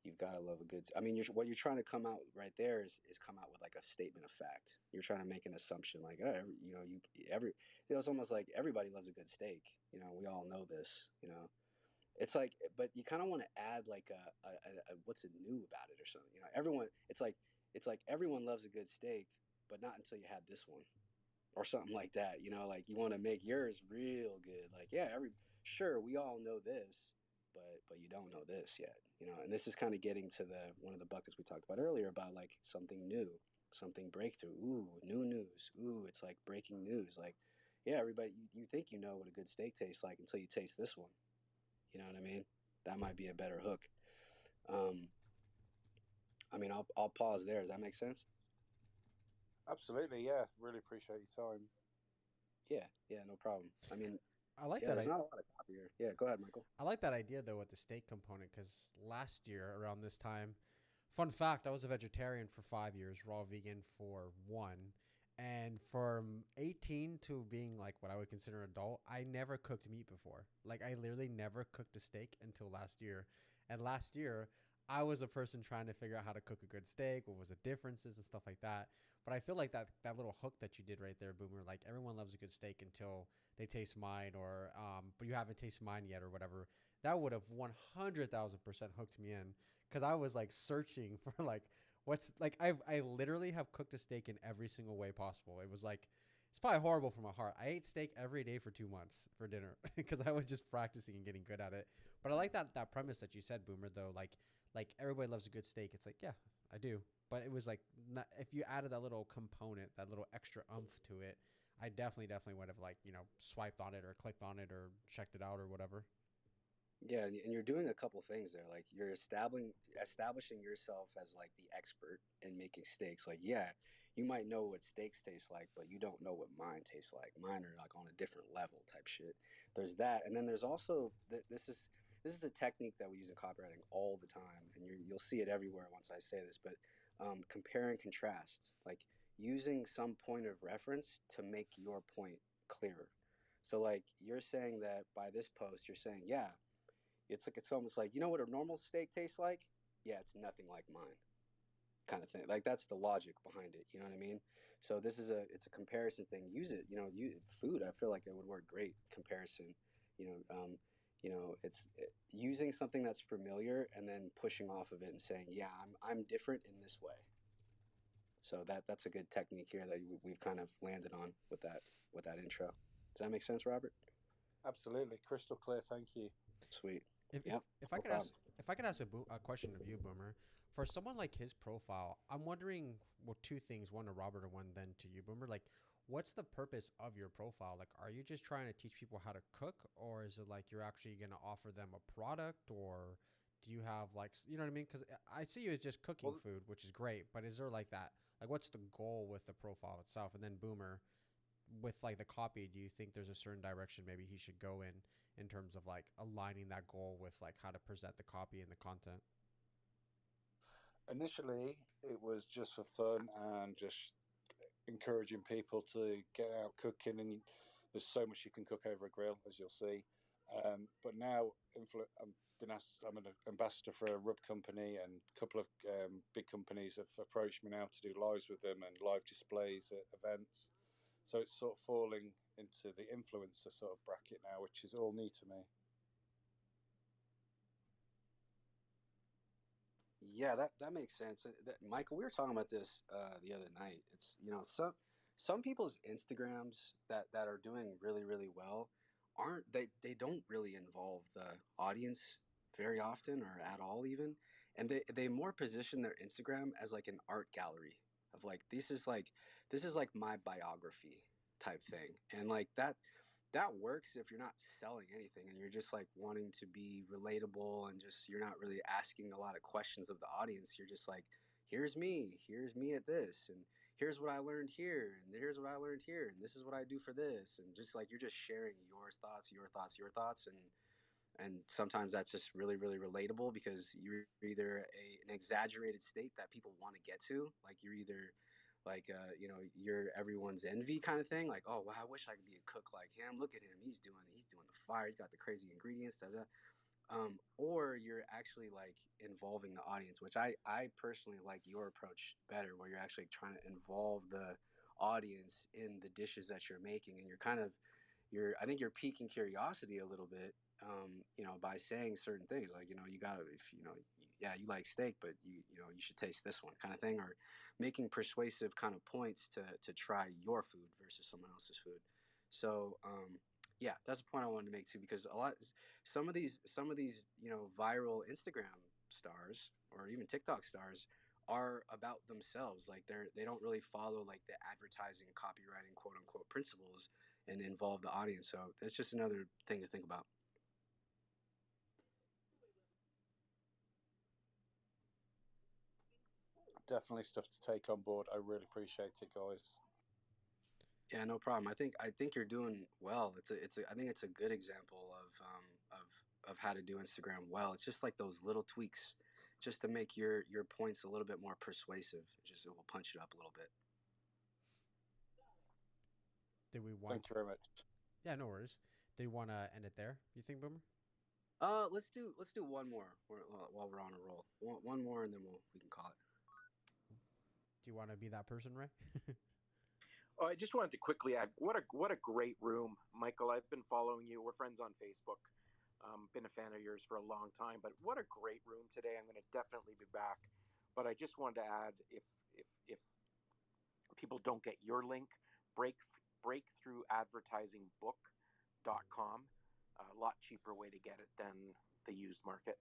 you've got to love a good. I mean, what you're trying to come out right there is come out with like a statement of fact. You're trying to make an assumption, like, oh, it's almost like everybody loves a good steak. We all know this. It's like, but you kind of want to add like a what's new about it or something. Everyone. It's like everyone loves a good steak, but not until you had this one or something like that. Like, you want to make yours real good. Like, yeah, sure, we all know this, but you don't know this yet. And this is kind of getting to the one of the buckets we talked about earlier about like something new, something breakthrough. Ooh, new news. Ooh, it's like breaking news. Like, yeah, everybody, you think you know what a good steak tastes like until you taste this one. You know what I mean? That might be a better hook. Um, I mean, I'll pause there. Does that make sense? Absolutely, yeah. Really appreciate your time. Yeah, yeah, no problem. I mean, I like yeah, that. there's not a lot of copy here. Yeah, go ahead, Michael. I like that idea though with the steak component because last year around this time, fun fact, I was a vegetarian for 5 years, raw vegan for one, and from 18 to being like what I would consider an adult, I never cooked meat before. Like, I literally never cooked a steak until last year, and last year I was a person trying to figure out how to cook a good steak, what was the differences and stuff like that. But I feel like that little hook that you did right there, Boomer, like everyone loves a good steak until they taste mine, or but you haven't tasted mine yet, or whatever. That would have 100,000% hooked me in because I was like searching for like what's like I literally have cooked a steak in every single way possible. It was like it's probably horrible for my heart. I ate steak every day for 2 months for dinner because I was just practicing and getting good at it. But I like that premise that you said, Boomer. Though, like everybody loves a good steak. It's like, yeah, I do. But it was like not, if you added that little component, that little extra umph to it, I definitely would have like swiped on it or clicked on it or checked it out or whatever. Yeah, and you're doing a couple things there. Like, you're establishing yourself as like the expert in making steaks. Like, yeah, you might know what steaks taste like, but you don't know what mine tastes like. Mine are like on a different level type shit. There's that, and then there's also this is a technique that we use in copywriting all the time, and you'll see it everywhere once I say this. But compare and contrast, like using some point of reference to make your point clearer. So, like, you're saying that by this post, you're saying, yeah, it's almost like, what a normal steak tastes like. Yeah, it's nothing like mine, kind of thing. Like, that's the logic behind it. You know what I mean? So it's a comparison thing. Use it. Food. I feel like it would work great comparison. You know, it's using something that's familiar and then pushing off of it and saying, yeah, I'm different in this way. So that's a good technique here that we've kind of landed on with that intro. Does that make sense, Robert? Absolutely, crystal clear. Thank you. Sweet. If if, Yep. if I No could ask problem. a question of you, Boomer, for someone like his profile, I'm wondering, well, two things, one to Robert and one then to you, Boomer. Like, what's the purpose of your profile? Like, are you just trying to teach people how to cook, or is it like you're actually going to offer them a product, or do you have like you know what I mean? Because I see you as just cooking Well, food, which is great, but is there like that? Like, what's the goal with the profile itself? And then Boomer, with like the copy, do you think there's a certain direction maybe he should go in terms of like aligning that goal with like how to present the copy and the content? initially, it was just for fun and just encouraging people to get out cooking. And there's so much you can cook over a grill, as you'll see. But now, I'm been asked. I'm an ambassador for a rub company, and a couple of big companies have approached me now to do lives with them and live displays at events. So it's sort of falling into the influencer sort of bracket now, which is all new to me. Yeah, that makes sense. Michael, we were talking about this the other night. It's some people's Instagrams that are doing really really well aren't they don't really involve the audience very often or at all even, and they more position their Instagram as like an art gallery of like this is like my biography type thing, and like that works if you're not selling anything and you're just like wanting to be relatable and just you're not really asking a lot of questions of the audience. You're just like, here's me at this, and here's what I learned here, and here's what I learned here, and this is what I do for this, and just like you're just sharing your thoughts, and sometimes that's just really really relatable because you're either an exaggerated state that people want to get to, like you're either like you're everyone's envy kind of thing. Like, oh wow, I wish I could be a cook like him. Look at him, he's doing the fire. He's got the crazy ingredients. Da, da. Or you're actually like involving the audience, which I personally like your approach better, where you're actually trying to involve the audience in the dishes that you're making, and you're kind of I think you're piquing curiosity a little bit, by saying certain things like, you gotta, if yeah, you like steak, but you should taste this one kind of thing, or making persuasive kind of points to try your food versus someone else's food. So yeah, that's the point I wanted to make too, because some of these viral Instagram stars or even TikTok stars are about themselves. Like they don't really follow like the advertising copywriting quote unquote principles and involve the audience. So that's just another thing to think about. Definitely stuff to take on board. I really appreciate it, guys. Yeah, no problem. I think you're doing well. I think it's a good example of how to do Instagram well. It's just like those little tweaks, just to make your points a little bit more persuasive. It will punch it up a little bit. Did we want? Thank you very much. Yeah, no worries. Do you want to end it there? You think, Boomer? Let's do one more while we're on a roll. One more, and then we can call it. Do you want to be that person, Ray? Oh, I just wanted to quickly add, what a great room, Michael. I've been following you. We're friends on Facebook. Been a fan of yours for a long time, but what a great room today. I'm going to definitely be back. But I just wanted to add, if people don't get your link, breakthroughadvertisingbook.com, a lot cheaper way to get it than the used market.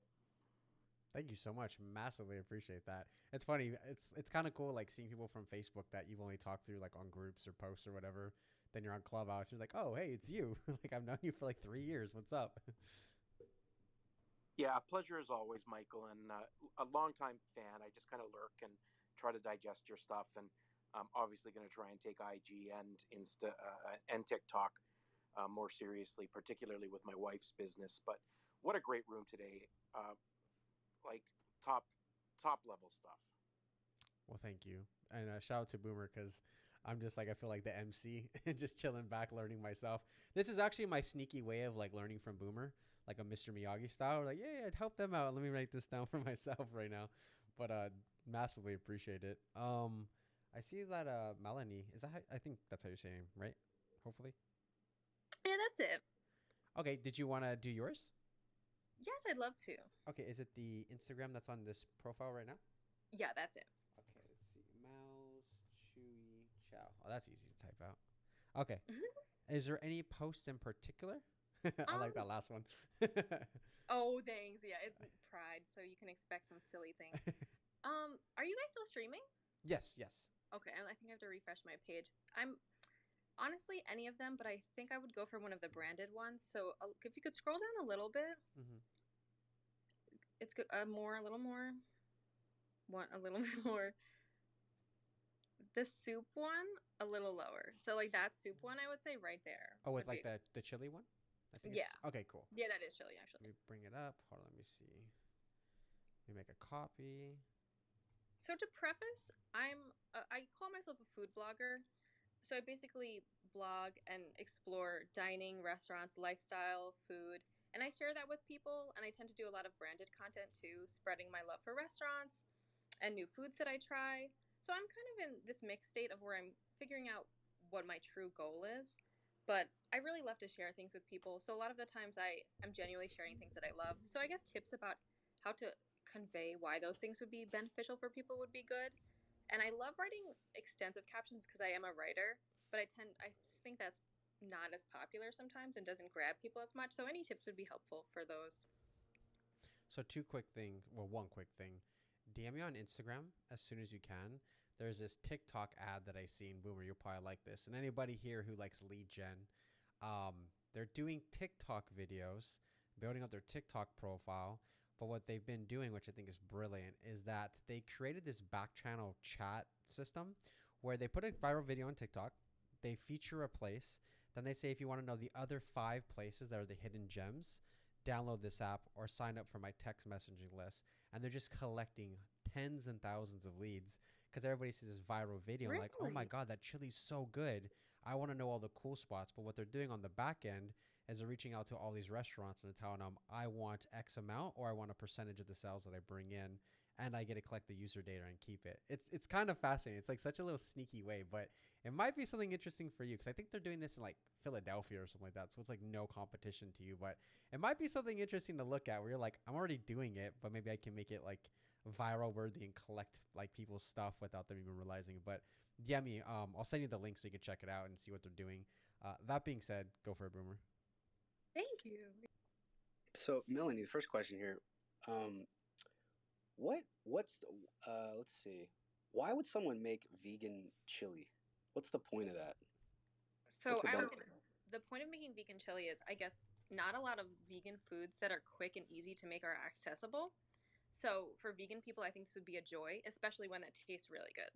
Thank you so much. Massively appreciate that. It's funny. It's kind of cool, like seeing people from Facebook that you've only talked through like on groups or posts or whatever. Then you're on Clubhouse. You're like, oh, hey, it's you. Like I've known you for like 3 years. What's up? Yeah, pleasure as always, Michael, and a longtime fan. I just kind of lurk and try to digest your stuff, and I'm obviously going to try and take IG and Insta and TikTok more seriously, particularly with my wife's business. But what a great room today! Like top level stuff. Well, thank you, and shout out to Boomer because I'm just like I feel like the MC and just chilling back, learning myself. This is actually my sneaky way of like learning from Boomer, like a Mr. Miyagi style. Like, yeah, help them out. Let me write this down for myself right now. But massively appreciate it. I see that Melanie, is that I think that's how you're saying, right? Hopefully. Yeah, that's it. Okay, did you want to do yours? Yes, I'd love to. Okay, is it the Instagram that's on this profile right now? Yeah, that's it. Okay, let's see. Mouse Chewy Chow. Oh, that's easy to type out. Okay. Is there any post in particular? I like that last one. Oh, thanks. Yeah, it's Pride, so you can expect some silly things. Are you guys still streaming? Yes. Okay, I think I have to refresh my page. I'm honestly any of them, but I think I would go for one of the branded ones. So if you could scroll down a little bit, it's good. A little more. A little bit more. The soup one, a little lower. So like that soup one, I would say right there. Oh, with like the chili one? I think. Yeah. Okay, cool. Yeah, that is chili actually. Let me bring it up. Hold on, let me see. Let me make a copy. So to preface, I call myself a food blogger. So I basically blog and explore dining, restaurants, lifestyle, food, and I share that with people. And I tend to do a lot of branded content too, spreading my love for restaurants and new foods that I try. So I'm kind of in this mixed state of where I'm figuring out what my true goal is. But I really love to share things with people. So a lot of the times I am genuinely sharing things that I love. So I guess tips about how to convey why those things would be beneficial for people would be good. And I love writing extensive captions because I am a writer, but I think that's not as popular sometimes and doesn't grab people as much. So any tips would be helpful for those. So one quick thing. DM me on Instagram as soon as you can. There's this TikTok ad that I seen. Boomer, you'll probably like this. And anybody here who likes lead gen, they're doing TikTok videos, building up their TikTok profile. But what they've been doing, which I think is brilliant, is that they created this back channel chat system where they put a viral video on TikTok, they feature a place, then they say if you want to know the other 5 places that are the hidden gems, download this app or sign up for my text messaging list. And they're just collecting tens and thousands of leads because everybody sees this viral video and like, oh my Really? god, that chili's so good. I want to know all the cool spots. But what they're doing on the back end is they're reaching out to all these restaurants and telling them, I want X amount or I want a percentage of the sales that I bring in, and I get to collect the user data and keep it. It's kind of fascinating. It's like such a little sneaky way, but it might be something interesting for you because I think they're doing this in like Philadelphia or something like that. So it's like no competition to you, but it might be something interesting to look at where you're like, I'm already doing it, but maybe I can make it like viral worthy and collect like people's stuff without them even realizing it. But yeah, I'll send you the link so you can check it out and see what they're doing. That being said, go for it, Boomer. Thank you. So, Melanie, the first question here, um, what's let's see, why would someone make vegan chili? What's the point of that? What's So the I would say benefit? the point of making vegan chili is, I guess, not a lot of vegan foods that are quick and easy to make are accessible. So for vegan people, I think this would be a joy, especially one that tastes really good.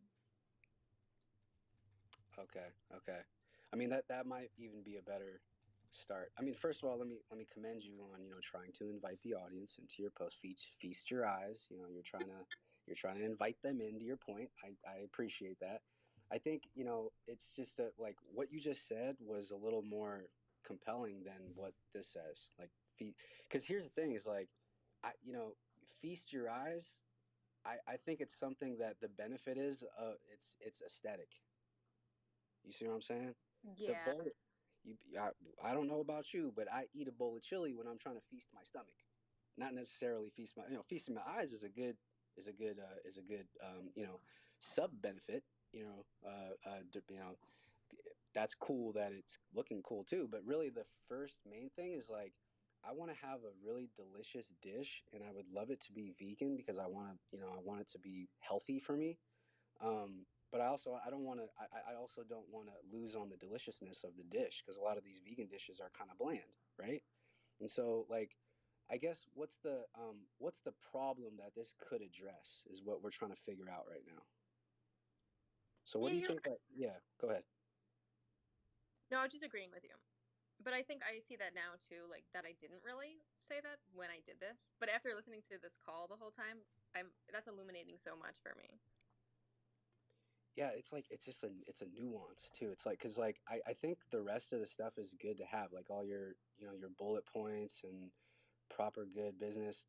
Okay, okay. I mean that might even be a better start. I mean, first of all, let me commend you on trying to invite the audience into your post. Feast your eyes. You're trying to invite them into your point. I appreciate that. I think it's just like what you just said was a little more compelling than what this says. Like because here's the thing is like I feast your eyes. I think it's something that the benefit is it's aesthetic. You see what I'm saying? The Yeah. bowl, you, I don't know about you, but I eat a bowl of chili when I'm trying to feast my stomach, not necessarily feast my. Feasting my eyes is a good sub benefit. You know, that's cool that it's looking cool too. But really, the first main thing is like I want to have a really delicious dish, and I would love it to be vegan because I want it to be healthy for me. But I don't want to. I also don't want to lose on the deliciousness of the dish because a lot of these vegan dishes are kind of bland, right? And so, like, I guess what's the problem that this could address is what we're trying to figure out right now. So, what Yeah, do you you're think? right. That, yeah, go ahead. No, I was just agreeing with you. But I think I see that now too, like that I didn't really say that when I did this. But after listening to this call the whole time, I'm that's illuminating so much for me. Yeah, it's like it's a nuance too. It's like because like I think the rest of the stuff is good to have, like all your bullet points and proper good business.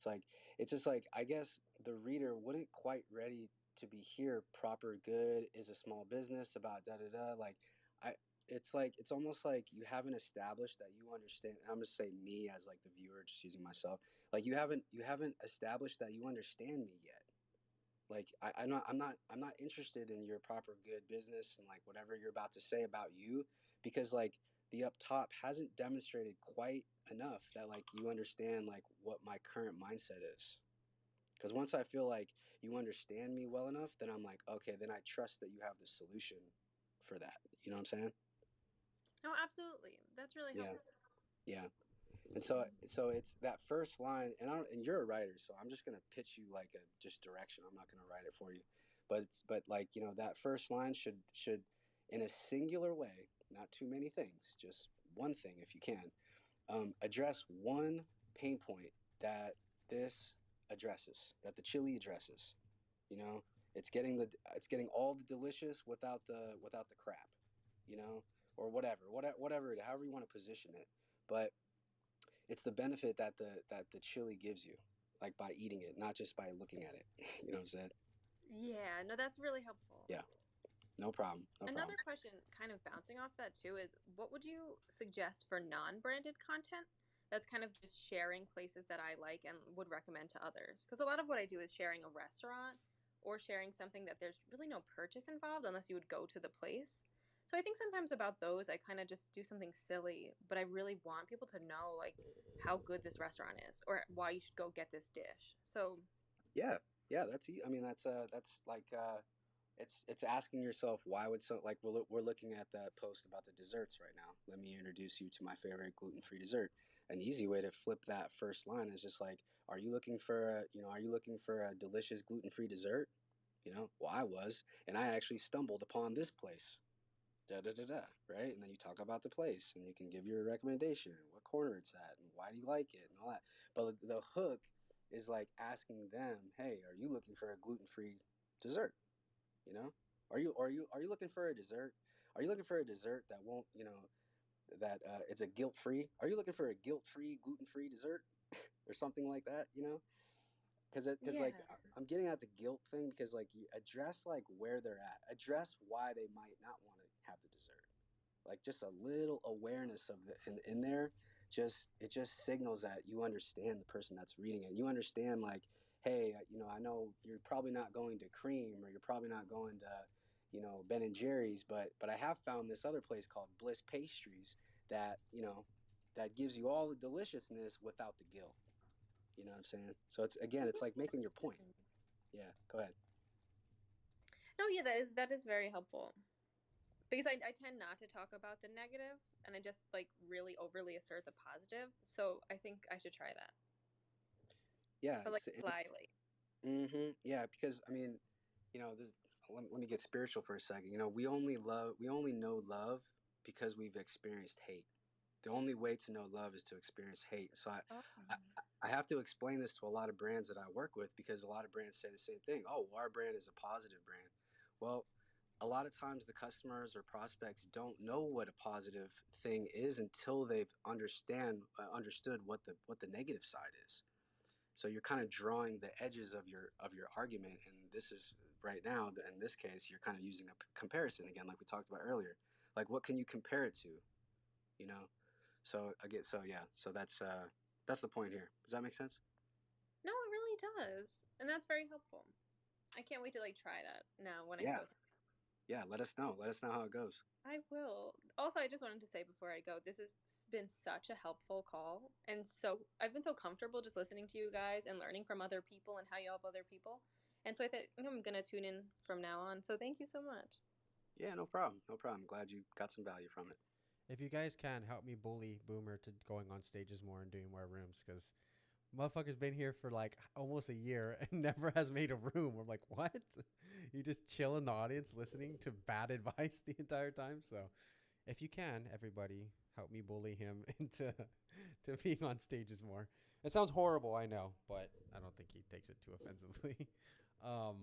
It's just like I guess the reader wouldn't quite ready to be here. Proper good is a small business about da da da. Like I, it's like it's almost like you haven't established that you understand. I'm just saying me as like the viewer, just using myself. Like you haven't established that you understand me yet. Like I'm not interested in your proper good business and like whatever you're about to say about you because like the up top hasn't demonstrated quite enough that like you understand like what my current mindset is. Because once I feel like you understand me well enough, then I'm like, okay, then I trust that you have the solution for that. You know what I'm saying? No, absolutely. That's really Yeah, helpful. yeah. And so it's that first line, and you're a writer, so I'm just gonna pitch you like a just direction. I'm not gonna write it for you, but like that first line should in a singular way, not too many things, just one thing if you can, address one pain point that this addresses, that the chili addresses. You know, it's getting all the delicious without the crap. You know, or whatever however you want to position it, but it's the benefit that the chili gives you, like by eating it, not just by looking at it. You know what I'm saying? Yeah, no, that's really helpful. Yeah, no problem, no problem. Another question, kind of bouncing off that too, is what would you suggest for non branded content that's kind of just sharing places that I like and would recommend to others? Because a lot of what I do is sharing a restaurant or sharing something that there's really no purchase involved unless you would go to the place. So I think sometimes about those, I kind of just do something silly, but I really want people to know like how good this restaurant is or why you should go get this dish. So Yeah, yeah, I mean that's like it's asking yourself why would so like we're looking at that post about the desserts right now. Let me introduce you to my favorite gluten-free dessert. An easy way to flip that first line is just like, are you looking for a delicious gluten-free dessert? Well, I was, and I actually stumbled upon this place. Da da da da, right? And then you talk about the place, and you can give your recommendation, what corner it's at, and why do you like it, and all that. But the hook is like asking them, hey, are you looking for a gluten-free dessert? You know, are you looking for a dessert? Are you looking for a dessert that won't, that it's a guilt free? Are you looking for a guilt free, gluten free dessert or something like that? Because Yeah. like I'm getting at the guilt thing because like you address like where they're at, address why they might not want to have the dessert, like just a little awareness of it in there, just it just signals that you understand the person that's reading it. You understand like, hey, I know you're probably not going to Cream, or you're probably not going to, Ben and Jerry's, but I have found this other place called Bliss Pastries that, that gives you all the deliciousness without the guilt. You know what I'm saying? So it's, again, it's like making your point. Yeah, go ahead. No, yeah, that is very helpful. Because I tend not to talk about the negative, and I just like really overly assert the positive. So I think I should try that. Yeah, But like it's slyly. yeah, because I mean, this. Let me get spiritual for a second. We only know love because we've experienced hate. The only way to know love is to experience hate. So Oh. I have to explain this to a lot of brands that I work with, because a lot of brands say the same thing. Oh, well, our brand is a positive brand. Well, a lot of times the customers or prospects don't know what a positive thing is until they've understood what the negative side is. So you're kind of drawing the edges of your argument, and this is right now, in this case, you're kind of using a comparison again, like we talked about earlier. Like, what can you compare it to? You know. So again, so yeah, so that's the point here. Does that make sense? No, it really does. And that's very helpful. I can't wait to like try that now when I Yeah, go to. yeah. Let us know. Let us know how it goes. I will. Also, I just wanted to say before I go, this has been such a helpful call. And so I've been so comfortable just listening to you guys and learning from other people and how you help other people. And so I think I'm going to tune in from now on. So thank you so much. Yeah, no problem. No problem. Glad you got some value from it. If you guys can help me bully Boomer to going on stages more and doing more rooms, because motherfucker's been here for like almost a year and never has made a room. We're like, what? You just chill in the audience listening to bad advice the entire time. So if you can, everybody, help me bully him into to being on stages more. It sounds horrible, I know, but I don't think he takes it too offensively. um,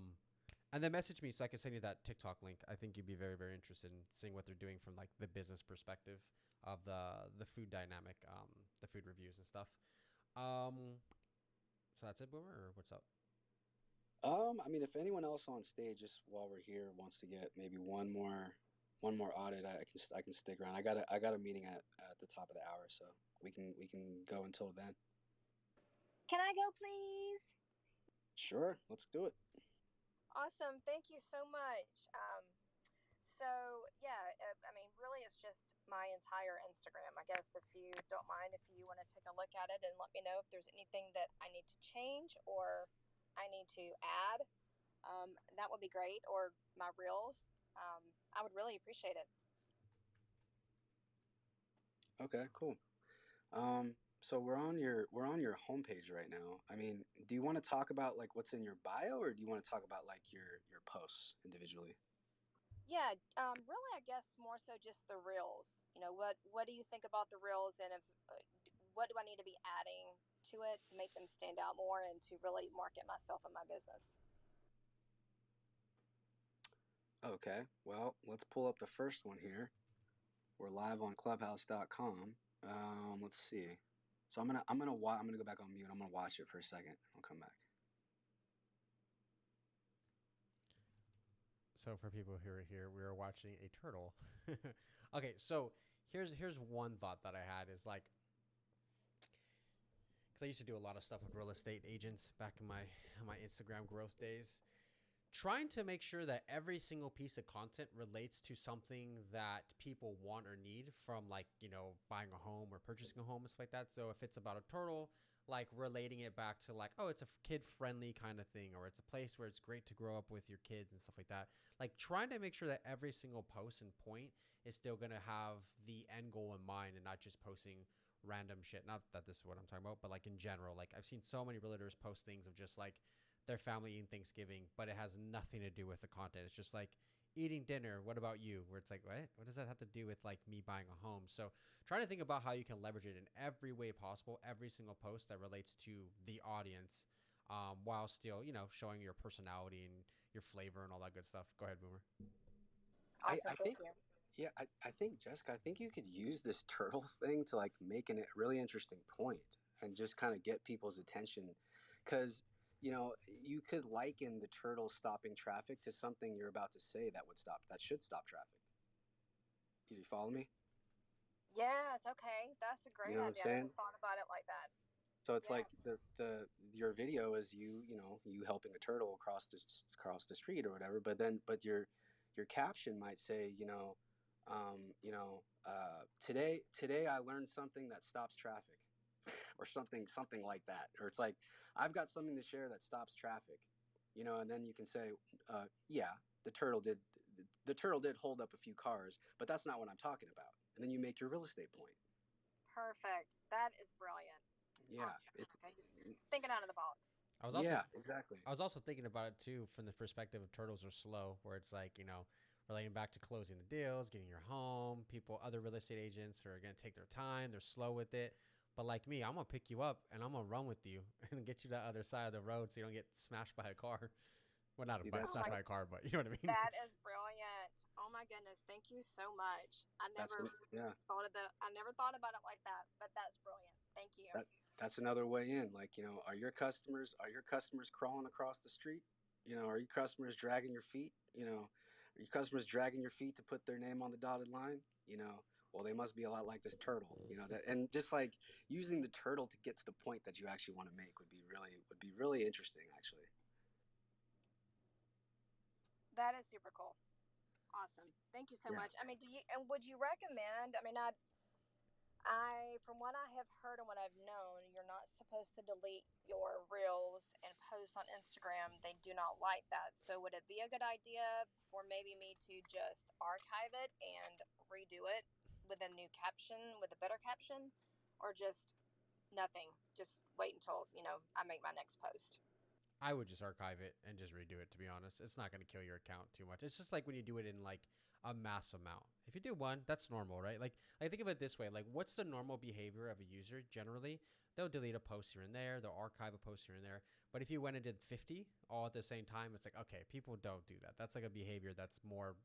and then message me so I can send you that TikTok link. I think you'd be very, very interested in seeing what they're doing from like the business perspective of the food dynamic, the food reviews and stuff. So that's it, Boomer, or what's up? I mean, if anyone else on stage, just while we're here, wants to get maybe one more audit, I can stick around. I got a meeting at the top of the hour, so we can go until then. Can I go, please? Sure, let's do it. Awesome. Thank you so much. So, yeah, I mean, really, it's just my entire Instagram. I guess if you don't mind, if you want to take a look at it and let me know if there's anything that I need to change or I need to add, that would be great. Or my reels, I would really appreciate it. Okay, cool. So we're on your homepage right now. I mean, do you want to talk about like what's in your bio, or do you want to talk about like your posts individually? Yeah, really, I guess more so just the reels. What do you think about the reels, and what do I need to be adding to it to make them stand out more and to really market myself and my business? Okay, well, let's pull up the first one here. We're live on Clubhouse.com. Let's see. So I'm gonna go back on mute. I'm gonna watch it for a second. I'll come back. So for people who are here, we are watching a turtle. Okay, so here's one thought that I had is like, because I used to do a lot of stuff with real estate agents back in my Instagram growth days, trying to make sure that every single piece of content relates to something that people want or need from, like, buying a home or purchasing a home and stuff like that. So if it's about a turtle, like relating it back to like, oh, it's a kid friendly kind of thing, or it's a place where it's great to grow up with your kids and stuff like that. Like trying to make sure that every single post and point is still going to have the end goal in mind and not just posting random shit. Not that this is what I'm talking about, but like in general, like I've seen so many realtors post things of just like their family eating Thanksgiving, but it has nothing to do with the content. It's just like eating dinner. What about you? Where it's like, what? What does that have to do with like me buying a home? So try to think about how you can leverage it in every way possible, every single post that relates to the audience, while still, showing your personality and your flavor and all that good stuff. Go ahead, Boomer. I, Awesome. I Thank think, you. yeah, I think, Jessica, I think you could use this turtle thing to like make a really interesting point and just kind of get people's attention. Because, you know, you could liken the turtle stopping traffic to something you're about to say that should stop traffic. Do you follow me? Yes. Okay. That's a You great know what I'm idea. I saying? never thought about it like that. So it's like Yes. the your video is you helping a turtle across the street or whatever, but your caption might say, today I learned something that stops traffic, or something like that, or it's like I've got something to share that stops traffic, and then you can say, yeah, the turtle did the turtle did hold up a few cars, but that's not what I'm talking about, and then you make your real estate point. Perfect. That is brilliant. Yeah, Awesome. it's Okay. Just thinking out of the box. I was also yeah, exactly. I was also thinking about it too from the perspective of turtles are slow, where it's like, relating back to closing the deals, getting your home. People, other real estate agents are gonna take their time. They're slow with it. But like me, I'm gonna pick you up and I'm gonna run with you and get you to the other side of the road so you don't get smashed by a car. Well, not a See, by, Oh that's smashed my, by a car, but you know what I mean. that is brilliant. Oh my goodness. Thank you so much. that's yeah. I never thought about it like that, but that's brilliant. Thank you. That that's another way in. Like, are your customers crawling across the street? Are your customers dragging your feet? Are your customers dragging your feet to put their name on the dotted line? Well, they must be a lot like this turtle. And just like using the turtle to get to the point that you actually want to make would be really interesting, actually. That is super cool. Awesome. Thank you so Yeah. much. I mean, would you recommend, I mean, from what I have heard and what I've known, you're not supposed to delete your reels and posts on Instagram. They do not like that. So would it be a good idea for maybe me to just archive it and redo it with a new caption, with a better caption, or just nothing? Just wait until, I make my next post. I would just archive it and just redo it. To be honest, it's not going to kill your account too much. It's just like when you do it in like a mass amount. If you do one, that's normal, right? Like I think of it this way: like, what's the normal behavior of a user? Generally, they'll delete a post here and there. They'll archive a post here and there. But if you went and did 50 all at the same time, it's like, okay, people don't do that. That's like a behavior that's more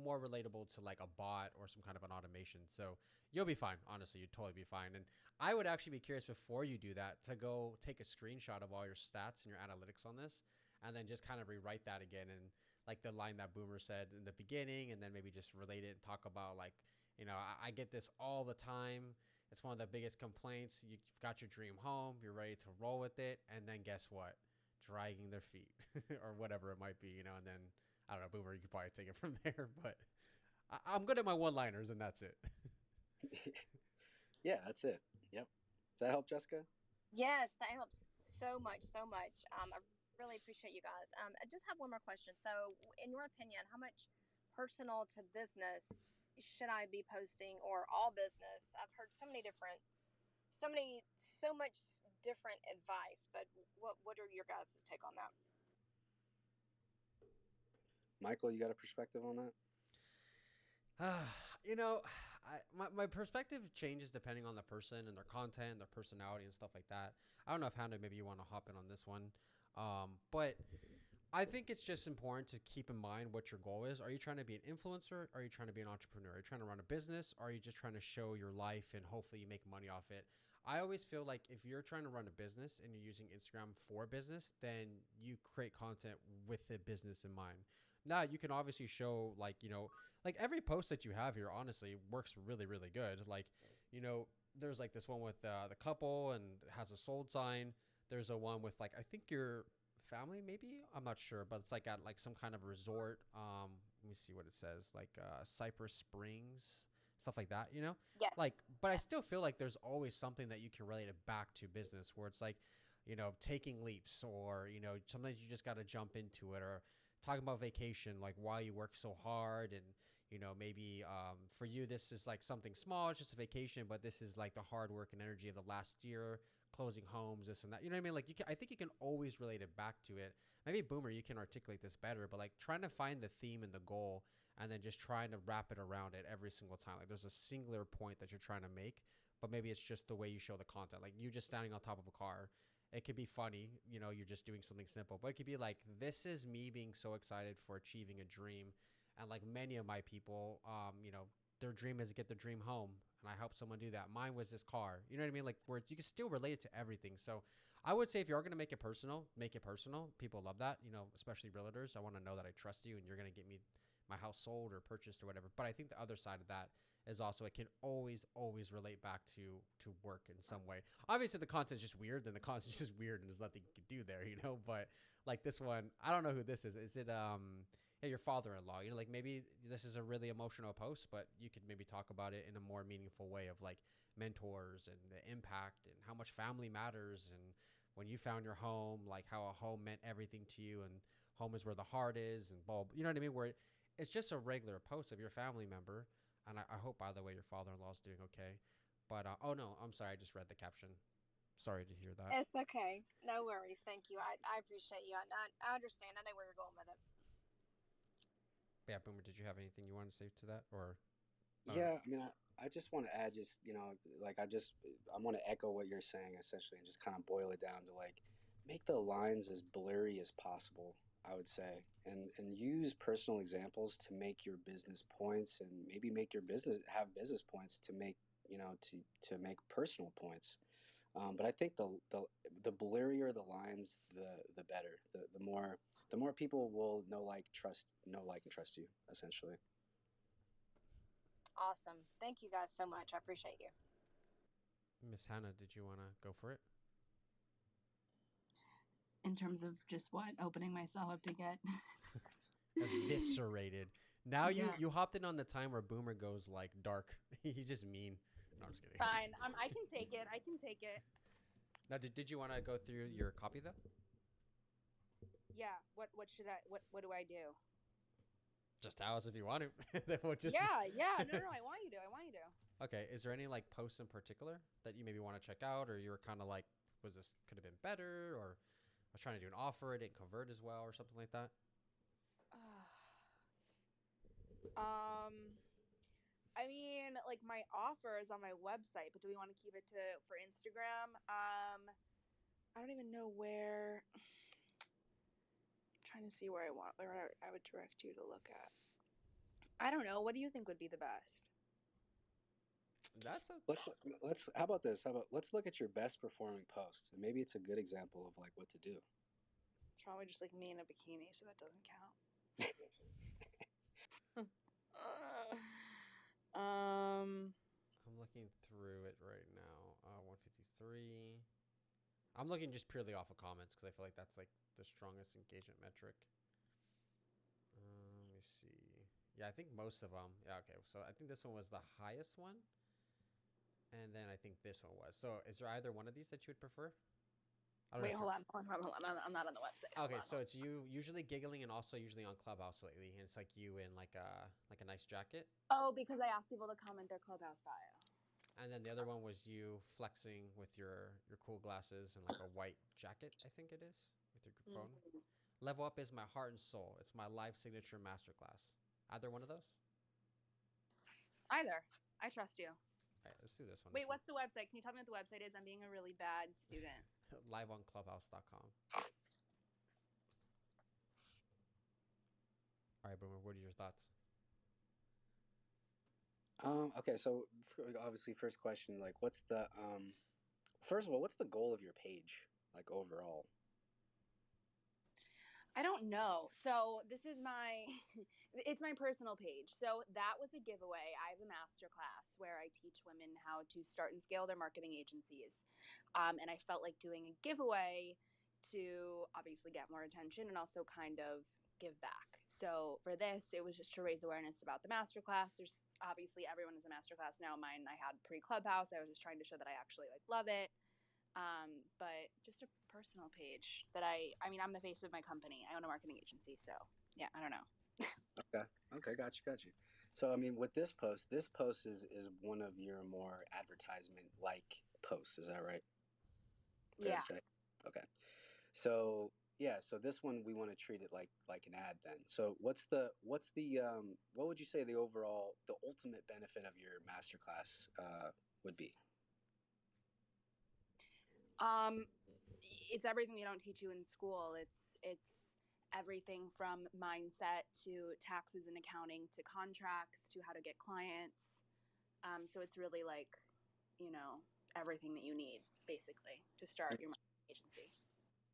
relatable to like a bot or some kind of an automation. So you'll be fine. Honestly, you'd totally be fine. And I would actually be curious before you do that to go take a screenshot of all your stats and your analytics on this, and then just kind of rewrite that again and like the line that Boomer said in the beginning, and then maybe just relate it and talk about like, I get this all the time. It's one of the biggest complaints. You've got your dream home, you're ready to roll with it, and then guess what? Dragging their feet or whatever it might be, and then I don't know, Boomer, you could probably take it from there, but I'm good at my one-liners, and that's it. Yeah, that's it. Yep. Does that help, Jessica? Yes, that helps so much, so much. I really appreciate you guys. I just have one more question. So, in your opinion, how much personal to business should I be posting, or all business? I've heard so much different advice. But what are your guys' take on that? Michael, you got a perspective on that? you know, my perspective changes depending on the person and their content, their personality, and stuff like that. I don't know if Hannah, maybe you want to hop in on this one, but I think it's just important to keep in mind what your goal is. Are you trying to be an influencer? Are you trying to be an entrepreneur? Are you trying to run a business? Or are you just trying to show your life and hopefully you make money off it? I always feel like if you're trying to run a business and you're using Instagram for business, then you create content with the business in mind. Now, you can obviously show, like, like every post that you have here, honestly, works really, really good. Like, you know, there's like this one with the couple and it has a sold sign. There's a one with like, I think your family, maybe, I'm not sure, but it's like at like some kind of resort. Let me see what it says, like Cypress Springs, stuff like that, Yes, like, but I yes, still feel like there's always something that you can relate it back to business, where it's like, taking leaps, or sometimes you just got to jump into it, or talking about vacation, like why you work so hard, and maybe for you this is like something small, it's just a vacation, but this is like the hard work and energy of the last year, closing homes, this and that. You know what I mean? Like I think you can always relate it back to it. Maybe Boomer, you can articulate this better, but like trying to find the theme and the goal, and then just trying to wrap it around it every single time. Like there's a singular point that you're trying to make, but maybe it's just the way you show the content. Like you just standing on top of a car It could be funny, you're just doing something simple, but it could be like, this is me being so excited for achieving a dream. And like many of my people, their dream is to get their dream home. And I help someone do that. Mine was this car. You know what I mean? Like, where you can still relate it to everything. So I would say, if you are going to make it personal, make it personal. People love that, especially realtors. I want to know that I trust you and you're going to get me my house sold or purchased or whatever. But I think the other side of that is also, it can always relate back to work in some way. Obviously, the content's just weird, then the content's just weird, and there's nothing you can do there, But like this one, I don't know who this is. Is it yeah, your father-in-law? Like maybe this is a really emotional post, but you could maybe talk about it in a more meaningful way of like mentors and the impact and how much family matters, and when you found your home, like how a home meant everything to you, and home is where the heart is, and bulb. You know what I mean? Where it's just a regular post of your family member. And I hope, by the way, your father-in-law is doing okay. But oh no, I'm sorry. I just read the caption. Sorry to hear that. It's okay. No worries. Thank you. I appreciate you. I understand. I know where you're going with it. Yeah, Boomer, did you have anything you wanted to say to that, or? Yeah, I mean, I just want to add, just like I want to echo what you're saying essentially, and just kind of boil it down to like, make the lines as blurry as possible. I would say, and use personal examples to make your business points, and maybe make your business have business points to make to make personal points. But I think the blurrier the lines, the better. The more people will know, like, and trust you essentially. Awesome. Thank you guys so much. I appreciate you. Miss Hannah, did you want to go for it? In terms of just what? Opening myself up to get eviscerated. Now Yeah. you hopped in on the time where Boomer goes like dark. He's just mean. No, I'm just kidding. Fine. I can take it. I can take it. Now, did you want to go through your copy though? Yeah. What should I? What do I do? Just tell us if you want to. Then we'll just... Yeah. No. I want you to. I want you to. Okay. Is there any like posts in particular that you maybe want to check out, or you were kind of like, was this could have been better, or I was trying to do an offer, it didn't convert as well, or something like that? I mean, like my offer is on my website, but do we want to keep it for Instagram? I don't even know where. I'm trying to see where I would direct you to look at. I don't know. What do you think would be the best? That's a... Let's how about this? How about let's look at your best performing post, and maybe it's a good example of like what to do. It's probably just like me in a bikini, so that doesn't count. I'm looking through it right now. 153. I'm looking just purely off of comments because I feel like that's like the strongest engagement metric. Let me see. Yeah, I think most of them. Yeah, okay. So I think this one was the highest one. And then I think this one was. So is there either one of these that you would prefer? Wait, hold on. I'm not on the website. Okay, so it's you usually giggling and also usually on Clubhouse lately, and it's like you in like a nice jacket. Oh, because I asked people to comment their Clubhouse bio. And then the other one was you flexing with your cool glasses and like a white jacket, I think it is, with your phone. Mm-hmm. Level Up is my heart and soul. It's my live signature masterclass. Either one of those? Either. I trust you. All right, let's do this one. Wait, what's the website? Can you tell me what the website is? I'm being a really bad student. Liveonclubhouse.com. All right, Boomer, what are your thoughts? Okay, so obviously, first question, like, what's the first of all, what's the goal of your page, like overall? I don't know. So this is it's my personal page. So that was a giveaway. I have a master class where I teach women how to start and scale their marketing agencies. And I felt like doing a giveaway to obviously get more attention and also kind of give back. So for this, it was just to raise awareness about the master class. There's obviously everyone is a master class now. Mine I had pre-Clubhouse. I was just trying to show that I actually like love it. But just a personal page that I mean, I'm the face of my company. I own a marketing agency. So yeah, I don't know. Okay. Got you. So, I mean, with this post is one of your more advertisement like posts. Is that right? Fair to say? Okay. So yeah, so this one we want to treat it like an ad then. So what would you say the ultimate benefit of your masterclass would be? it's everything they don't teach you in school. It's everything from mindset to taxes and accounting to contracts to how to get clients. So it's really like, you know, everything that you need basically to start your marketing agency.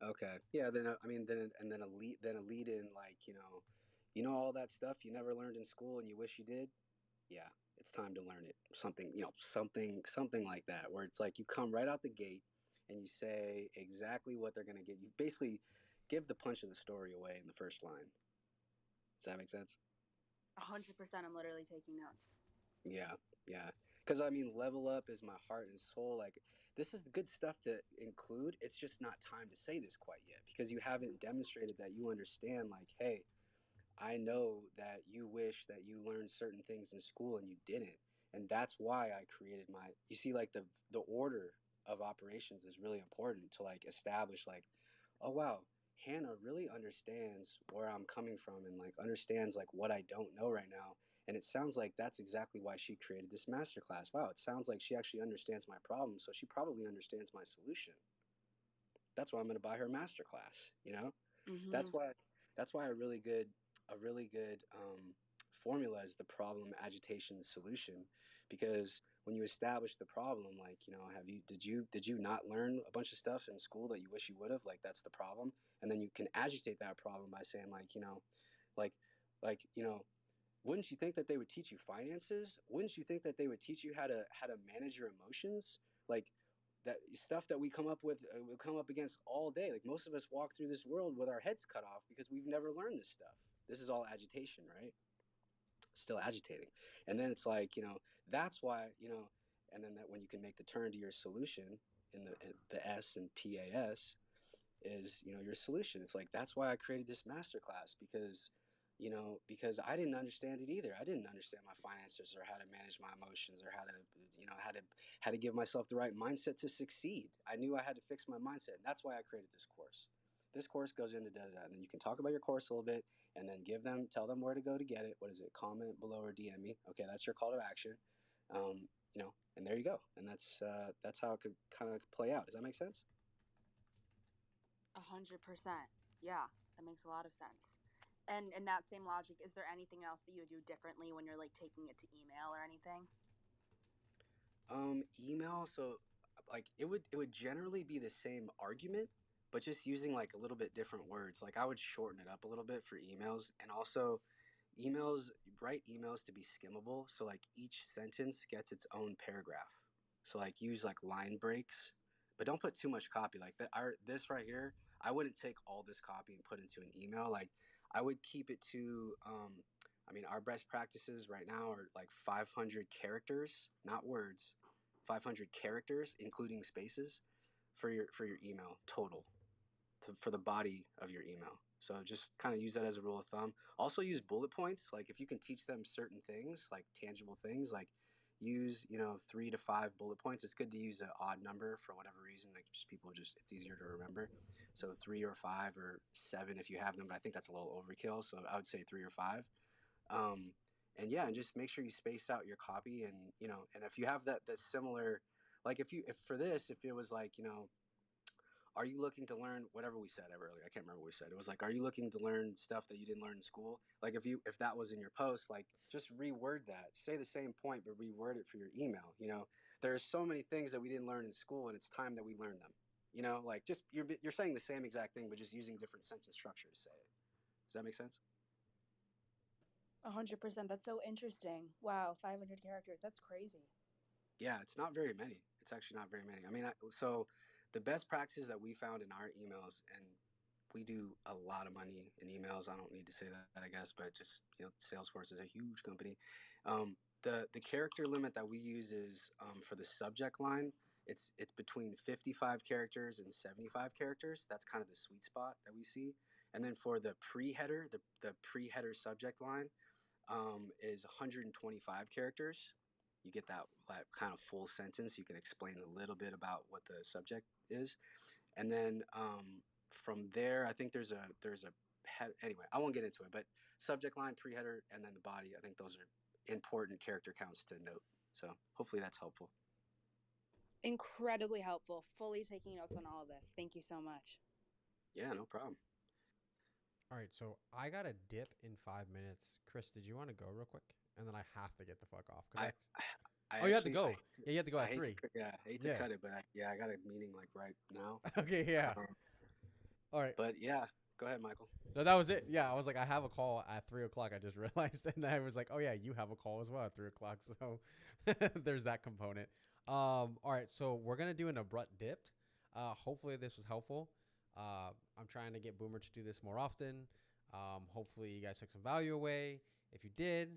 Okay. Yeah. Then I mean, then a lead in, like, you know all that stuff you never learned in school and you wish you did. Yeah, it's time to learn it. Something, something like that, where it's like you come right out the gate and you say exactly what they're gonna get. You basically give the punch of the story away in the first line. Does that make sense? 100%. I'm literally taking notes. Yeah, yeah. Because I mean, level up is my heart and soul. Like, this is the good stuff to include. It's just not time to say this quite yet because you haven't demonstrated that you understand. Like, hey, I know that you wish that you learned certain things in school and you didn't. And that's why I created my, you see, like the order of operations is really important to like establish, like, oh wow, Hannah really understands where I'm coming from and like understands like what I don't know right now. And it sounds like that's exactly why she created this masterclass. Wow, it sounds like she actually understands my problem, so she probably understands my solution. That's why I'm going to buy her masterclass. Mm-hmm. That's why a really good formula is the problem agitation solution, because when you establish the problem, like, did you not learn a bunch of stuff in school that you wish you would have, like, that's the problem. And then you can agitate that problem by saying, like, like like wouldn't you think that they would teach you finances? Wouldn't you think that they would teach you how to manage your emotions? Like, that stuff that we come up against all day. Like, most of us walk through this world with our heads cut off because we've never learned this stuff. This is all agitation, right? Still agitating. And then it's like, that's why, and then that when you can make the turn to your solution in the S and PAS is, your solution. It's like, that's why I created this masterclass, because I didn't understand it either. I didn't understand my finances or how to manage my emotions or how to give myself the right mindset to succeed. I knew I had to fix my mindset. And that's why I created this course. This course goes into da da da, and then you can talk about your course a little bit, and then tell them where to go to get it. What is it? Comment below or DM me. Okay, that's your call to action. And there you go. And that's how it could kind of play out. Does that make sense? 100%. Yeah, that makes a lot of sense. And in that same logic, is there anything else that you would do differently when you're like taking it to email or anything? Email. So, like, it would generally be the same argument, but just using like a little bit different words. Like, I would shorten it up a little bit for emails, and also write emails to be skimmable. So like each sentence gets its own paragraph. So like use like line breaks, but don't put too much copy. Like this right here, I wouldn't take all this copy and put into an email. Like, I would keep it to I mean, our best practices right now are like 500 characters, not words, 500 characters, including spaces, for your email total, for the body of your email. So just kind of use that as a rule of thumb. Also use bullet points. Like, if you can teach them certain things, like tangible things, like use 3 to 5 bullet points. It's good to use an odd number for whatever reason. Like, just people just it's easier to remember. So 3 or 5 or 7 if you have them, but I think that's a little overkill. So I would say 3 or 5. Um, and yeah, and just make sure you space out your copy, and and if you have that similar, like, if for this, if it was like, are you looking to learn whatever we said earlier? I can't remember what we said. It was like, are you looking to learn stuff that you didn't learn in school? Like, if that was in your post, like, just reword that. Say the same point, but reword it for your email. There's so many things that we didn't learn in school, and it's time that we learn them. Like, just you're saying the same exact thing, but just using different sentence structure to say it. Does that make sense? 100%. That's so interesting. Wow, 500 characters. That's crazy. Yeah, it's not very many. It's actually not very many. I mean, so the best practices that we found in our emails, and we do a lot of money in emails. I don't need to say that, I guess, but just, Salesforce is a huge company. The character limit that we use is, for the subject line, it's between 55 characters and 75 characters. That's kind of the sweet spot that we see. And then for the pre-header, the pre-header subject line, is 125 characters. You get that kind of full sentence. You can explain a little bit about what the subject is, and then from there, I think there's a anyway. I won't get into it, but subject line, pre-header, and then the body. I think those are important character counts to note. So hopefully that's helpful. Incredibly helpful. Fully taking notes on all of this. Thank you so much. Yeah, no problem. All right, so I got a dip in 5 minutes. Chris, did you want to go real quick? And then I have to get the fuck off. I Oh, you have to actually, go. Yeah, you have to go I at hate to, 3. yeah, I hate to Yeah. cut it, but I got a meeting like right now. Okay, yeah. Um, All right. but yeah, go ahead, Michael. No, that was it. Yeah, I was like, I have a call at 3 o'clock. I just realized, and I was like, oh yeah, you have a call as well at 3 o'clock. So there's that component. All right, so we're gonna do an abrupt dipped. Hopefully this was helpful. I'm trying to get Boomer to do this more often. Hopefully you guys took some value away. If you did,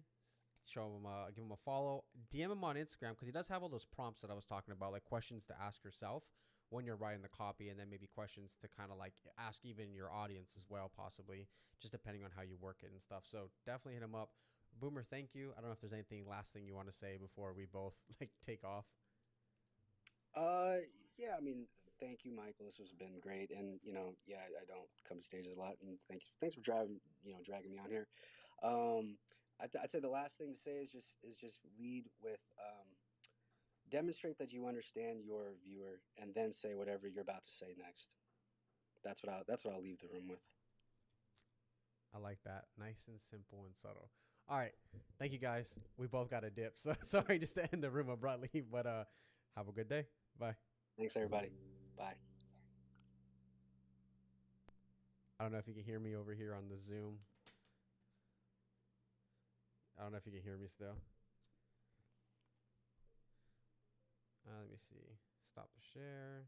show him, give him a follow, DM him on Instagram because he does have all those prompts that I was talking about, like questions to ask yourself when you're writing the copy, and then maybe questions to kind of like ask even your audience as well, possibly, just depending on how you work it and stuff. So definitely hit him up. Boomer, thank you. I don't know if there's anything last thing you want to say before we both like take off. Yeah, I mean, thank you, Michael. This has been great, and yeah, I don't come to stages a lot, and thanks for dragging me on here. Um, I'd say the last thing to say is just lead with demonstrate that you understand your viewer, and then say whatever you're about to say next. That's what I'll leave the room with. I like that. Nice and simple and subtle. All right. Thank you guys. We both got a dip. So sorry just to end the room abruptly, but have a good day. Bye. Thanks, everybody. Bye. I don't know if you can hear me over here on the Zoom. I don't know if you can hear me still. Let me see. Stop the share.